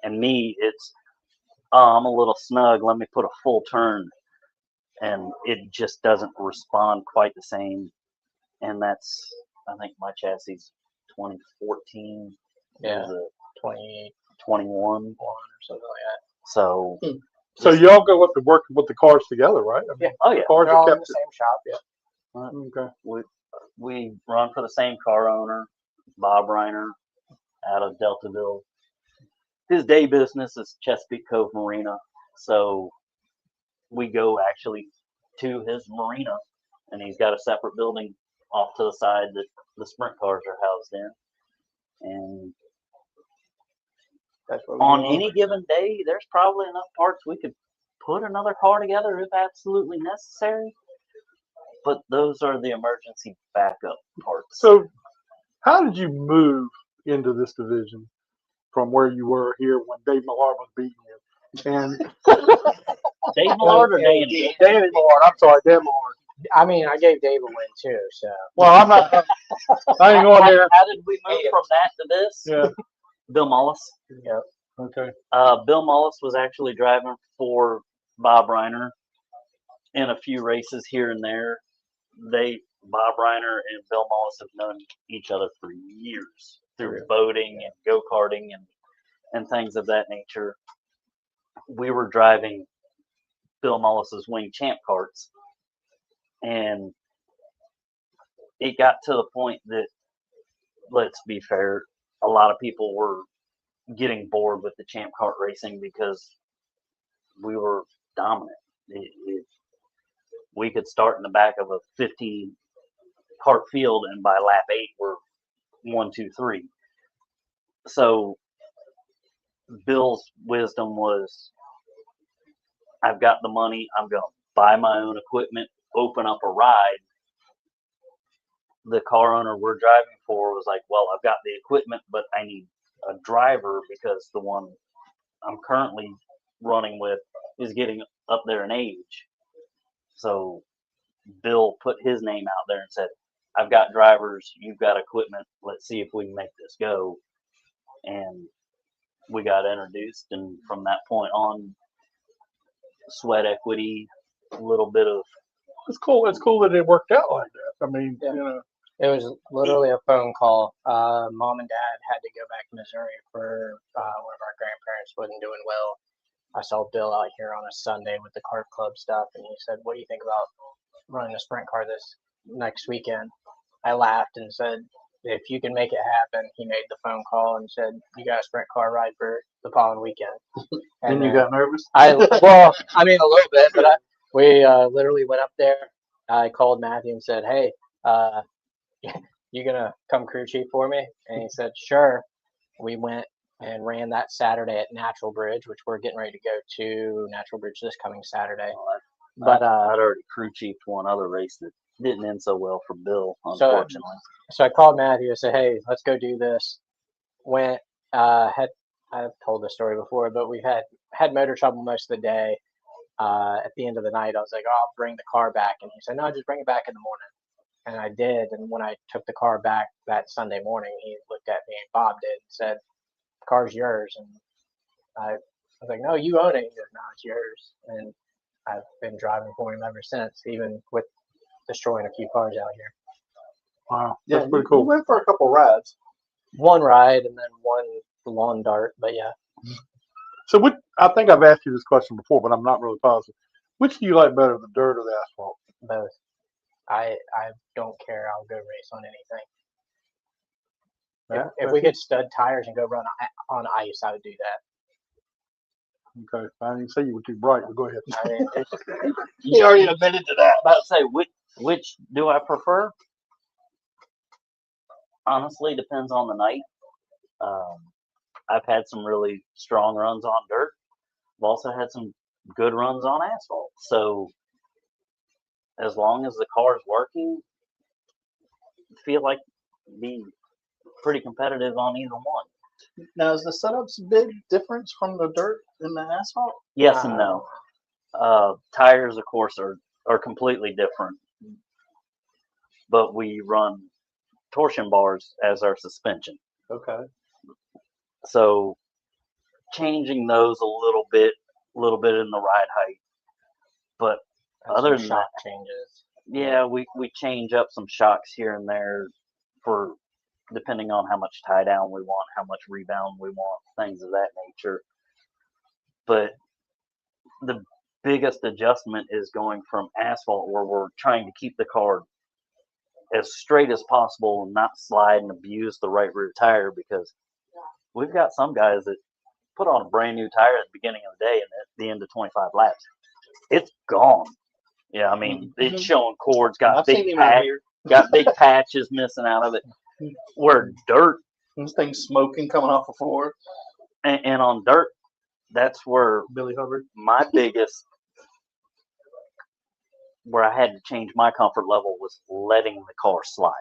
Speaker 3: And me, it's I'm a little snug. Let me put a full turn, and it just doesn't respond quite the same. And that's, I think my chassis 2014.
Speaker 7: Yeah.
Speaker 3: Is a
Speaker 7: 21
Speaker 3: 21.
Speaker 7: or something like
Speaker 3: So
Speaker 2: So y'all go up to work with the cars together, right? I mean,
Speaker 7: that.
Speaker 3: oh yeah,
Speaker 2: the cars
Speaker 7: They're all
Speaker 2: are
Speaker 7: in
Speaker 2: kept.
Speaker 7: the same shop. Yeah.
Speaker 2: Okay.
Speaker 3: we run for the same car owner, Bob Reiner, out of Deltaville. His day business is Chesapeake Cove Marina, so we go actually to his marina, and he's got a separate building off to the side that the sprint cars are housed in. And
Speaker 7: That's what we
Speaker 3: on
Speaker 7: do.
Speaker 3: any given day, there's probably enough parts we could put another car together if absolutely necessary. But those are the emergency backup parts.
Speaker 2: So, how did you move into this division from where you were here when Dave Millard was beating you? And
Speaker 3: Dave Millard or Danny?
Speaker 2: Danny Millard, I'm sorry, Dan Millard.
Speaker 7: I mean, I gave Dave a win too. So
Speaker 2: Well, I'm not. I ain't going there.
Speaker 3: How did we move from that to this?
Speaker 2: Yeah.
Speaker 3: Bill Mullis.
Speaker 2: Okay.
Speaker 3: Bill Mullis was actually driving for Bob Reiner
Speaker 8: in a few races here and there. Bob Reiner and Bill Mullis have known each other for years through boating and go-karting and things of that nature. We were driving Bill Mullis's Wing Champ carts, and it got to the point that, let's be fair, a lot of people were getting bored with the Champ Kart racing because we were dominant. We could start in the back of a 15 kart field, and by lap 8 we're 1, 2, 3. So Bill's wisdom was, I've got the money, I'm going to buy my own equipment, open up a ride. The car owner we're driving for was like, well, I've got the equipment, but I need a driver because the one I'm currently running with is getting up there in age. So Bill put his name out there and said, I've got drivers, you've got equipment, let's see if we can make this go. And we got introduced, and from that point on, sweat equity, a little bit of.
Speaker 2: It's cool. It's cool that it worked out like that. I mean,
Speaker 7: Yeah.
Speaker 2: you know.
Speaker 7: It was literally a phone call. Mom and Dad had to go back to Missouri for one of our grandparents wasn't doing well. I saw Bill out here on a Sunday with the kart club stuff, and he said, "What do you think about running a sprint car this next weekend?" I laughed and said, "If you can make it happen." He made the phone call and said, "You got a sprint car ride for the following weekend."
Speaker 2: And you got nervous?
Speaker 7: Well, I mean, a little bit, but we literally went up there. I called Matthew and said, "Hey, you gonna come crew chief for me?" And he said, "Sure." We went and ran that Saturday at Natural Bridge, which we're getting ready to go to Natural Bridge this coming Saturday. But
Speaker 8: I'd already crew chiefed one other race that didn't end so well for Bill, unfortunately.
Speaker 7: So I called Matthew and said, "Hey, let's go do this." Went, I've told this story before, but we had motor trouble most of the day. At the end of the night, I was like, "Oh, I'll bring the car back," and he said, "No, just bring it back in the morning." And I did. And when I took the car back that Sunday morning, he looked at me, and Bob did, and said, "The car's yours." And I was like, "No, you own it." He goes, "No, it's yours." And I've been driving for him ever since, even with destroying a few cars out here.
Speaker 2: Wow,
Speaker 1: Yeah,
Speaker 2: that's pretty
Speaker 1: you
Speaker 2: cool.
Speaker 1: went for a couple rides.
Speaker 7: One ride and then one lawn dart, but yeah.
Speaker 2: So I think I've asked you this question before, but I'm not really positive. Which do you like better, the dirt or the asphalt?
Speaker 7: Both. I don't care. I'll go race on anything.
Speaker 2: Yeah,
Speaker 7: If we get stud tires and go run on ice, I would do that.
Speaker 2: Okay, I didn't say you were too bright, but go ahead.
Speaker 7: I mean,
Speaker 1: You already admitted to that.
Speaker 8: About to say, which do I prefer? Honestly, depends on the night. I've had some really strong runs on dirt. I've also had some good runs on asphalt. So as long as the car's working, I feel like be pretty competitive on either one.
Speaker 1: Now, is the setups a big difference from the dirt and the asphalt?
Speaker 8: Yes and no. Tires, of course, are completely different. But we run torsion bars as our suspension.
Speaker 1: Okay.
Speaker 8: So changing those a little bit in the ride height. But other than
Speaker 7: shock
Speaker 8: that,
Speaker 7: changes.
Speaker 8: yeah, we change up some shocks here and there for depending on how much tie down we want, how much rebound we want, things of that nature. But the biggest adjustment is going from asphalt, where we're trying to keep the car as straight as possible and not slide and abuse the right rear tire, because we've got some guys that put on a brand new tire at the beginning of the day, and at the end of 25 laps, it's gone. Yeah, I mean, it's showing cords, got big patches missing out of it. Where dirt,
Speaker 1: This thing's smoking coming off the floor.
Speaker 8: and on dirt, that's where
Speaker 1: Billy Hubbard.
Speaker 8: my biggest, where I had to change my comfort level, was letting the car slide,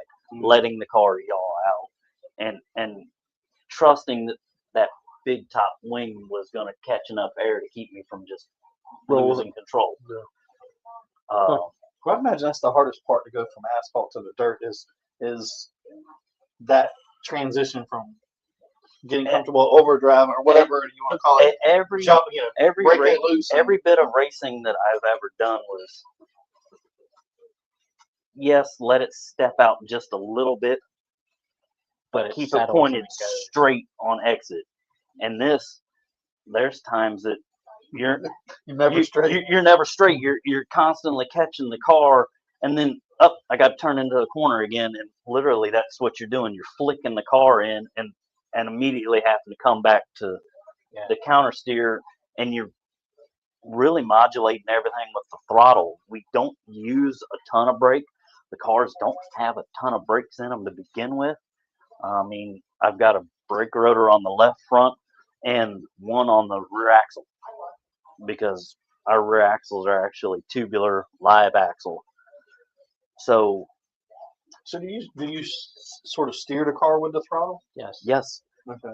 Speaker 8: letting the car yaw out, and trusting that big top wing was going to catch enough air to keep me from just losing control.
Speaker 1: Yeah. Well, I imagine that's the hardest part to go from asphalt to the dirt is that transition from getting comfortable overdrive or whatever you want to call it.
Speaker 8: Every
Speaker 1: Jump, you know,
Speaker 8: every
Speaker 1: break
Speaker 8: ra-
Speaker 1: it loose.
Speaker 8: every bit of racing that I've ever done was, yes, let it step out just a little bit,
Speaker 7: But
Speaker 8: but
Speaker 7: it
Speaker 8: keep it
Speaker 7: settles
Speaker 8: pointed
Speaker 7: and it goes.
Speaker 8: straight on exit. And this, there's times that you're
Speaker 1: You're never straight.
Speaker 8: You're never straight. You're constantly catching the car, and then up. I got to turn into the corner again, and literally that's what you're doing. You're flicking the car in, and immediately having to come back to
Speaker 7: Yeah.
Speaker 8: the counter steer, and you're really modulating everything with the throttle. We don't use a ton of brake. The cars don't have a ton of brakes in them to begin with. I mean, I've got a brake rotor on the left front and one on the rear axle, because our rear axles are actually tubular live axle. So
Speaker 1: So do you sort of steer the car with the throttle?
Speaker 7: Yes.
Speaker 8: yes,
Speaker 1: Okay.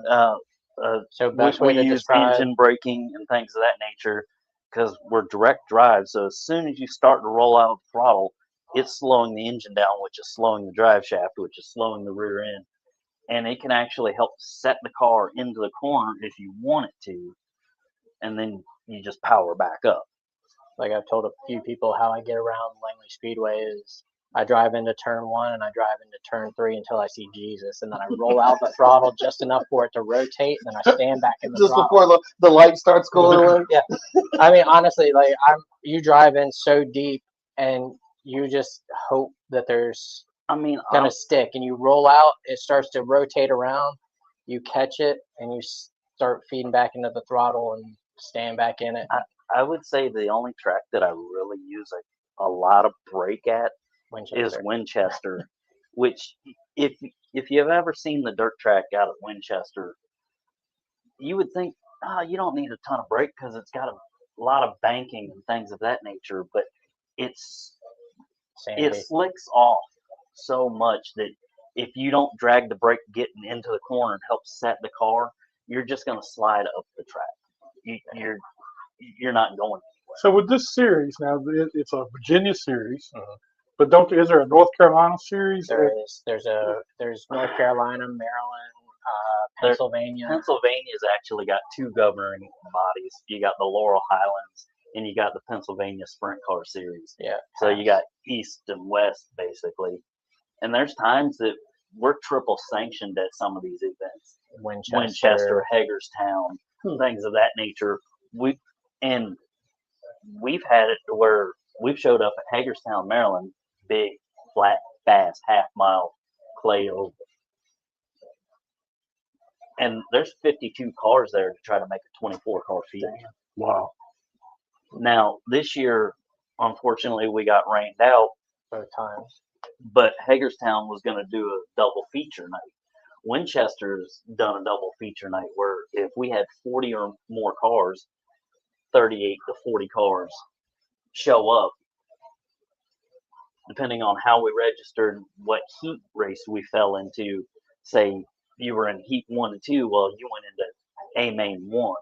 Speaker 7: So best way
Speaker 8: we
Speaker 7: to
Speaker 8: use
Speaker 7: describe.
Speaker 8: engine braking and things of that nature because we're direct drive. So as soon as you start to roll out the throttle, it's slowing the engine down, which is slowing the drive shaft, which is slowing the rear end. And it can actually help set the car into the corner if you want it to. And then you just power back up.
Speaker 7: Like I've told a few people how I get around Langley Speedway is I drive into turn 1 and I drive into turn 3 until I see Jesus, and then I roll out the throttle just enough for it to rotate, and then I stand back in the
Speaker 1: Just
Speaker 7: throttle.
Speaker 1: before the light starts going away.
Speaker 7: Yeah, I mean honestly, like you drive in so deep and you just hope that there's
Speaker 8: I mean,
Speaker 7: gonna stick, and you roll out, it starts to rotate around, you catch it, and you start feeding back into the throttle and stand back in it.
Speaker 8: I would say the only track that I really use a lot of brake at is
Speaker 7: Winchester.
Speaker 8: Winchester, which if you've ever seen the dirt track out at Winchester, you would think, you don't need a ton of brake because it's got a lot of banking and things of that nature, but it
Speaker 7: Sandy.
Speaker 8: slicks off so much that if you don't drag the brake getting into the corner and help set the car, you're just going to slide up the track. You're not going anywhere.
Speaker 2: So with this series now, it's a Virginia series, but is there a North Carolina series?
Speaker 7: There is. There's North Carolina, Maryland, Pennsylvania.
Speaker 8: Pennsylvania's actually got two governing bodies. You got the Laurel Highlands and you got the Pennsylvania Sprint Car Series.
Speaker 7: Yeah.
Speaker 8: So you got East and West basically. And there's times that we're triple sanctioned at some of these events. Winchester, Hagerstown, things of that nature. We've had it to where we've showed up at Hagerstown, Maryland, big, flat, fast, half-mile clay oval. And there's 52 cars there to try to make a 24-car field.
Speaker 2: Wow.
Speaker 8: Now, this year, unfortunately, we got rained out
Speaker 7: both times.
Speaker 8: But Hagerstown was going to do a double feature night. Winchester's done a double feature night where if we had 40 or more cars, 38 to 40 cars show up, depending on how we registered, what heat race we fell into. Say you were in heat 1 and 2, well, you went into A main 1.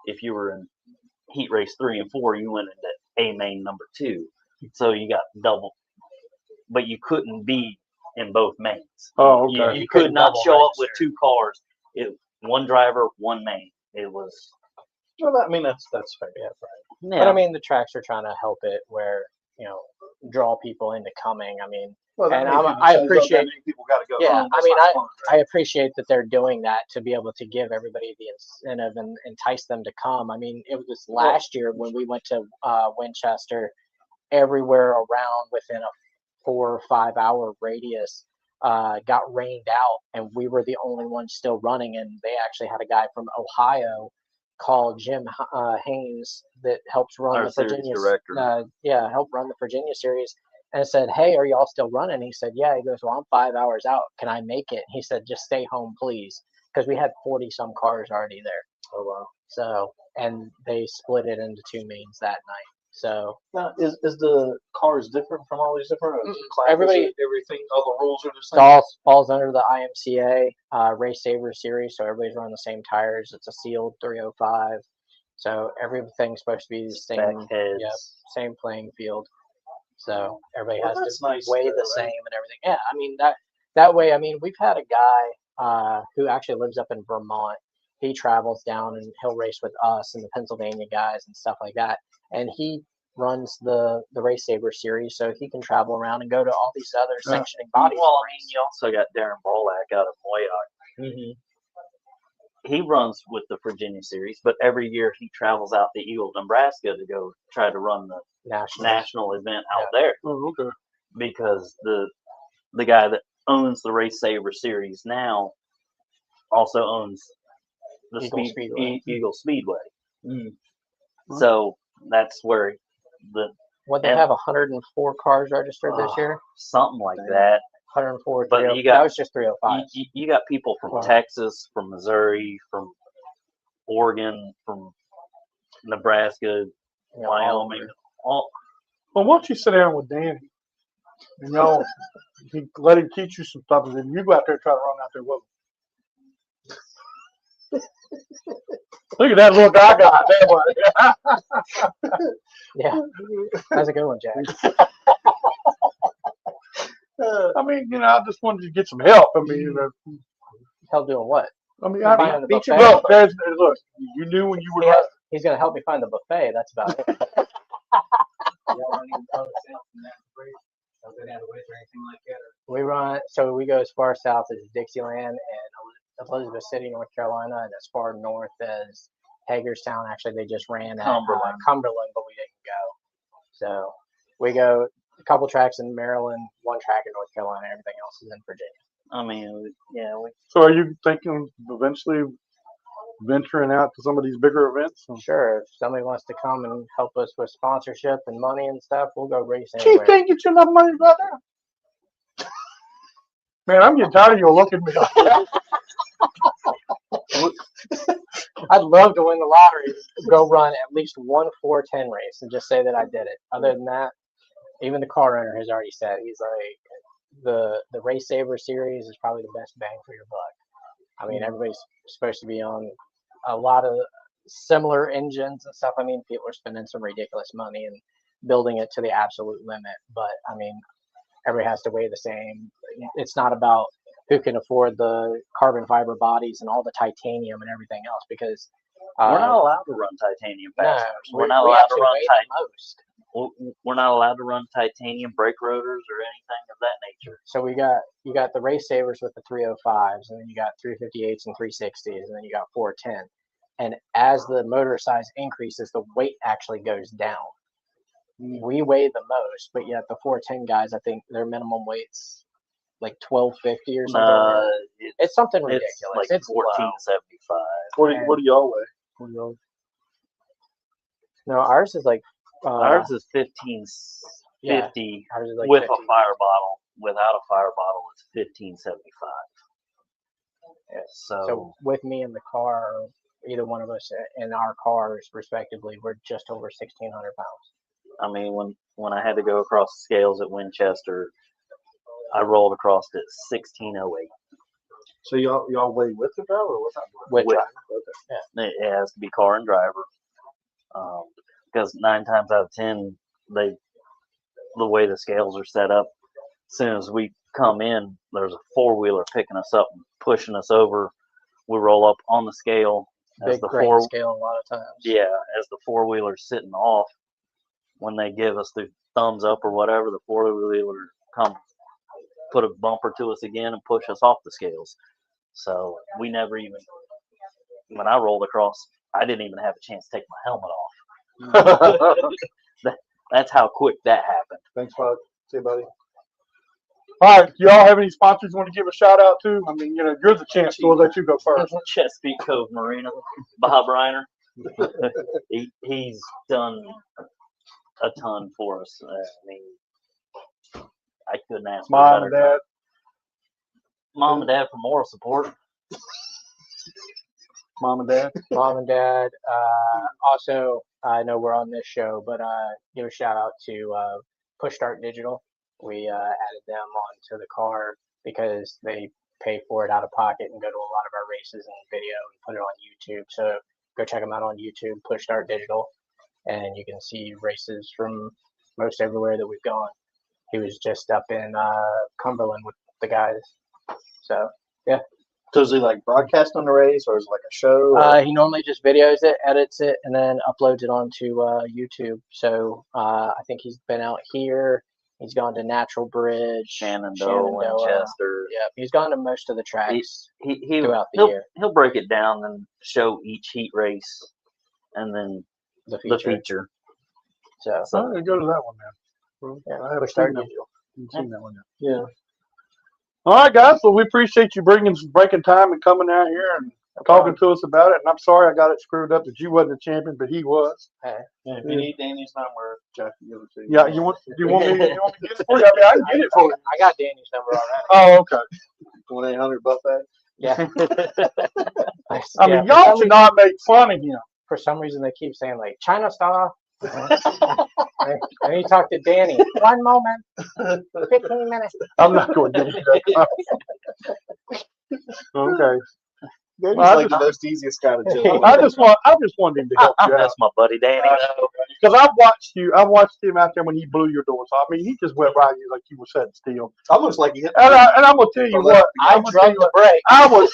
Speaker 8: If you were in heat race 3 and 4, you went into A main number 2. So you got double, but you couldn't be in both mains.
Speaker 2: Oh, okay.
Speaker 8: You could not show up with two cars. One driver, one main. It was.
Speaker 1: Well, I mean that's fair. Yeah, right.
Speaker 8: Yeah.
Speaker 7: But I mean, the tracks are trying to help it where draw people into coming. I mean,
Speaker 1: Well,
Speaker 7: and
Speaker 1: that means
Speaker 7: I
Speaker 1: it shows up,
Speaker 7: appreciate.
Speaker 1: that means people got to go.
Speaker 7: Yeah,
Speaker 1: home.
Speaker 7: I
Speaker 1: That's
Speaker 7: mean,
Speaker 1: not fun, right?
Speaker 7: I appreciate that they're doing that to be able to give everybody the incentive and entice them to come. I mean, it was last year when we went to Winchester, everywhere around within a 4 or 5 hour radius got rained out, and we were the only ones still running. And they actually had a guy from Ohio called Jim Haynes that helps run
Speaker 8: Our
Speaker 7: the
Speaker 8: series
Speaker 7: Virginia
Speaker 8: director.
Speaker 7: helped run the Virginia series. And said, "Hey, are y'all still running?" He said, "Yeah." He goes, "Well, I'm 5 hours out. Can I make it?" He said, "Just stay home, please," because we had 40 some cars already there.
Speaker 1: Oh wow.
Speaker 7: So, and they split it into 2 mains that night. So
Speaker 1: Now, is the cars different from all these different classes?
Speaker 7: Everybody-
Speaker 1: everything, all the rules are the
Speaker 7: it
Speaker 1: same.
Speaker 7: all falls under the IMCA Race Saver series. So everybody's running the same tires. It's a sealed 305. So everything's supposed to be the same.
Speaker 8: Back heads.
Speaker 7: Yep, same playing field. So everybody
Speaker 1: Well,
Speaker 7: has
Speaker 1: that's
Speaker 7: to
Speaker 1: nice
Speaker 7: weigh
Speaker 1: though,
Speaker 7: the
Speaker 1: right?
Speaker 7: same and everything. Yeah, I mean that way. I mean, we've had a guy who actually lives up in Vermont. He travels down and he'll race with us and the Pennsylvania guys and stuff like that. And he runs the Race Saver series, so he can travel around and go to all these other sanctioning bodies.
Speaker 8: Well, I mean, you also got Darren Bolak out of Moyock. He runs with the Virginia series, but every year he travels out to Eagle, Nebraska to go try to run the national event out there.
Speaker 2: Oh, okay.
Speaker 8: Because the guy that owns the Race Saver series now also owns the Eagle Speedway. So that's where
Speaker 7: they have 104 cars registered this year,
Speaker 8: something like that.
Speaker 7: 104.
Speaker 8: But
Speaker 7: that was just 305.
Speaker 8: You got people from Texas, from Missouri, from Oregon, from Nebraska, Wyoming.
Speaker 2: Well, why don't you sit down with Danny? You know, let him teach you some stuff, and then you go out there and try to run out there with him. Look at that little guy I got there.
Speaker 7: Yeah, that's a good one, Jack.
Speaker 2: I mean, you know, I just wanted to get some help. I mean, you know,
Speaker 7: help doing what?
Speaker 2: I mean,
Speaker 7: look,
Speaker 2: you knew when you were.
Speaker 7: He's gonna help me find the buffet. That's about it. We run, so we go as far south as Dixieland and Elizabeth City, North Carolina, and as far north as Hagerstown. Actually, they just ran at Cumberland, but we didn't go. So we go a couple tracks in Maryland, one track in North Carolina, everything else is in Virginia.
Speaker 8: I mean, yeah.
Speaker 2: So are you thinking of eventually venturing out to some of these bigger events?
Speaker 7: Sure. If somebody wants to come and help us with sponsorship and money and stuff, we'll go racing.
Speaker 2: Chief can't get you enough money, brother. Man, I'm getting tired of you looking at me like that.
Speaker 7: I'd love to win the lottery, go run at least one 410 race and just say that I did it. Other than that, even the car owner has already said, he's like, the Race Saver series is probably the best bang for your buck. I mean, everybody's supposed to be on a lot of similar engines and stuff. I mean, people are spending some ridiculous money and building it to the absolute limit. But, I mean, everybody has to weigh the same. It's not about who can afford the carbon fiber bodies and all the titanium and everything else, because
Speaker 8: we're not allowed to run titanium fasteners.
Speaker 7: No,
Speaker 8: we're not allowed to run We're not allowed to run titanium brake rotors or anything of that nature.
Speaker 7: So you got the Race Savers with the 305s, and then you got 358s and 360s, and then you got 410. And as the motor size increases, the weight actually goes down. We weigh the most, but yet the 410 guys, I think their minimum weight's like 1250 or something. It's something ridiculous.
Speaker 8: It's like 1475.
Speaker 2: What do y'all weigh?
Speaker 7: No, ours is like
Speaker 8: ours is 1550
Speaker 7: ours is like
Speaker 8: with
Speaker 7: 50.
Speaker 8: a fire bottle. Without a fire bottle, it's 1575.
Speaker 7: Yeah.
Speaker 8: So
Speaker 7: with me in the car, either one of us in our cars respectively, we're just over 1,600 pounds.
Speaker 8: I mean, when I had to go across the scales at Winchester, I rolled across at 1608.
Speaker 2: So y'all weigh with the driver or without?
Speaker 7: With driver.
Speaker 8: Okay. Yeah. It has to be car and driver. Because 9 times out of 10, the way the scales are set up, as soon as we come in, there's a 4-wheeler picking us up and pushing us over. We roll up on the scale.
Speaker 7: Big scale a lot of times.
Speaker 8: Yeah, as the 4-wheeler's sitting off, when they give us the thumbs up or whatever, the 4-wheeler come put a bumper to us again and push us off the scales. So we never even, when I rolled across, I didn't even have a chance to take my helmet off. That's how quick that happened.
Speaker 2: Thanks, bud. See you, buddy. All right, do y'all have any sponsors you want to give a shout out to? I mean, you're the champ, so we'll let you go first.
Speaker 8: Chesapeake Cove Marina, Bob Reiner. He's done a ton for us. I mean, I couldn't ask for
Speaker 2: Mom and Dad.
Speaker 8: Mom and Dad for moral support.
Speaker 2: Mom and Dad.
Speaker 7: Mom and Dad. Also, I know we're on this show, but give a shout out to Push Start Digital. We added them onto the car because they pay for it out of pocket and go to a lot of our races and video and put it on YouTube. So go check them out on YouTube, Push Start Digital, and you can see races from most everywhere that we've gone. He was just up in Cumberland with the guys. So, yeah.
Speaker 1: So is he like broadcast on the race, or is it like a show? Or?
Speaker 7: He normally just videos it, edits it, and then uploads it onto YouTube. So I think he's been out here. He's gone to Natural Bridge,
Speaker 8: Shenandoah, Winchester.
Speaker 7: Yep, he's gone to most of the tracks
Speaker 8: He
Speaker 7: throughout the
Speaker 8: he'll,
Speaker 7: year.
Speaker 8: he'll break it down and show each heat race, and then
Speaker 7: The
Speaker 8: the
Speaker 7: feature.
Speaker 8: feature.
Speaker 7: So
Speaker 2: So I'm gonna go to that one now.
Speaker 7: yeah,
Speaker 2: I haven't
Speaker 7: we're
Speaker 2: seen
Speaker 7: starting
Speaker 2: that
Speaker 7: to do.
Speaker 2: Haven't seen that one yet.
Speaker 7: Yeah.
Speaker 2: All right, guys. Well, we appreciate you breaking time and coming out here and talking to us about it. And I'm sorry I got it screwed up that you wasn't a champion, but he was.
Speaker 1: Yeah, if you need Danny's number, Jeff can give it to you.
Speaker 2: Yeah, you want me to get it for you? I mean, I can get it for you.
Speaker 7: I got Danny's number already.
Speaker 2: Oh, okay.
Speaker 1: 1-800 Buffet.
Speaker 7: Yeah.
Speaker 2: I mean, y'all should not make fun of him.
Speaker 7: For some reason, they keep saying like China Star. And he talked to Danny. 1 moment. 15 minutes.
Speaker 2: I'm not going to give you that. Okay.
Speaker 1: Danny's
Speaker 2: Well, I
Speaker 1: like
Speaker 2: just-
Speaker 1: the most easiest guy to chill.
Speaker 2: I just wanted him to help
Speaker 8: I
Speaker 2: you out.
Speaker 8: miss my buddy Danny.
Speaker 2: Because I watched him out there when he blew your doors off. I mean, he just went right you like you were setting steel.
Speaker 1: Almost like he hit.
Speaker 2: And I'm gonna tell you what,
Speaker 7: I drummed the break.
Speaker 2: I was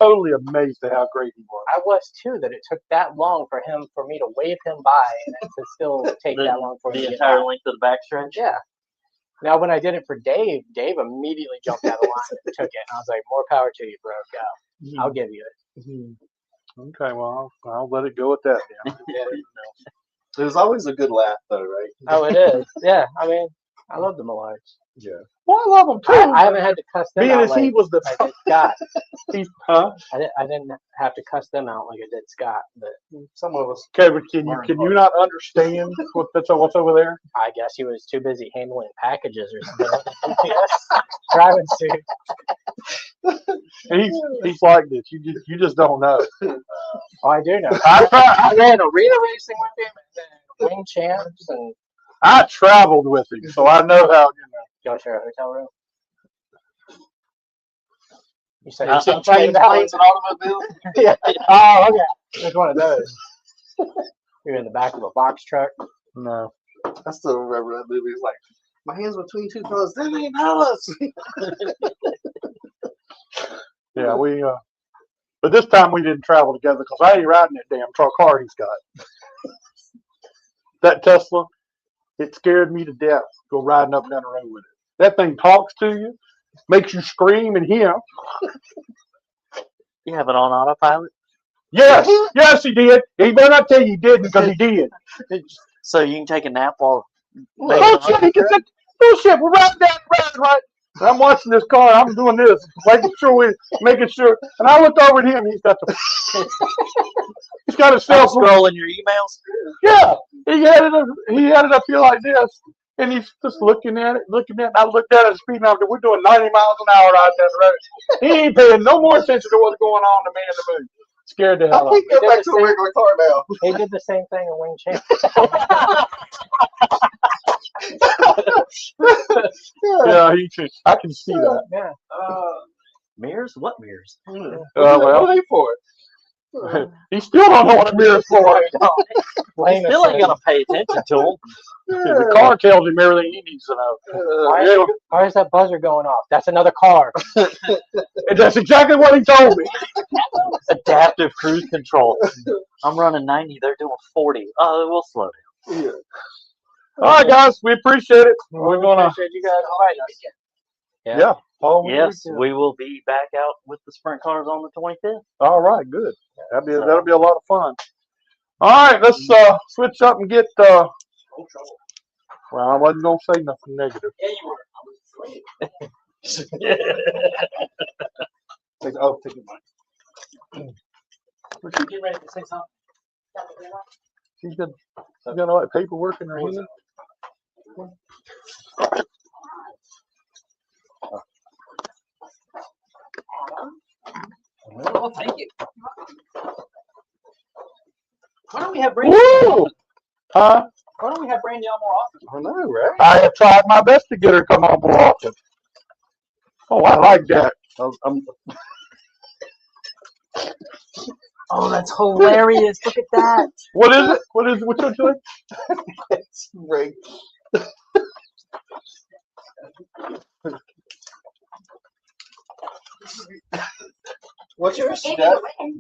Speaker 2: totally amazed at how great he was.
Speaker 7: I was too, that it took that long for me to wave him by and it to still take that long for him
Speaker 8: The
Speaker 7: to get
Speaker 8: entire
Speaker 7: by.
Speaker 8: length of the backstretch.
Speaker 7: Yeah. Now, when I did it for Dave immediately jumped out of line and took it. And I was like, more power to you, bro. Go. I'll give you it.
Speaker 2: Okay, well, I'll let it go at that then.
Speaker 1: There's always a good laugh, though, right?
Speaker 7: Oh, it is. Yeah. I mean, I love the Millards.
Speaker 1: Yeah.
Speaker 2: Well, I love him too.
Speaker 7: I haven't had to cuss them
Speaker 2: Being
Speaker 7: out
Speaker 2: as he
Speaker 7: like
Speaker 2: was the
Speaker 7: I did Scott.
Speaker 2: huh?
Speaker 7: I didn't have to cuss them out like I did Scott, but
Speaker 1: Some of us.
Speaker 2: Kevin, can you not understand what's over there?
Speaker 7: I guess he was too busy handling packages or something. Yes. Driving suit.
Speaker 2: He's like this. You just don't know.
Speaker 7: Oh, I do know.
Speaker 2: I
Speaker 7: I ran arena racing with him and then wing champs and
Speaker 2: traveled with him, so I know how.
Speaker 7: y'all share a hotel room. You said
Speaker 1: Trains,
Speaker 7: you
Speaker 1: planes, and automobiles.
Speaker 7: Yeah. Oh, okay. There's one of those. You're in the back of a box truck.
Speaker 2: No.
Speaker 1: I still remember that movie. It's like, my hands between two fellas. Them ain't fellas.
Speaker 2: Yeah, but this time we didn't travel together because I ain't riding that damn car he's got. That Tesla, it scared me to death. Go riding up and down the road with it. That thing talks to you, makes you scream and hear.
Speaker 8: You have it on autopilot,
Speaker 2: Yes, he did. He better not tell you he didn't because he did.
Speaker 8: so you can take a nap while.
Speaker 2: Oh shit, he can say, oh shit, we're riding down the road, right? And I'm watching this car, I'm doing this, making sure. And I looked over at him, he's got a cell phone.
Speaker 8: Scrolling your emails.
Speaker 2: Yeah, he had it up here like this, and he's just looking at it. And I looked at it, speeding up. We're doing 90 miles an hour out down the road. He ain't paying no more attention to what's going on to me in the moon. Scared the hell
Speaker 1: I
Speaker 2: out of
Speaker 1: think
Speaker 2: me.
Speaker 1: go back to a regular car now.
Speaker 7: They did the same thing in wing champs.
Speaker 2: Yeah, I can see that.
Speaker 7: Yeah.
Speaker 8: Mirrors? What mirrors?
Speaker 2: Well,
Speaker 1: What are they for?
Speaker 2: he still don't know what a mirror's for.
Speaker 8: You still ain't gonna pay attention to them.
Speaker 2: The car tells him everything he needs to know.
Speaker 7: Why is that buzzer going off? That's another car.
Speaker 2: And that's exactly what he told me.
Speaker 8: Adaptive cruise control. I'm running 90. They're doing 40. Oh, we'll slow down.
Speaker 1: Yeah.
Speaker 2: All right, guys, we appreciate it. We're gonna.
Speaker 7: Appreciate you guys inviting us.
Speaker 2: Yeah. Paul,
Speaker 8: Yes, we will be back out with the sprint cars on the 25th.
Speaker 2: All right, good. That'll be a lot of fun. All right, let's switch up and get. Well, I wasn't gonna say nothing negative.
Speaker 4: Yeah, you were. I was asleep.
Speaker 1: Take your mic.
Speaker 7: Was she getting ready to say something?
Speaker 2: She's got all that paperwork in her hand.
Speaker 7: Well, thank you. Why don't we have Brandy?
Speaker 2: Woo! Huh?
Speaker 7: Why don't we have Brandy on more often?
Speaker 1: I know, right?
Speaker 2: I have tried my best to get her to come on more often. Oh, I like that.
Speaker 7: Oh, that's hilarious! Look at that.
Speaker 2: What is it? What's your doing?
Speaker 1: It's great. What's yours,
Speaker 4: Gave
Speaker 1: Jack?
Speaker 4: it away.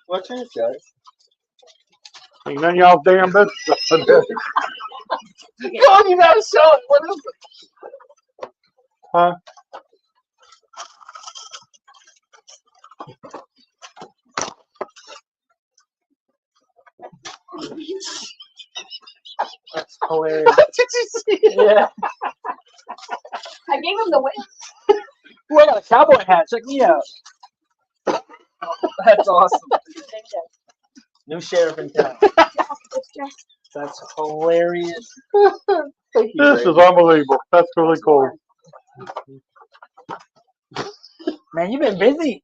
Speaker 1: What's yours, Jack?
Speaker 2: Ain't none of y'all damn business.
Speaker 1: Come on, you gotta show it. What is it?
Speaker 2: Huh?
Speaker 3: That's hilarious.
Speaker 1: Did you see it?
Speaker 3: Yeah.
Speaker 4: I gave him the win.
Speaker 3: Ooh, I got a cowboy hat. Check me out. That's awesome. New sheriff in town. That's hilarious.
Speaker 1: Thank you.
Speaker 2: This is unbelievable. That's really cool.
Speaker 3: Man, you've been busy.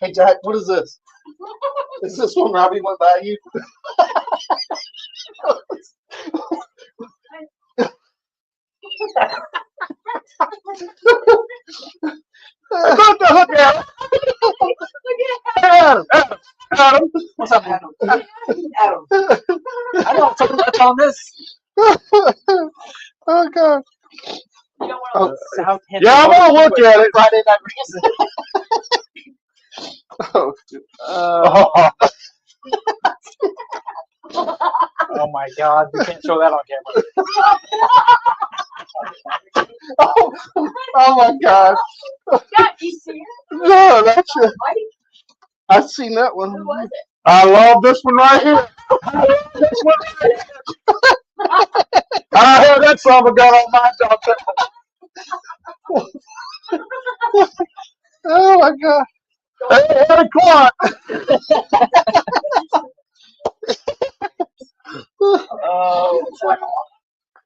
Speaker 1: Hey, Jack, what is this? Is this one Robbie went by you?
Speaker 2: Look at Adam. Adam.
Speaker 3: What's up, Adam?
Speaker 4: Adam.
Speaker 3: I don't so much on this.
Speaker 2: Oh God.
Speaker 4: You don't want
Speaker 3: Southampton.
Speaker 2: Yeah, I'm gonna look at it.
Speaker 3: Friday night reason.
Speaker 1: Oh,
Speaker 2: Oh,
Speaker 3: Oh my God, we can't show that on camera.
Speaker 1: oh my God.
Speaker 4: to. Yeah, you see it?
Speaker 1: No, that's it.
Speaker 4: Mike,
Speaker 1: I've seen that one.
Speaker 4: who was it?
Speaker 2: I love this one right here. I love this one right here. I heard that song got on my dog.
Speaker 1: Oh my God.
Speaker 2: Hey, Eddie Clark.
Speaker 3: Oh,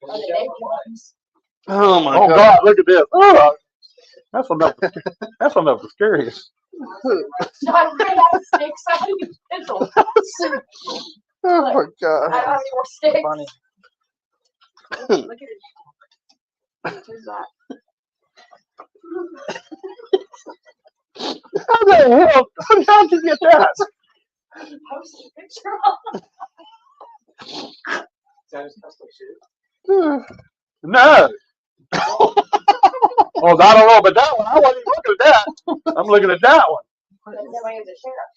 Speaker 4: Oh, the name was.
Speaker 1: Oh my
Speaker 2: Oh
Speaker 1: God.
Speaker 2: God, look at this. Oh, that's enough. That's enough to scare you.
Speaker 4: No, I ran out of sticks. I had to use pencils.
Speaker 1: Oh my
Speaker 4: I
Speaker 1: God.
Speaker 4: don't have any more sticks.
Speaker 3: funny.
Speaker 4: Look at it. Who's that?
Speaker 2: How the hell? How'd you get that?
Speaker 4: Post a picture of.
Speaker 2: No. Oh, I don't know, but that one, I wasn't even looking at that. I'm looking at that one.
Speaker 4: But then when he was a sheriff.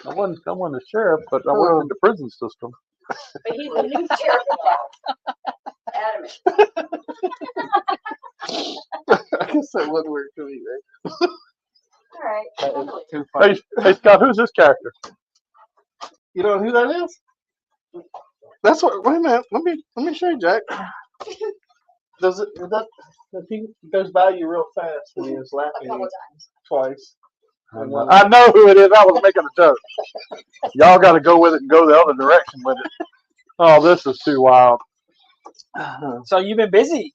Speaker 2: I wasn't a sheriff, but I worked in the prison system.
Speaker 4: But he's the new sheriff of town. Adamant.
Speaker 1: I guess that would work for me, right?
Speaker 4: All right.
Speaker 3: That
Speaker 4: I'll
Speaker 3: is too funny.
Speaker 2: Hey Scott, who's this character?
Speaker 1: You know who that is? That's what. Wait a minute. Let me show you, Jack. Does it? Is that if he goes by you real fast and he is
Speaker 4: a
Speaker 1: laughing
Speaker 4: couple
Speaker 1: at you
Speaker 4: times.
Speaker 1: twice?
Speaker 2: I know who it is. I was making a joke. Y'all got to go with it and go the other direction with it. Oh, this is too wild.
Speaker 3: So you've been busy.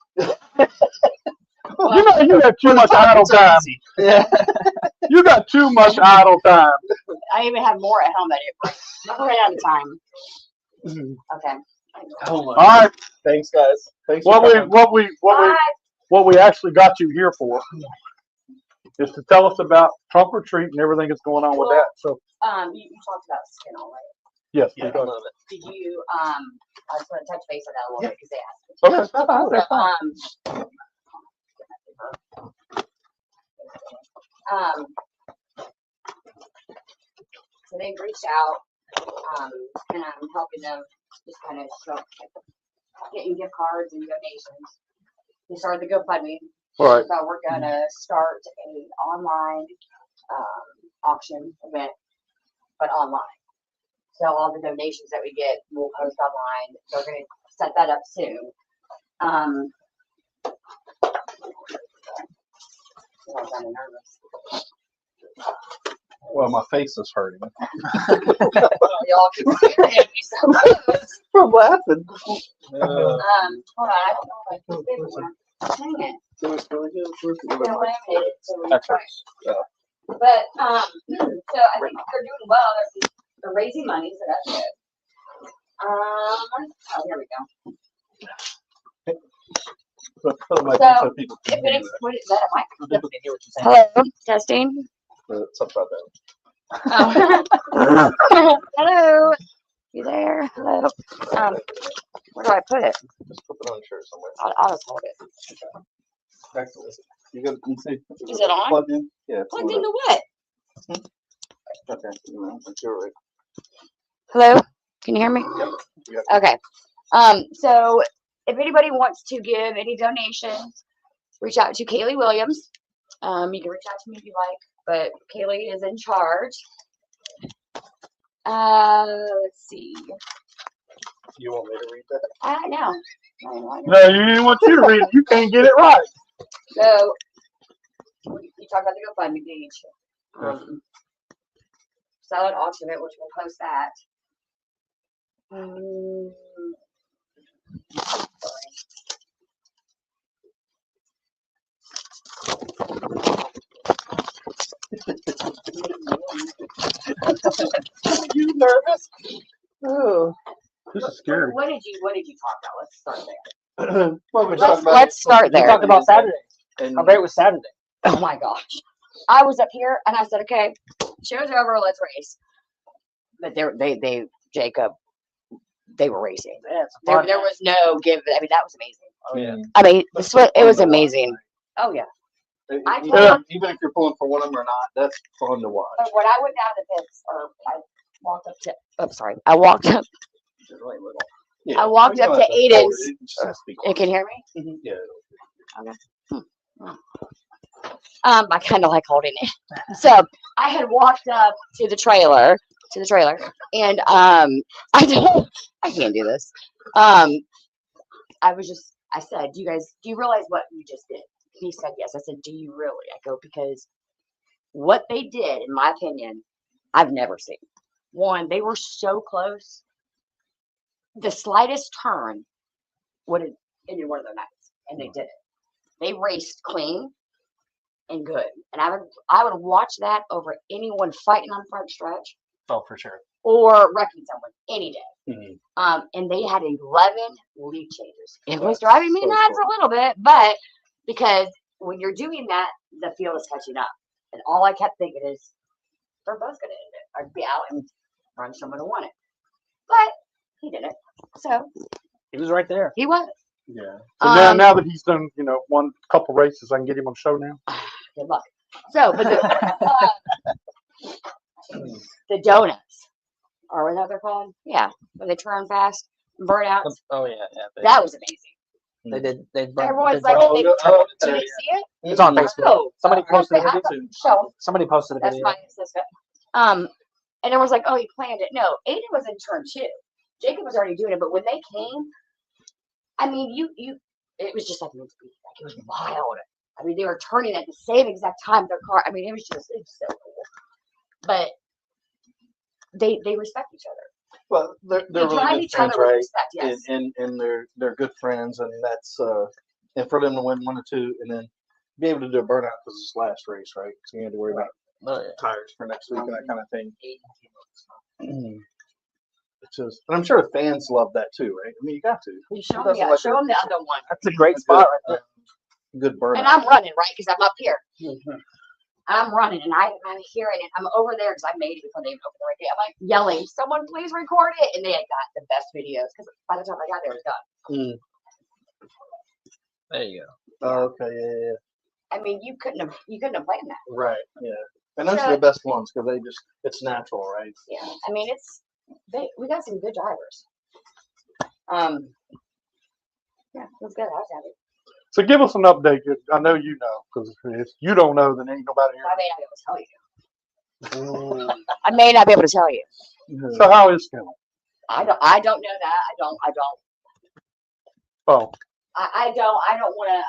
Speaker 2: You know, you got too much idle time.
Speaker 1: Yeah.
Speaker 2: You got too much idle time.
Speaker 4: I even have more at home that I ran out of time. Okay.
Speaker 1: Oh my.
Speaker 2: All right,
Speaker 1: Thanks, guys. Thanks for coming.
Speaker 2: what we actually got you here for is to tell us about trunk or treat and everything that's going on with that. So
Speaker 4: You talked about skin already.
Speaker 2: yes,
Speaker 1: Yeah,
Speaker 2: we
Speaker 1: I
Speaker 2: got
Speaker 1: love it.
Speaker 4: Did you, I just want to touch base on that a little bit because they asked me.
Speaker 2: okay. That's fine.
Speaker 4: So they've reached out, and I'm helping them just kind of show, getting gift cards and donations. We started the GoFundMe.
Speaker 2: All right.
Speaker 4: So we're gonna start a online auction event, but online. So all the donations that we get, we'll post online. So we're gonna set that up soon. I'm kind of nervous.
Speaker 1: Well, my face is hurting.
Speaker 4: Y'all can hear me so much.
Speaker 1: From laughing.
Speaker 4: Hold on, I don't know if I can fit one. Dang it. Yeah, laminated, so we can try. But so I think they're doing well. They're raising money, so that's good. Oh, here we go. So if it is, what is that? A mic?
Speaker 3: People can hear what you're saying.
Speaker 4: Hello, testing.
Speaker 1: Something about that.
Speaker 4: Oh. Hello. You there? Hello. Where do I put it?
Speaker 1: Just put it on your shirt somewhere.
Speaker 4: I'll just hold it.
Speaker 1: Excellent. You got to see.
Speaker 4: Is it on?
Speaker 1: Plugged in? Yeah. It's
Speaker 4: Plugged
Speaker 1: on
Speaker 4: into what?
Speaker 1: there. Okay. I'm sure. Right.
Speaker 4: Hello? Can you hear me?
Speaker 1: Yep. You got
Speaker 4: Okay. So if anybody wants to give any donations, reach out to Kaylee Williams. You can reach out to me if you like, but Kaylee is in charge. Let's see.
Speaker 1: You want me to read that?
Speaker 4: I know.
Speaker 2: No, you didn't want you to read it. You can't get it right.
Speaker 4: So you talk about the GoFundMe page. Silent auction it, which we'll post that.
Speaker 2: You nervous?
Speaker 4: Ooh.
Speaker 2: This is scary.
Speaker 4: What did you talk about? Let's start there.
Speaker 1: Well, we talked about
Speaker 4: Let's start
Speaker 3: We
Speaker 4: there.
Speaker 3: talked about Saturday.
Speaker 1: and
Speaker 3: How great was Saturday?
Speaker 4: Oh my gosh. I was up here and I said, okay, show's over, let's race. But Jacob, they were racing.
Speaker 3: Yeah, it's
Speaker 4: There,
Speaker 3: fun.
Speaker 4: there was no give. I mean, that was amazing.
Speaker 3: Oh yeah.
Speaker 4: I mean, it was amazing. Oh yeah. I
Speaker 1: even,
Speaker 4: told-
Speaker 1: even if you're pulling for one of them or not, that's fun to watch.
Speaker 4: But when I went down the pits, or I walked up to, I'm sorry, I walked up. Really little.
Speaker 1: Yeah.
Speaker 4: I walked
Speaker 1: You
Speaker 4: up
Speaker 1: don't
Speaker 4: to
Speaker 1: have hold it,
Speaker 4: Aiden's.
Speaker 1: it just has to be
Speaker 4: You
Speaker 1: quiet.
Speaker 4: can hear me?
Speaker 1: Mhm. Yeah.
Speaker 4: I kind of like holding it. So I had walked up to the trailer, and I can't do this. I said, do you realize what you just did? He said, yes. I said, do you really? I go, because what they did, in my opinion, I've never seen. One, they were so close. The slightest turn would have ended one of their nights, and they did it. They raced clean and good, and I would watch that over anyone fighting on front stretch
Speaker 3: Oh, for sure.
Speaker 4: or wrecking someone any day.
Speaker 1: Mhm.
Speaker 4: And they had 11 lead changes. It was
Speaker 1: That's
Speaker 4: driving me
Speaker 1: so
Speaker 4: nuts
Speaker 1: cool.
Speaker 4: a little bit, but because when you're doing that, the field is catching up, and all I kept thinking is, they're both going to end it. I'd be out and run someone who won it, but he didn't. So
Speaker 3: He was right there.
Speaker 4: he was.
Speaker 1: Yeah.
Speaker 2: So now that he's done, won a couple races, I can get him on the show now.
Speaker 4: Good luck. So, but the donuts, or what they're called? Yeah, when they turn fast, burnouts.
Speaker 3: Oh yeah, yeah.
Speaker 4: That was amazing.
Speaker 3: They did.
Speaker 4: Everyone's
Speaker 3: they
Speaker 4: like,
Speaker 3: brought-
Speaker 4: they
Speaker 1: no, oh,
Speaker 4: did
Speaker 1: yeah.
Speaker 4: you see it?
Speaker 3: It's on Facebook.
Speaker 4: Oh,
Speaker 3: Somebody posted a
Speaker 4: I
Speaker 3: video.
Speaker 4: thought- show 'em.
Speaker 3: Somebody posted a
Speaker 4: That's
Speaker 3: video.
Speaker 4: my assistant. And everyone's like, oh, he planned it. No, Aiden was in turn 2. Jacob was already doing it, but when they came, I mean, it was just like meant to be. Like, it was wild. I mean, they were turning at the same exact time their car. I mean, it was so cool. But they respect each other.
Speaker 1: Well, they're
Speaker 4: They
Speaker 1: really
Speaker 4: drive
Speaker 1: good
Speaker 4: each other
Speaker 1: friends,
Speaker 4: with
Speaker 1: right?
Speaker 4: respect. Yes.
Speaker 1: And they're good friends, and that's and for them to win 1 or 2, and then be able to do a burnout because it's last race, right? So you had to worry about
Speaker 3: Oh, yeah.
Speaker 1: tires for next week and that kind of thing. It's just, and I'm sure the fans love that too, right? I mean, you got to.
Speaker 4: You show
Speaker 1: Who
Speaker 4: them,
Speaker 1: doesn't like
Speaker 4: show them the other one.
Speaker 3: That's a great spot right there.
Speaker 1: Good burnout.
Speaker 4: And I'm running, right? Because I'm up here. I'm running, and I'm hearing it. I'm over there because I made it before they even opened the radio. I'm like yelling, "Someone please record it!" And they had got the best videos because by the time I got there, it was done.
Speaker 3: There you go.
Speaker 1: Oh, okay, yeah.
Speaker 4: I mean, you couldn't have planned that.
Speaker 1: Right, yeah. And those are the best ones because it's natural, right?
Speaker 4: Yeah, I mean, we got some good drivers. Yeah, it was good. I was happy.
Speaker 2: So give us an update. I know you know, because if you don't know, then ain't nobody
Speaker 4: I may not be able to tell you.
Speaker 2: here.
Speaker 4: I may not be able to tell you.
Speaker 2: So how is Phil?
Speaker 4: I don't know that. I don't.
Speaker 2: Oh,
Speaker 4: I don't want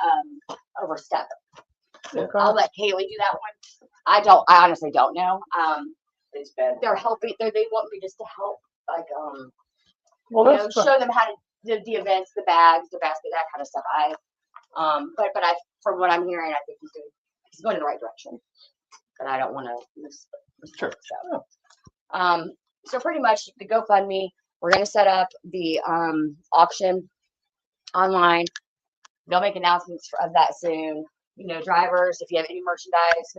Speaker 4: to overstep it.
Speaker 2: okay.
Speaker 4: I'll let Kaylee do that one. I honestly don't know.
Speaker 5: It's bad.
Speaker 4: They're helping. They want me just to help, like
Speaker 2: Well,
Speaker 4: you know,
Speaker 2: that's
Speaker 4: show them how to do the events, the bags, the basket, that kind of stuff. But from what I'm hearing, I think he's going in the right direction. But I don't want to
Speaker 1: Sure.
Speaker 4: So, so pretty much the GoFundMe, we're gonna set up the auction online. They'll make announcements of that soon. You know, drivers, if you have any merchandise,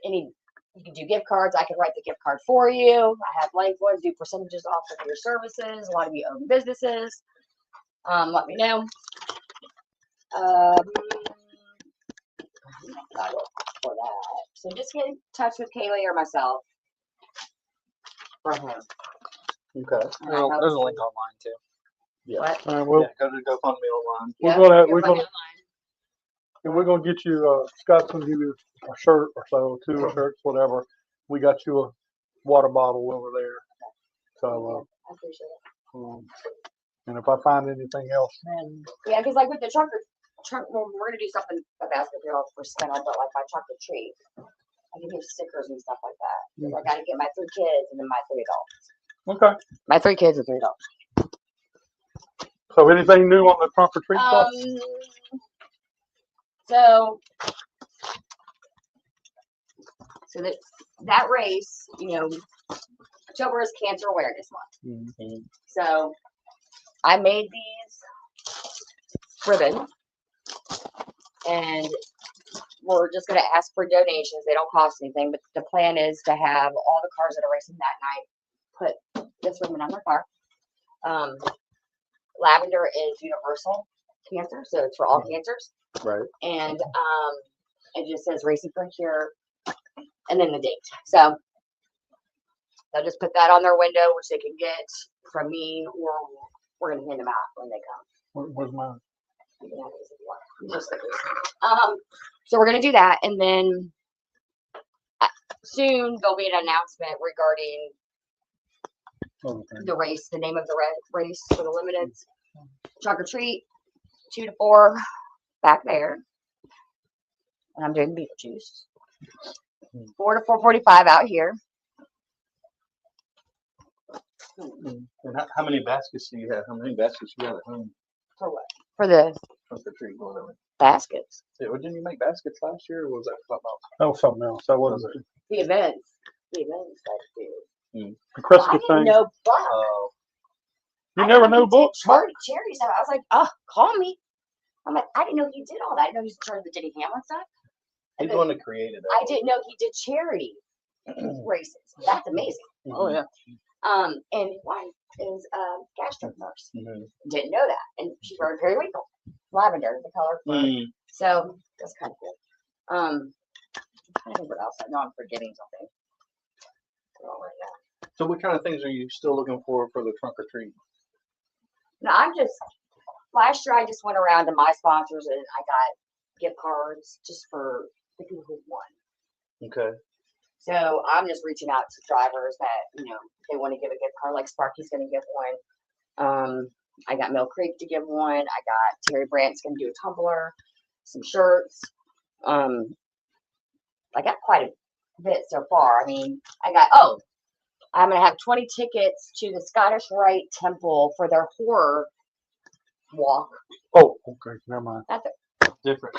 Speaker 4: any You can do gift cards. I can write the gift card for you. I have blank ones, do percentages off of your services. A lot of you own businesses. Let me know. For that. So just get in touch with Kaylee or myself. For him.
Speaker 1: Okay.
Speaker 4: And I hope
Speaker 3: There's a
Speaker 4: to-
Speaker 3: link online too.
Speaker 4: What?
Speaker 2: All right, well,
Speaker 1: Yeah, go to GoFundMe online.
Speaker 2: We're
Speaker 4: Yep,
Speaker 2: gonna-
Speaker 4: you're
Speaker 2: we're
Speaker 4: running
Speaker 2: gonna-
Speaker 4: online.
Speaker 2: and we're gonna get you. Scott's gonna give you a shirt or so, 2 shirts, whatever. We got you a water bottle over there. So,
Speaker 4: I appreciate it.
Speaker 2: and if I find anything else,
Speaker 4: Yeah, because like with the trunk, well, we're gonna do something a basketball for Spinal, but like my trunk or treat, I can give stickers and stuff like that. 'Cause I gotta get my 3 kids and then my 3 adults.
Speaker 2: okay.
Speaker 4: My 3 kids and 3 adults.
Speaker 2: So anything new on the trunk or treat stuff?
Speaker 4: So that race, October is Cancer Awareness Month.
Speaker 1: Mhm.
Speaker 4: So I made these ribbons, and we're just going to ask for donations. They don't cost anything, but the plan is to have all the cars that are racing that night put this ribbon on their car. Lavender is universal cancer, so it's for all cancers.
Speaker 1: Right.
Speaker 4: And it just says Racing for a Cure, and then the date. So they'll just put that on their window, which they can get from me, or we're gonna hand them out when they come.
Speaker 2: Where's mine?
Speaker 4: You can have these if you want. Just like this. So we're gonna do that, and then soon there'll be an announcement regarding the race, the name of the race for the limiteds. Trunk or treat, 2 to 4 back there. And I'm doing Beetlejuice. 4 to 4:45 out here.
Speaker 1: And how many baskets do you have? How many baskets you got at home?
Speaker 4: For what? For the
Speaker 1: Trunk or treat, whatever.
Speaker 4: baskets.
Speaker 1: Yeah, well, didn't you make baskets last year, or was that something else?
Speaker 2: That was something else. That wasn't
Speaker 4: The events. The events that do.
Speaker 2: the
Speaker 4: I
Speaker 2: Christmas
Speaker 4: didn't
Speaker 2: thing.
Speaker 4: know Buck.
Speaker 1: Oh,
Speaker 2: You never knew Book?
Speaker 4: Charity stuff. I was like, oh, call me. I'm like, I didn't know he did all that. I didn't know he was in charge of the Jenny Hamlin stuff.
Speaker 1: he's the one that created it.
Speaker 4: I didn't know he did charity races. That's amazing.
Speaker 3: Oh yeah.
Speaker 4: And his wife is a gastro nurse.
Speaker 1: Mhm.
Speaker 4: Didn't know that. And she's wearing periwinkle. Lavender, the color.
Speaker 1: Mm.
Speaker 4: So that's kind of cool. I don't know what else. I know I'm forgetting something. Right now.
Speaker 1: So what kind of things are you still looking for the trunk or treat?
Speaker 4: No, last year I just went around to my sponsors and I got gift cards just for the people who won.
Speaker 1: Okay.
Speaker 4: So I'm just reaching out to drivers that, they want to give a gift card, like Sparky's going to give one. I got Mill Creek to give one. I got Terry Brandt's going to do a tumbler, some shirts. I got quite a bit so far. I mean, I'm going to have 20 tickets to the Scottish Rite Temple for their horror walk.
Speaker 2: Oh, okay. Never mind.
Speaker 4: That's it.
Speaker 1: Different.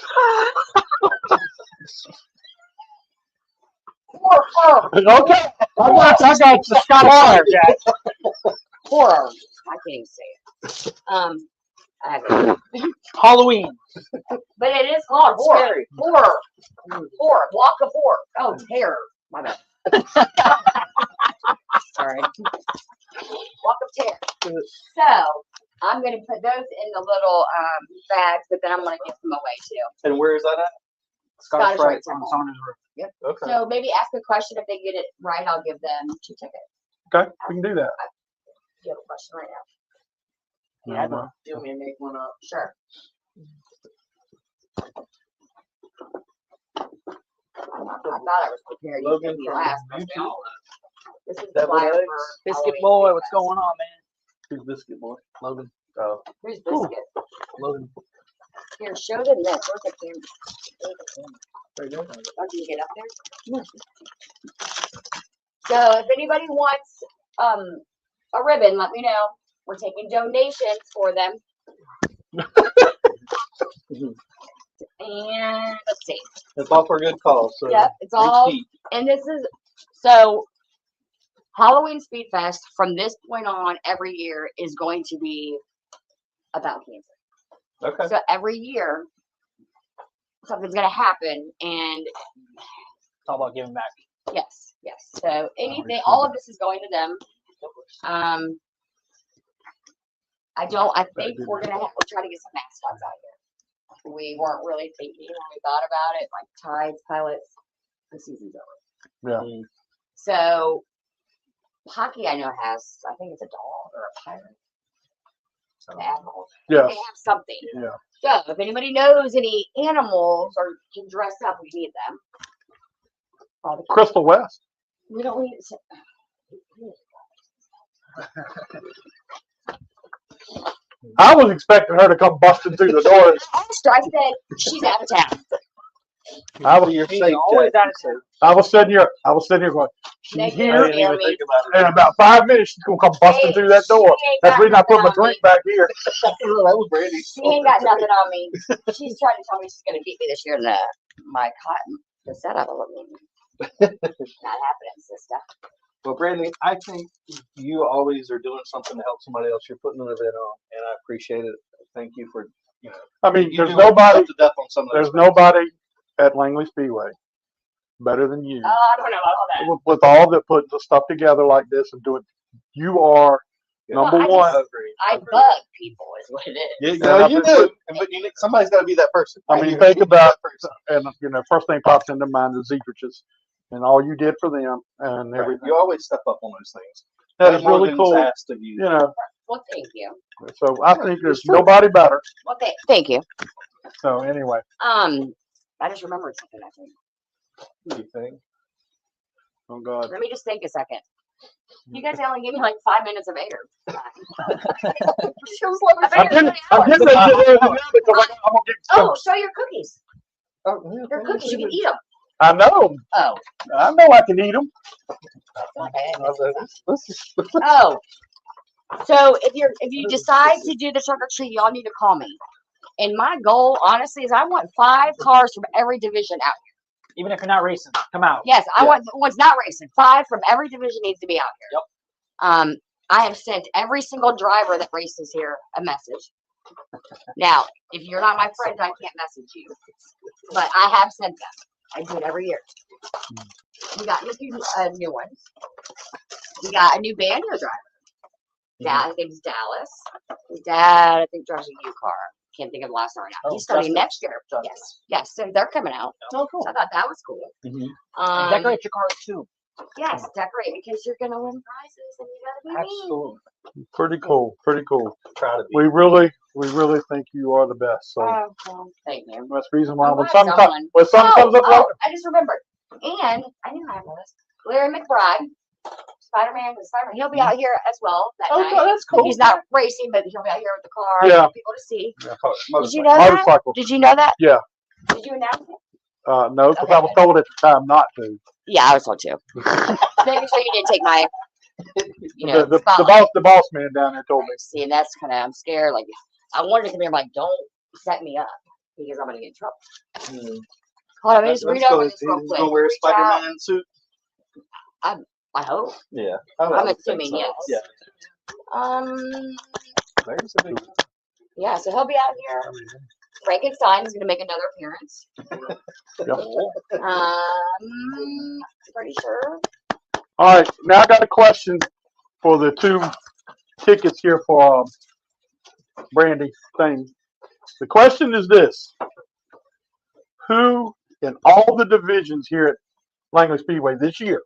Speaker 4: Horror.
Speaker 2: Okay. I got the Scottish
Speaker 3: Horror, Jack.
Speaker 4: Horror. I can't even say it. I have it.
Speaker 3: Halloween.
Speaker 4: But it is called horror.
Speaker 1: Scary.
Speaker 4: Horror. Horror. Walk of horror. Oh, terror. My bad. Sorry. Walk of terror. So I'm going to put those in the little bags, but then I'm going to give them away too.
Speaker 1: And where is that at?
Speaker 4: Scottish Rite
Speaker 3: It's
Speaker 4: Temple.
Speaker 3: on his roof.
Speaker 4: Yep.
Speaker 1: Okay.
Speaker 4: So maybe ask a question. If they get it right, I'll give them 2 tickets.
Speaker 2: Okay, we can do that.
Speaker 4: Do you have a question right now?
Speaker 2: Yeah, no.
Speaker 5: Do you want me to make one up?
Speaker 4: Sure. I thought I was prepared. You
Speaker 1: Logan
Speaker 4: said me
Speaker 1: from
Speaker 4: last.
Speaker 1: YouTube.
Speaker 4: This is the
Speaker 1: Deviled
Speaker 4: flyer
Speaker 1: eggs.
Speaker 4: for
Speaker 3: Biscuit
Speaker 4: Halloween
Speaker 3: boy,
Speaker 4: Food
Speaker 3: what's
Speaker 4: Fest.
Speaker 3: going on, man?
Speaker 1: Who's Biscuit Boy? Logan. Oh,
Speaker 4: Who's Biscuit?
Speaker 1: Logan.
Speaker 4: Here, show them this. Where's the camera? Where's the camera?
Speaker 1: There you go.
Speaker 4: Oh, can you get up there? So if anybody wants a ribbon, let me know. We're taking donations for them. And let's see.
Speaker 1: It's all for a good cause. So
Speaker 4: Yep, it's
Speaker 1: reach
Speaker 4: all.
Speaker 1: deep.
Speaker 4: And this is so Halloween Speed Fest from this point on every year is going to be about cancer.
Speaker 1: Okay.
Speaker 4: So every year something's gonna happen, and
Speaker 3: It's all about giving back.
Speaker 4: Yes, yes. So anything, all of this is going to them. I think we're we'll try to get some mascots out here. We weren't really thinking when we thought about it, like Tides, Pilots, the season's over.
Speaker 2: Yeah.
Speaker 4: So Hockey I know has, I think it's a dog or a pirate. The admiral.
Speaker 2: Yeah.
Speaker 4: They have something.
Speaker 2: Yeah.
Speaker 4: So if anybody knows any animals or can dress up, we need them.
Speaker 2: Crystal West.
Speaker 4: We don't need
Speaker 2: I was expecting her to come busting through the door.
Speaker 4: I said she's out of town.
Speaker 2: I was,
Speaker 3: Always out of town.
Speaker 2: I was sitting here going, she's
Speaker 4: They
Speaker 2: here.
Speaker 4: can't hear me.
Speaker 2: In about 5 minutes, she's gonna come busting through that door. That's the reason I put my drink back here.
Speaker 1: That was Brandy.
Speaker 4: She ain't got nothing on me. She's trying to tell me she's gonna beat me this year in my cotton. The setup of it. Not happening, sister.
Speaker 1: Well, Brandy, I think you always are doing something to help somebody else. You're putting an event on, and I appreciate it. Thank you for,
Speaker 2: I mean,
Speaker 1: you
Speaker 2: there's
Speaker 1: do
Speaker 2: nobody,
Speaker 1: up to death on some of
Speaker 2: there's
Speaker 1: those
Speaker 2: nobody at Langley Speedway better than you.
Speaker 4: Oh, I don't know about all that.
Speaker 2: With all that putting the stuff together like this and doing, you are number
Speaker 4: Well,
Speaker 2: one.
Speaker 4: I bug people is what it is.
Speaker 1: Yeah, you do. But somebody's got to be that person.
Speaker 2: I mean, think about, and first thing pops into mind is Zebrages and all you did for them and
Speaker 1: Right.
Speaker 2: everything.
Speaker 1: You always step up on those things.
Speaker 2: That is
Speaker 1: More
Speaker 2: really
Speaker 1: than
Speaker 2: cool.
Speaker 1: asked of you.
Speaker 4: Well, thank you.
Speaker 2: So I think there's nobody better.
Speaker 4: Well, thank you.
Speaker 2: So anyway,
Speaker 4: I just remembered something. I think.
Speaker 1: What do you think?
Speaker 2: oh God.
Speaker 4: Let me just think a second. You guys only gave me like 5 minutes of air.
Speaker 2: I'm getting ready to get there because I'm gonna get some.
Speaker 4: Oh, show your cookies.
Speaker 1: Oh,
Speaker 4: Your cookies, you can eat them.
Speaker 2: I know.
Speaker 4: Oh.
Speaker 2: I know I can eat them.
Speaker 4: Oh. So if you decide to do the trick or treat, y'all need to call me. And my goal, honestly, is I want 5 cars from every division out here.
Speaker 3: Even if you're not racing, come out.
Speaker 4: Yes, I want one's not racing. 5 from every division needs to be out here.
Speaker 3: Yep.
Speaker 4: I have sent every single driver that races here a message. Now, if you're not my friend, I can't message you. But I have sent them. I do it every year. We got a few new ones. We got a new banjo driver. Dad, his name's Dallas. His dad, I think, drives a U car. Can't think of the last one right now. He's starting next year. Yes, yes. So they're coming out.
Speaker 3: Oh, cool.
Speaker 4: I thought that was cool.
Speaker 3: And decorate your cars too.
Speaker 4: Yes, decorate because you're gonna win prizes and you gotta be me.
Speaker 3: Absolutely.
Speaker 2: Pretty cool. Pretty cool.
Speaker 1: Proud of you.
Speaker 2: We really think you are the best. So
Speaker 4: Oh, well, thank you.
Speaker 2: that's the reason why
Speaker 4: I'm
Speaker 2: when
Speaker 4: glad
Speaker 2: something
Speaker 4: someone-
Speaker 2: comes up like
Speaker 4: I just remembered. And I knew I had this. Larry McBride, Spider-Man, he'll be out here as well that night.
Speaker 2: that's cool.
Speaker 4: He's not racing, but he'll be out here with the car
Speaker 2: Yeah.
Speaker 4: for people to see.
Speaker 1: Yeah,
Speaker 4: Did you know that?
Speaker 2: Motorcycle.
Speaker 4: Did you know that?
Speaker 2: Yeah.
Speaker 4: Did you announce it?
Speaker 2: No, because
Speaker 4: Okay,
Speaker 2: I was told at the time not to.
Speaker 4: Yeah, I was told to. Making sure you didn't take my,
Speaker 2: The
Speaker 4: spotlight.
Speaker 2: boss man down there told me.
Speaker 4: See, and that's kind of, I'm scared. Like, I wanted to come here. I'm like, don't set me up because I'm gonna get in trouble. Hold on, let me just read over this real
Speaker 1: He's
Speaker 4: quick.
Speaker 1: gonna wear a
Speaker 4: Reach out.
Speaker 1: Spider-Man suit.
Speaker 4: I hope.
Speaker 1: Yeah.
Speaker 4: I'm assuming yes.
Speaker 1: Yeah. There's a big
Speaker 4: Yeah, so he'll be out here. Frankenstein is gonna make another appearance. Pretty sure.
Speaker 2: All right, now I got a question for the 2 tickets here for Brandy thing. The question is this: who in all the divisions here at Langley Speedway this year?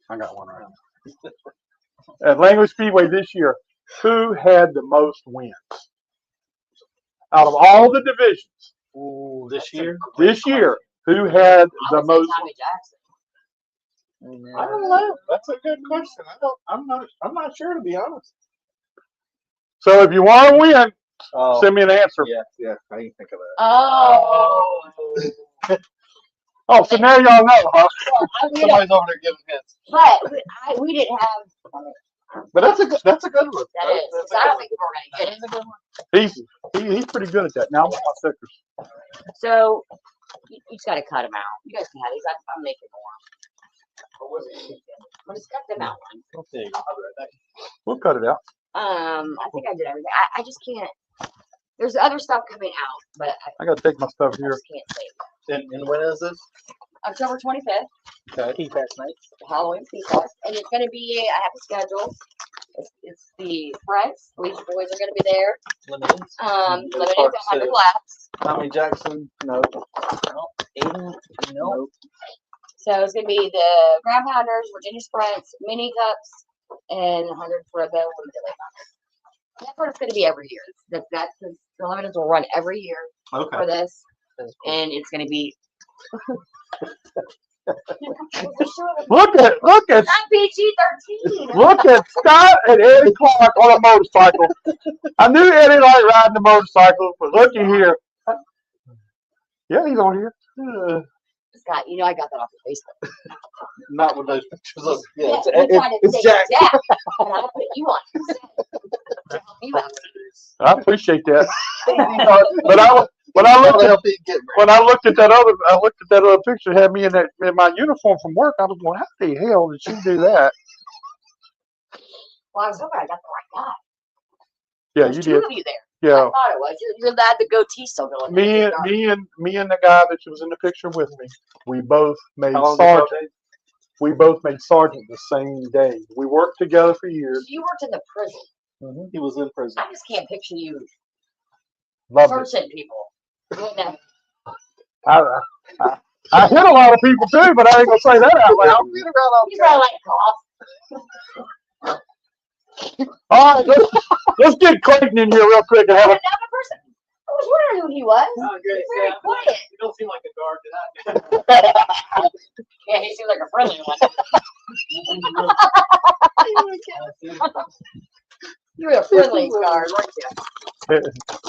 Speaker 2: I got one right now. At Langley Speedway this year, who had the most wins out of all the divisions?
Speaker 1: Ooh, this year?
Speaker 2: This year, who had
Speaker 4: I
Speaker 2: the
Speaker 4: would say
Speaker 2: most?
Speaker 4: Tommy Jackson.
Speaker 1: I don't know. That's a good question. I'm not sure, to be honest.
Speaker 2: So if you want to win,
Speaker 1: Oh,
Speaker 2: send me an answer.
Speaker 1: yeah. I didn't think of that.
Speaker 4: Oh.
Speaker 2: Oh, so now y'all know, huh?
Speaker 1: Somebody's over there giving hints.
Speaker 4: But we didn't have.
Speaker 1: But that's a good one.
Speaker 4: That is. 'Cause I don't think we're gonna get it.
Speaker 2: He's pretty good at that. Now I want my stickers.
Speaker 4: So you just gotta cut them out. You guys can have these. I'm making more. I'll just cut them out.
Speaker 1: Okay.
Speaker 2: We'll cut it out.
Speaker 4: I think I did everything. I just can't. There's other stuff coming out, but
Speaker 2: I gotta take my stuff
Speaker 4: I
Speaker 2: here.
Speaker 4: just can't say.
Speaker 1: And when is this?
Speaker 4: October 25th.
Speaker 3: Key Fest night.
Speaker 4: Halloween Ski Fest, and it's gonna be. I have a schedule. It's the Friends. Leach Boys are gonna be there.
Speaker 3: Limited.
Speaker 4: Limited
Speaker 1: Park
Speaker 4: 100
Speaker 1: says-
Speaker 4: laps.
Speaker 1: Tommy Jackson, no.
Speaker 3: Aiden, no.
Speaker 4: So it's gonna be the Ground Pounders, Virginia Sprints, Mini Cups, and 100 for the limited late models. That's what it's gonna be every year. That's the limiteds will run every year
Speaker 1: Okay.
Speaker 4: for this,
Speaker 3: That's cool.
Speaker 4: and it's gonna be.
Speaker 2: Look at
Speaker 4: Not PG-13.
Speaker 2: look at Scott and Eddie Clark on a motorcycle. I knew Eddie liked riding the motorcycle, but looky here. Yeah, he's on here.
Speaker 4: Scott, you know I got that off of Facebook.
Speaker 1: Not with those pictures of. Yeah,
Speaker 4: we tried to
Speaker 1: it's
Speaker 4: take
Speaker 1: Jack.
Speaker 4: Jack, and I put you on. To help you out.
Speaker 2: I appreciate that. But when I looked at that other picture, it had me in my uniform from work. I was going, how the hell did she do that?
Speaker 4: Well, I was hoping I got the right guy.
Speaker 2: Yeah,
Speaker 4: There's
Speaker 2: you
Speaker 4: two
Speaker 2: did.
Speaker 4: of you there. I
Speaker 2: Yeah,
Speaker 4: thought it was. You're the goatee still going.
Speaker 2: me and the guy that was in the picture with me, we both made
Speaker 1: How long ago,
Speaker 2: sergeant.
Speaker 1: Dave?
Speaker 2: We both made sergeant the same day. We worked together for years.
Speaker 4: You worked in the prison.
Speaker 1: He was in prison.
Speaker 4: I just can't picture you
Speaker 2: Loved it.
Speaker 4: searching people. Doing that.
Speaker 2: I hit a lot of people too, but I ain't gonna say that out loud.
Speaker 4: You probably like cough.
Speaker 2: All right, let's get Clayton in here real quick and have a.
Speaker 4: Another person. I was wondering who he was.
Speaker 5: Oh, great.
Speaker 4: He's very quiet.
Speaker 5: You don't seem like a guard to that.
Speaker 4: Yeah, he seems like a friendly one. You were a friendly guard, weren't you?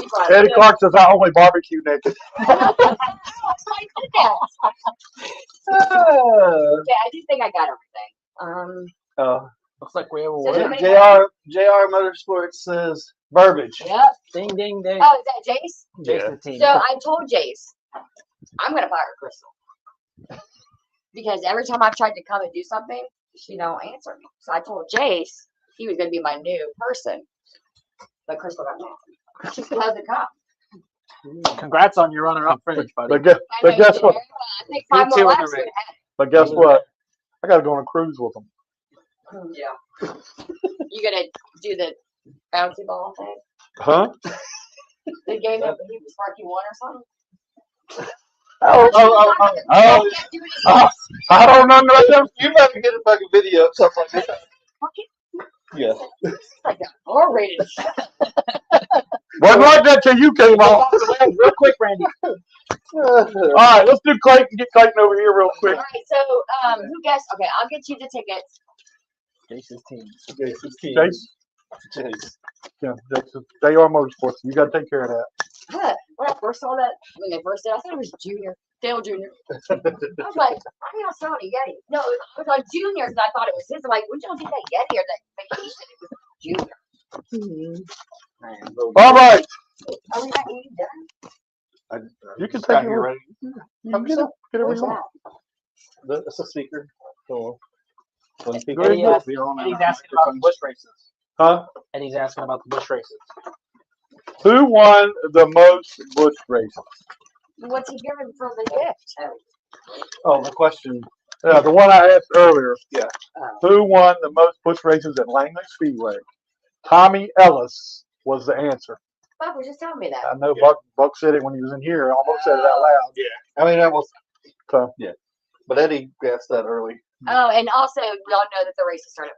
Speaker 4: You brought it
Speaker 2: Eddie
Speaker 4: up.
Speaker 2: Clark says I only barbecue naked.
Speaker 4: I did that. Okay, I do think I got everything.
Speaker 3: Looks like we have a
Speaker 4: So
Speaker 3: winner.
Speaker 4: somebody-
Speaker 1: JR Motorsports says verbiage.
Speaker 4: Yep.
Speaker 3: Ding, ding, ding.
Speaker 4: Oh, is that Jace?
Speaker 3: Jason team.
Speaker 4: So I told Jace, I'm gonna fire Crystal because every time I've tried to come and do something, she don't answer me. So I told Jace he was gonna be my new person, but Crystal got mad. She still hasn't come.
Speaker 3: Congrats on your runner-up finish, buddy.
Speaker 2: But guess
Speaker 4: I know you
Speaker 2: what?
Speaker 4: did very well. I think 5
Speaker 3: Me too
Speaker 4: more
Speaker 3: in the
Speaker 4: laps
Speaker 3: race.
Speaker 4: would have had
Speaker 2: But guess what? I gotta go on a cruise with them.
Speaker 4: it. Yeah. You gonna do the bouncy ball thing?
Speaker 2: Huh?
Speaker 4: The game that he was Sparky won or something?
Speaker 2: Oh, I don't know nothing.
Speaker 1: You better get a fucking video of something like that. Yeah.
Speaker 4: It's like an R-rated show.
Speaker 2: Wasn't like that till you came on.
Speaker 3: Real quick, Randy.
Speaker 2: All right, let's do Clayton. Get Clayton over here real quick.
Speaker 4: All right, so who guessed? Okay, I'll get you the tickets.
Speaker 3: Jason's team.
Speaker 2: Jason. Yeah, Jason. They are motorsports. You got to take care of that.
Speaker 4: Huh, when I first saw that, when they first did, I thought it was Junior, Dale Junior. I was like, I think I saw it a Yeti. No, it was on Junior's, and I thought it was his. I'm like, would you see that Yeti or that vacation? It was Junior.
Speaker 2: All right,
Speaker 4: Are we not eating dinner?
Speaker 2: you can
Speaker 1: Scott,
Speaker 2: take it.
Speaker 1: you ready?
Speaker 2: Come get it. Get it
Speaker 4: Where's
Speaker 2: remote.
Speaker 4: that?
Speaker 1: That's a speaker. Cool. When
Speaker 2: Go
Speaker 1: people
Speaker 2: ahead,
Speaker 3: Eddie,
Speaker 1: be on
Speaker 3: Eddie's
Speaker 1: our
Speaker 3: asking about the
Speaker 1: microphones.
Speaker 3: bush races.
Speaker 2: Huh?
Speaker 3: Eddie's asking about the bush races.
Speaker 2: Who won the most bush races?
Speaker 4: What's he giving for the gift?
Speaker 1: Oh, the question.
Speaker 2: Yeah, the one I asked earlier.
Speaker 1: Yeah.
Speaker 2: Who won the most bush races at Langley Speedway? Tommy Ellis was the answer.
Speaker 4: Bob was just telling me that.
Speaker 2: I know Buck said it when he was in here. I almost said it out loud.
Speaker 1: I mean, that was.
Speaker 2: So.
Speaker 1: Yeah. But Eddie guessed that early.
Speaker 4: Oh, and also, y'all know that the races start at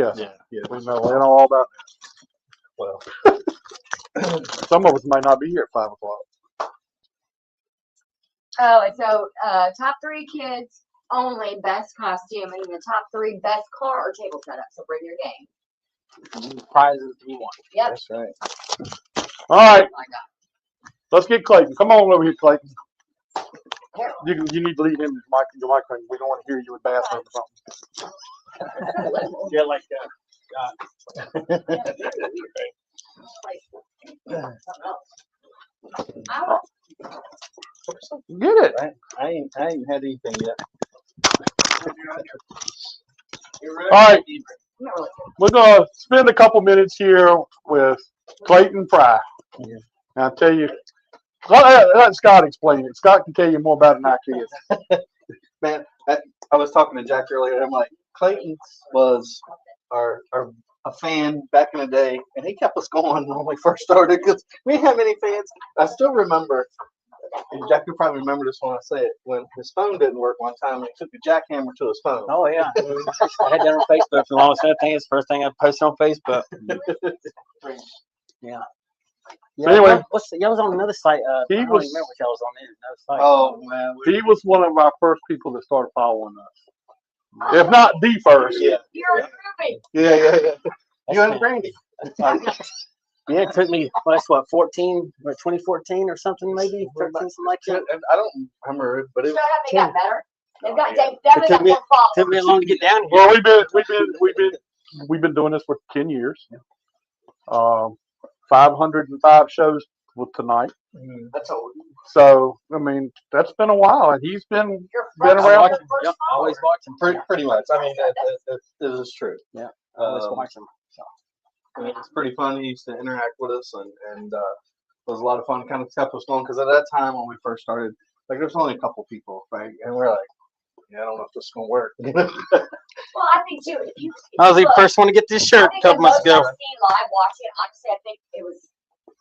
Speaker 4: 5.
Speaker 2: Yes. Yeah. We know all about that. Well, some of us might not be here at 5 o'clock.
Speaker 4: Oh, and so top 3 kids only best costume, and the top 3 best car or table setup. So bring your game.
Speaker 3: Prizes to be won.
Speaker 4: Yep.
Speaker 1: That's right.
Speaker 2: All right,
Speaker 4: Oh my God.
Speaker 2: let's get Clayton. Come on over here, Clayton.
Speaker 4: Harold.
Speaker 2: You need to lead him to your microphone. We don't want to hear you in bathroom or something.
Speaker 3: Yeah, like
Speaker 2: Get it.
Speaker 1: I ain't had anything yet.
Speaker 2: All right, we're gonna spend a couple minutes here with Clayton Fry. And I'll tell you, let Scott explain it. Scott can tell you more about it than I can.
Speaker 1: Man, I was talking to Jack earlier. I'm like, Clayton was a fan back in the day, and he kept us going when we first started because we didn't have any fans. I still remember, and Jack, you probably remember this when I say it, when his phone didn't work one time, and he took a jackhammer to his phone.
Speaker 7: Oh yeah, I had that on Facebook for the longest time. I think it's the first thing I posted on Facebook. Yeah. Yeah.
Speaker 2: Anyway,
Speaker 7: Y'all was on another site. I don't
Speaker 2: was-
Speaker 7: remember what y'all was on another site.
Speaker 1: Oh man,
Speaker 2: He was one of our first people that started following us. If not the first.
Speaker 1: yeah,
Speaker 4: You're improving.
Speaker 1: yeah. You and
Speaker 7: That's
Speaker 1: Brandy.
Speaker 7: Yeah, it took me, what, 2014 or something, maybe 13, something like that.
Speaker 1: And I don't remember it, but
Speaker 4: So
Speaker 1: it
Speaker 4: have they got better? They've got,
Speaker 1: Yeah.
Speaker 4: they've definitely
Speaker 7: took
Speaker 4: got
Speaker 7: me-
Speaker 4: more followers.
Speaker 7: Took me long to get down here.
Speaker 2: Well, we've been doing this for 10 years. 505 shows with tonight.
Speaker 5: That's all.
Speaker 2: So I mean, that's been a while, and he's been
Speaker 4: Your
Speaker 2: been
Speaker 4: first-
Speaker 2: around.
Speaker 4: your first
Speaker 7: Yep, always
Speaker 4: follower.
Speaker 7: watching.
Speaker 1: pretty much. I mean, it is true.
Speaker 7: Yeah, always
Speaker 1: Um,
Speaker 7: watching.
Speaker 1: I mean, it's pretty fun. He used to interact with us, and it was a lot of fun. Kind of kept us going because at that time when we first started, like there was only a couple people, right? And we're like, yeah, I don't know if this is gonna work.
Speaker 4: Well, I think too, if you.
Speaker 7: I was the
Speaker 4: look,
Speaker 7: first one to get this
Speaker 4: I
Speaker 7: shirt a
Speaker 4: think
Speaker 7: couple
Speaker 4: the
Speaker 7: months
Speaker 4: most
Speaker 7: ago.
Speaker 4: I've seen live watching, honestly, I think it was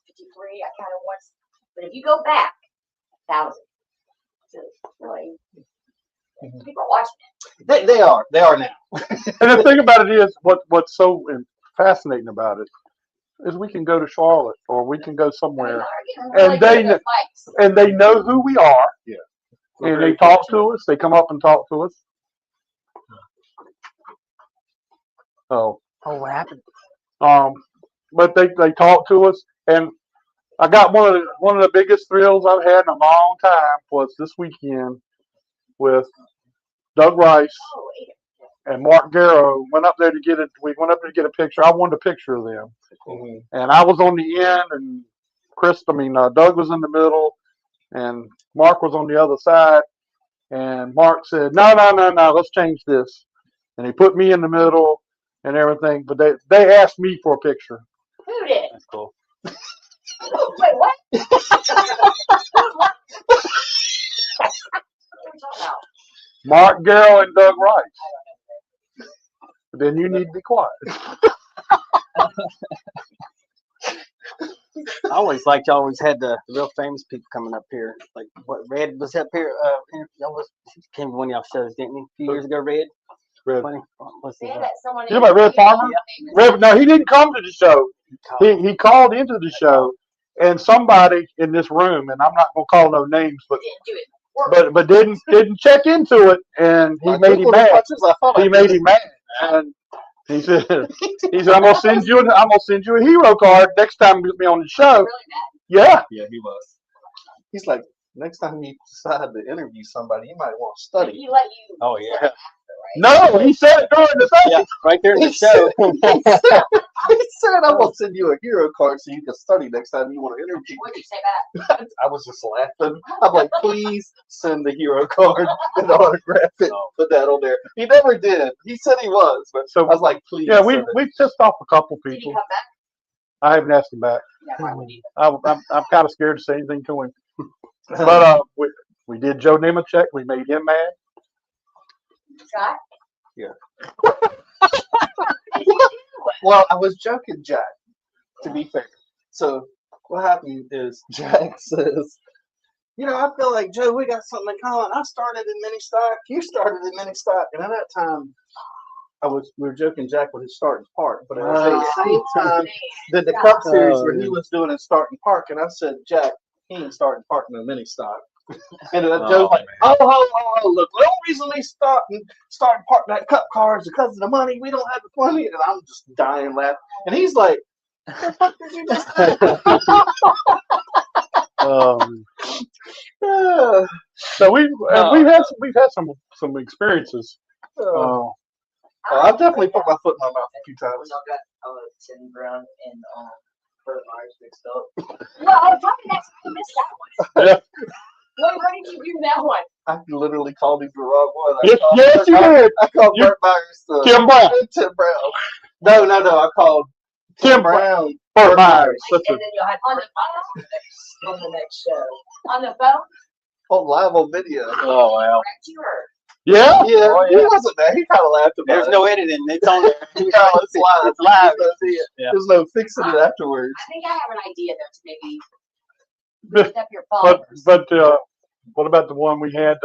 Speaker 4: 53. I kind of once, but if you go back, 1,000. So really, people are watching it.
Speaker 1: they are now.
Speaker 2: And the thing about it is, what's so fascinating about it is we can go to Charlotte or we can go somewhere,
Speaker 4: Really
Speaker 2: they
Speaker 4: good at fights.
Speaker 2: and they know who we are.
Speaker 1: Yeah.
Speaker 2: And they talk to us. They come up and talk to us. So,
Speaker 7: Oh, what happened?
Speaker 2: but they talk to us, and I got one of the biggest thrills I've had in a long time was this weekend with Doug Rice
Speaker 4: Oh, wait.
Speaker 2: and Mark Garrow. We went up there to get a picture. I wanted a picture of them, and I was on the end, and Doug was in the middle, and Mark was on the other side. And Mark said, "No, let's change this," and he put me in the middle and everything. But they asked me for a picture.
Speaker 4: Who did?
Speaker 7: That's cool.
Speaker 4: Wait, what? What?
Speaker 2: Mark Garrow and Doug Rice. Then you need to be quiet.
Speaker 7: I always liked y'all always had the real famous people coming up here. Like what Red was up here. Y'all came to one of y'all shows, didn't he? A few years ago, Red.
Speaker 2: Red.
Speaker 7: Funny. What's his
Speaker 4: They
Speaker 7: name?
Speaker 4: had someone
Speaker 2: You know about Red Farmer? No, he didn't come to the show. He called into the show, and somebody in this room, and I'm not gonna call no names, but
Speaker 4: Didn't do it.
Speaker 2: but didn't check into it, and he made him mad. He made him mad, and he said, I'm gonna send you a hero card next time you get me on the show.
Speaker 4: Really bad.
Speaker 2: Yeah.
Speaker 1: Yeah, he was. He's like, next time you decide to interview somebody, you might want to
Speaker 4: But
Speaker 1: study.
Speaker 4: he let you.
Speaker 7: Oh yeah.
Speaker 2: No, he said it during the thing.
Speaker 7: Yeah, right there in the
Speaker 1: He
Speaker 7: show.
Speaker 1: He said, I'm gonna send you a hero card so you can study next time you want to interview.
Speaker 4: What did you say that?
Speaker 1: I was just laughing. I'm like, please send the hero card and autograph it. Put that on there. He never did. He said he was, but
Speaker 2: So
Speaker 1: I was like, please.
Speaker 2: yeah, we
Speaker 1: send it.
Speaker 2: pissed off a couple
Speaker 4: Did he
Speaker 2: people.
Speaker 4: come back?
Speaker 2: I haven't asked him back.
Speaker 4: Yeah, why would you?
Speaker 2: I'm kind of scared to say anything to him. But we did Joe Nemechek. We made him mad.
Speaker 4: Scott?
Speaker 1: Well, I was joking, Jack, to be fair. So what happened is Jack says, you know, I feel like, Joe, we got something in common. I started in mini stock. You started in mini stock. And at that time, we were joking Jack with his starting park. But at the same time, the Cup Series where he was doing his starting park. And I said, Jack, he ain't starting park in a mini stock. And Joe's like, oh, look, the only reason they starting park that Cup car is because of the money. We don't have the money. And I'm just dying laughing. And he's like, what the fuck did you just say?
Speaker 2: So we've had some experiences.
Speaker 1: I've definitely put my foot in my mouth a few times.
Speaker 5: Y'all got Tim Brown and Bert Myers mixed up.
Speaker 4: Well, I was talking next time. You missed that one.
Speaker 2: Yeah.
Speaker 4: Where did you do that one?
Speaker 1: I literally called him the wrong one.
Speaker 2: Yes, you did.
Speaker 1: I called Bert Myers
Speaker 2: Tim Brown.
Speaker 1: Tim Brown. No. I called
Speaker 2: Tim
Speaker 1: Brown.
Speaker 2: Bert Myers.
Speaker 4: And then you'll have on the phone. On the next show. On the phone?
Speaker 1: Oh, live on video.
Speaker 7: Oh wow.
Speaker 4: Correct you or
Speaker 2: Yeah.
Speaker 1: Yeah,
Speaker 7: Oh,
Speaker 1: he
Speaker 7: yeah.
Speaker 1: wasn't there. He kind of laughed about
Speaker 7: There's
Speaker 1: it.
Speaker 7: no editing. It's on there.
Speaker 1: It's live.
Speaker 7: It's live. Yeah.
Speaker 1: There's no fixing it afterwards.
Speaker 4: I think I have an idea though to maybe
Speaker 2: But
Speaker 4: lift up your followers.
Speaker 2: what about the one we had?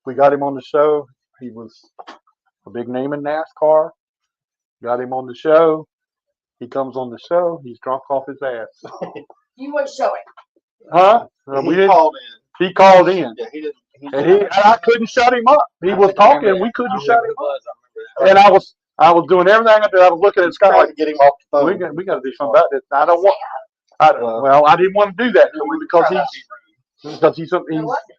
Speaker 2: We got him on the show. He was a big name in NASCAR. Got him on the show. He comes on the show. He's drunk off his ass.
Speaker 4: You would show it.
Speaker 2: Huh?
Speaker 1: He
Speaker 2: We didn't.
Speaker 1: called in.
Speaker 2: He called in,
Speaker 1: Yeah, he didn't.
Speaker 2: and I couldn't shut him up. He was talking, and we couldn't shut him up.
Speaker 7: I
Speaker 2: And I was doing everything I did. I was looking at Scott
Speaker 1: Trying
Speaker 2: like,
Speaker 1: to get him off the phone.
Speaker 2: we got to do something about this. I don't want. Well, I didn't want to do that to him because he's
Speaker 4: Who was it?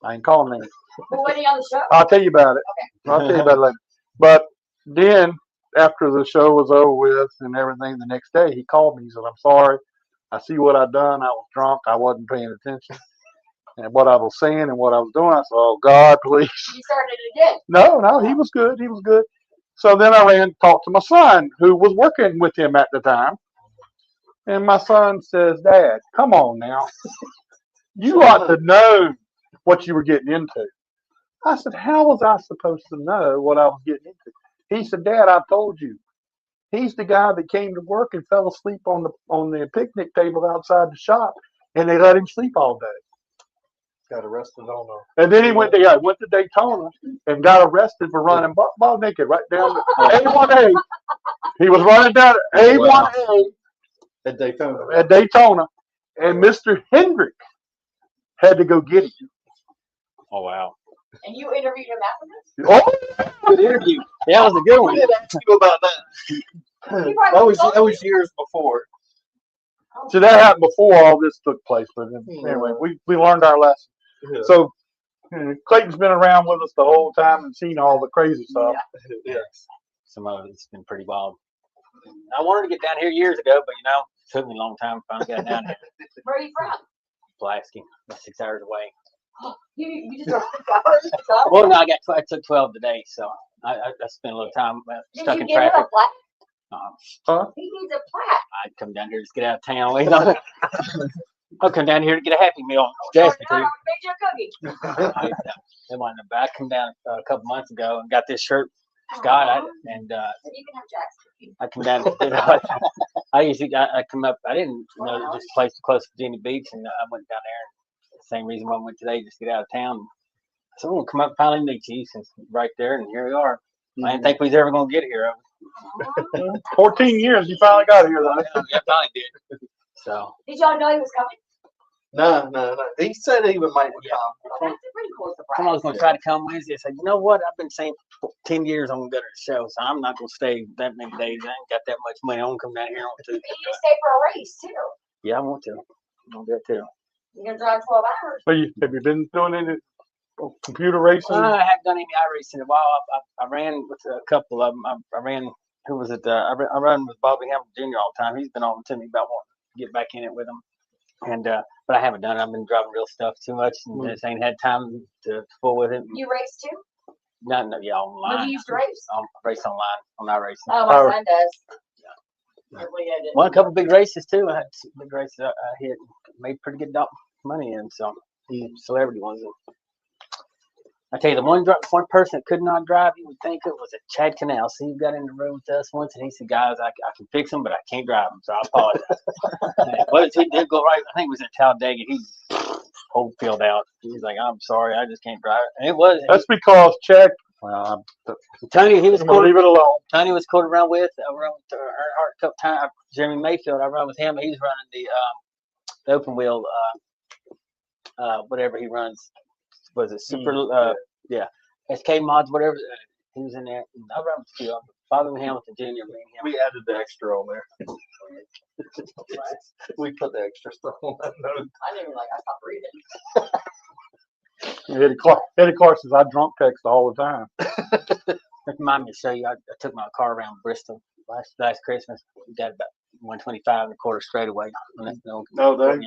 Speaker 2: I ain't calling him.
Speaker 4: Who was he on the show?
Speaker 2: I'll tell you about it. I'll tell you about it later. But then after the show was over with and everything, the next day he called me. He said, "I'm sorry. I see what I done. I was drunk. I wasn't paying attention, and what I was saying and what I was doing." I said, "Oh God, please."
Speaker 4: You started it again.
Speaker 2: No, he was good. He was good. So then I ran and talked to my son, who was working with him at the time. And my son says, "Dad, come on now. You ought to know what you were getting into." I said, "How was I supposed to know what I was getting into?" He said, "Dad, I told you. He's the guy that came to work and fell asleep on the picnic table outside the shop, and they let him sleep all day."
Speaker 5: Got arrested on
Speaker 2: And then he went to Daytona and got arrested for running butt naked right down the A1A. He was running down A1A
Speaker 5: at Daytona.
Speaker 2: at Daytona, and Mr. Hendrick had to go get him.
Speaker 7: Oh wow.
Speaker 4: And you interviewed him after this?
Speaker 2: Oh,
Speaker 7: Good interview. Yeah, that was a good
Speaker 1: We
Speaker 7: one.
Speaker 1: didn't ask you about that.
Speaker 4: He
Speaker 1: That
Speaker 4: probably
Speaker 1: was
Speaker 4: told
Speaker 1: that was
Speaker 4: you.
Speaker 1: years before.
Speaker 2: so that happened before all this took place. But anyway, we learned our lesson.
Speaker 1: Yeah.
Speaker 2: So Clayton's been around with us the whole time and seen all the crazy stuff.
Speaker 1: Yeah.
Speaker 7: Some of it's been pretty wild. I wanted to get down here years ago, but it took me a long time to finally get down here.
Speaker 4: Where are you from?
Speaker 7: Pulaski, 6 hours away.
Speaker 4: You just drove 6 hours?
Speaker 7: Well, no, I took 12 today, so I spent a little time
Speaker 4: Did
Speaker 7: stuck
Speaker 4: you
Speaker 7: in
Speaker 4: give him a
Speaker 7: traffic.
Speaker 4: plaque? He needs a plaque.
Speaker 7: I'd come down here just get out of town. I'll come down here to get a Happy Meal.
Speaker 4: Sure,
Speaker 7: Jasper,
Speaker 4: I
Speaker 7: too.
Speaker 4: made you a cookie.
Speaker 7: They wanted to buy. I come down a couple months ago and got this shirt, Scott,
Speaker 4: Aw.
Speaker 7: and
Speaker 4: So you can have Jack's cookie.
Speaker 7: I come down. I come up. I didn't know this place was close to Virginia Beach, and I went down there. The same reason why I went today, just to get out of town. So I'm gonna come up and finally meet you, since right there, and here we are. I didn't think we was ever gonna get here.
Speaker 2: 14 years, you finally got here. Though.
Speaker 7: Yeah, finally did. So
Speaker 4: Did y'all know he was coming?
Speaker 1: No. He said he might come.
Speaker 4: Well, that's a pretty cool surprise.
Speaker 7: someone was gonna try to come Wednesday. I said, you know what? I've been saying for 10 years I'm gonna go to the show, so I'm not gonna stay that many days. I ain't got that much money. I want to come down here. I want to.
Speaker 4: You need to stay for a race too.
Speaker 7: Yeah, I want to. I want to do it too.
Speaker 4: You're gonna drive 12 hours.
Speaker 2: So have you been doing any computer racing?
Speaker 7: I haven't done any iRacing in a while. I ran with a couple of them. I ran. Who was it? I run with Bobby Hamilton Jr. all the time. He's been on to me about wanting to get back in it with him. And but I haven't done it. I've been driving real stuff too much, and just ain't had time to fool with it.
Speaker 4: You race too?
Speaker 7: No, yeah,
Speaker 4: When
Speaker 7: online.
Speaker 4: do you used to race?
Speaker 7: Race online on iRacing.
Speaker 4: Oh, my son does. Yeah.
Speaker 7: Won a couple big races too. I had some big races I hit, made pretty good money in. So celebrity ones. I tell you, the one person that could not drive, you would think it was a Chad Canal. So he got in the room with us once, and he said, "Guys, I can fix them, but I can't drive them, so I apologize." But he did go right. I think it was at Talladega. He's whole field out. He's like, "I'm sorry, I just can't drive it." And it was.
Speaker 2: That's because Chad. Well,
Speaker 7: Tony, he was
Speaker 2: I'm gonna
Speaker 7: cool.
Speaker 2: leave it alone.
Speaker 7: Tony was cool to run with. I run with Earnhardt a couple times. Jeremy Mayfield, I run with him. He's running the open wheel, whatever he runs. Was it super? Yeah, SK mods, whatever. He was in there. I run with a few of them. Bobby Hamilton Jr. Me and him.
Speaker 1: We added the extra on there. We put the extra stuff on that note.
Speaker 4: I didn't even I stopped reading.
Speaker 2: Eddie Clark says I drunk text all the time.
Speaker 7: Remind me to show you. I took my car around Bristol last Christmas. We got about 125 and a quarter straightaway.
Speaker 1: No,
Speaker 7: Yeah, I got a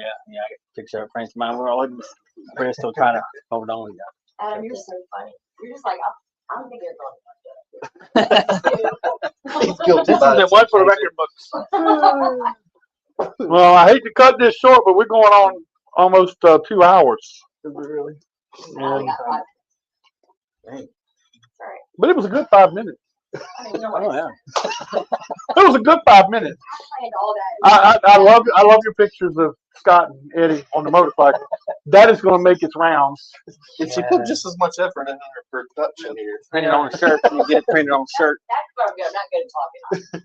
Speaker 7: picture of friends of mine. We're all in Bristol trying to hold on.
Speaker 4: Adam, you're so funny. You're just like, I don't think they're going
Speaker 1: He's guilty.
Speaker 2: This is the one for the record books. Well, I hate to cut this short, but we're going on almost 2 hours.
Speaker 1: Is it really?
Speaker 4: I only got 5 minutes. Sorry.
Speaker 2: But it was a good 5 minutes.
Speaker 4: I don't even know what
Speaker 7: Oh
Speaker 4: I
Speaker 7: yeah.
Speaker 4: said.
Speaker 2: It was a good 5 minutes.
Speaker 4: I planned all that.
Speaker 2: I love your pictures of Scott and Eddie on the motorcycle. That is going to make its rounds.
Speaker 1: And she put just as much effort in her production here.
Speaker 7: Print it on a shirt. You get it printed on a shirt.
Speaker 4: That's what I'm good. I'm not good at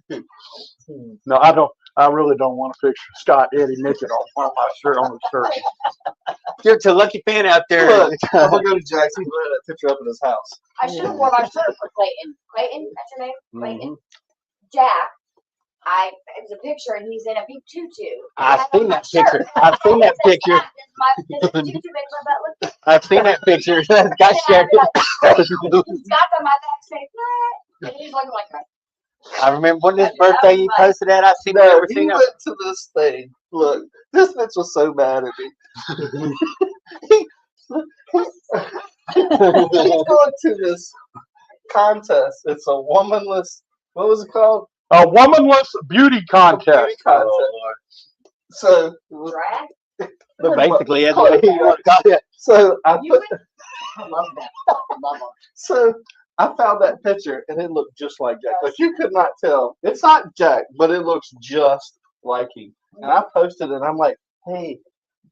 Speaker 4: talking.
Speaker 2: No, I don't. I really don't want to picture Scott, Eddie naked on one of my shirt on the shirt.
Speaker 7: You're a lucky fan out there.
Speaker 1: Look, I'm gonna go to Jackson. He's gonna have that picture up in his house.
Speaker 4: I should have worn my shirt for Clayton. Clayton, that's your name? Clayton. Jack. It was a picture and he's in a big tutu.
Speaker 7: I've
Speaker 4: I
Speaker 7: seen
Speaker 4: had
Speaker 7: that
Speaker 4: my shirt.
Speaker 7: picture. I've seen that
Speaker 4: It says,
Speaker 7: picture.
Speaker 4: "Scott, does the tutu make my butt look
Speaker 7: I've seen that picture. Got
Speaker 4: And
Speaker 7: shared.
Speaker 4: Scott's on my back saying, what? And he's looking like that.
Speaker 7: I remember when his birthday you posted that. I seen
Speaker 1: No,
Speaker 7: never
Speaker 1: he
Speaker 7: seen that.
Speaker 1: went to this thing. Look, this bitch was so mad at me. He's going to this contest. It's a womanless. What was it called?
Speaker 2: A womanless beauty contest.
Speaker 1: Beauty contest. So,
Speaker 4: Drag?
Speaker 7: But basically, that's
Speaker 1: Oh,
Speaker 7: what you want to call it.
Speaker 1: so I
Speaker 4: You
Speaker 1: put,
Speaker 4: would- I love that. I love them.
Speaker 1: so I found that picture and it looked just like Jack. Like you could not tell. It's not Jack, but it looks just like him. And I posted it. I'm like, hey,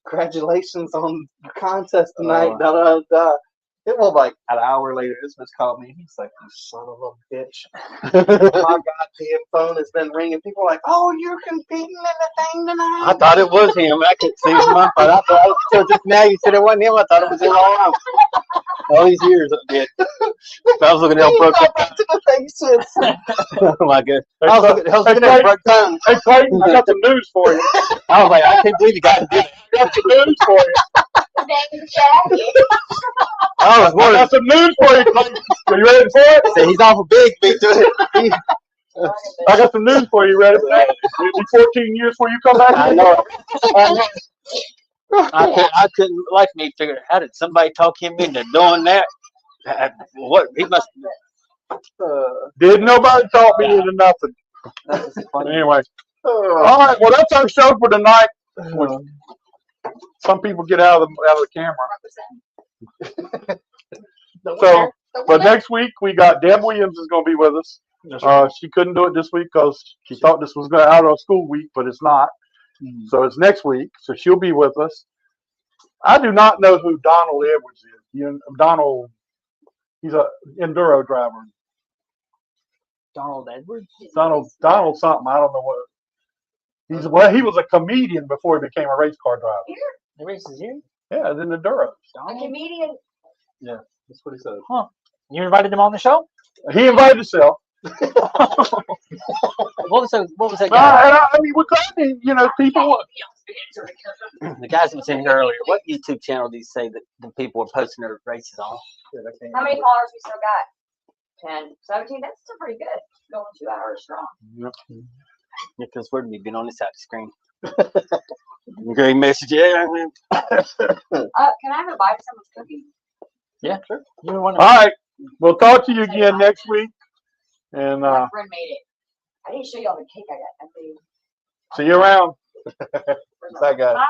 Speaker 1: congratulations on your contest tonight. Da da da. It was like an hour later. This bitch called me. He's like, you son of a bitch. My goddamn phone has been ringing. People are like, oh, you're competing in the thing tonight.
Speaker 7: I thought it was him. I couldn't see his mouth. I thought so just now you said it wasn't him. I thought it was him all along. All these years I did. I was looking at him broke
Speaker 1: Go back to the thing since.
Speaker 7: Oh my god.
Speaker 2: Hey,
Speaker 7: I was looking at him broke tongue.
Speaker 2: Hey Clayton, I got some news for you.
Speaker 7: I was like, I can't believe you got to do it.
Speaker 2: I got some news for you.
Speaker 4: Thank you, Jack.
Speaker 7: I was
Speaker 2: I
Speaker 7: wondering.
Speaker 2: got some news for you, Clayton. Are you ready for it?
Speaker 7: Say he's awful big, Victor.
Speaker 2: I got some news for you. You ready for that? It'll be 14 years before you come back.
Speaker 7: I know. I couldn't like me figure out how did somebody talk him into doing that? What he must.
Speaker 2: Didn't nobody talk me into nothing.
Speaker 7: That's just funny.
Speaker 2: Anyway. All right. Well, that's our show for tonight. Some people get out of the camera. So, but next week we got Deb Williams is going to be with us. She couldn't do it this week because she thought this was going out of school week, but it's not. So it's next week. So she'll be with us. I do not know who Donald Edwards is. Donald, he's a enduro driver.
Speaker 3: Donald Edwards.
Speaker 2: Donald something. I don't know what. He was a comedian before he became a race car driver.
Speaker 3: The race is here.
Speaker 2: Yeah, then the Enduros.
Speaker 4: A comedian.
Speaker 1: Yeah, that's what he said.
Speaker 3: You invited him on the show?
Speaker 2: He invited himself.
Speaker 7: What was that guy?
Speaker 2: I mean, we're glad to, people.
Speaker 7: The guys that was in here earlier. What YouTube channel do you say that the people were posting their races on?
Speaker 4: How many followers we still got? 10, 17. That's still pretty good. Going 2 hours strong.
Speaker 7: Yeah, because we're been on this side of the screen. Great message. Yeah.
Speaker 4: Can I have a bite of someone's cookie?
Speaker 3: Yeah, sure. You want
Speaker 2: All right. We'll talk to you again next week. And
Speaker 4: My friend made it. I didn't show you all the cake I got. I think.
Speaker 2: see you around.
Speaker 1: Bye, guys.
Speaker 4: Bye.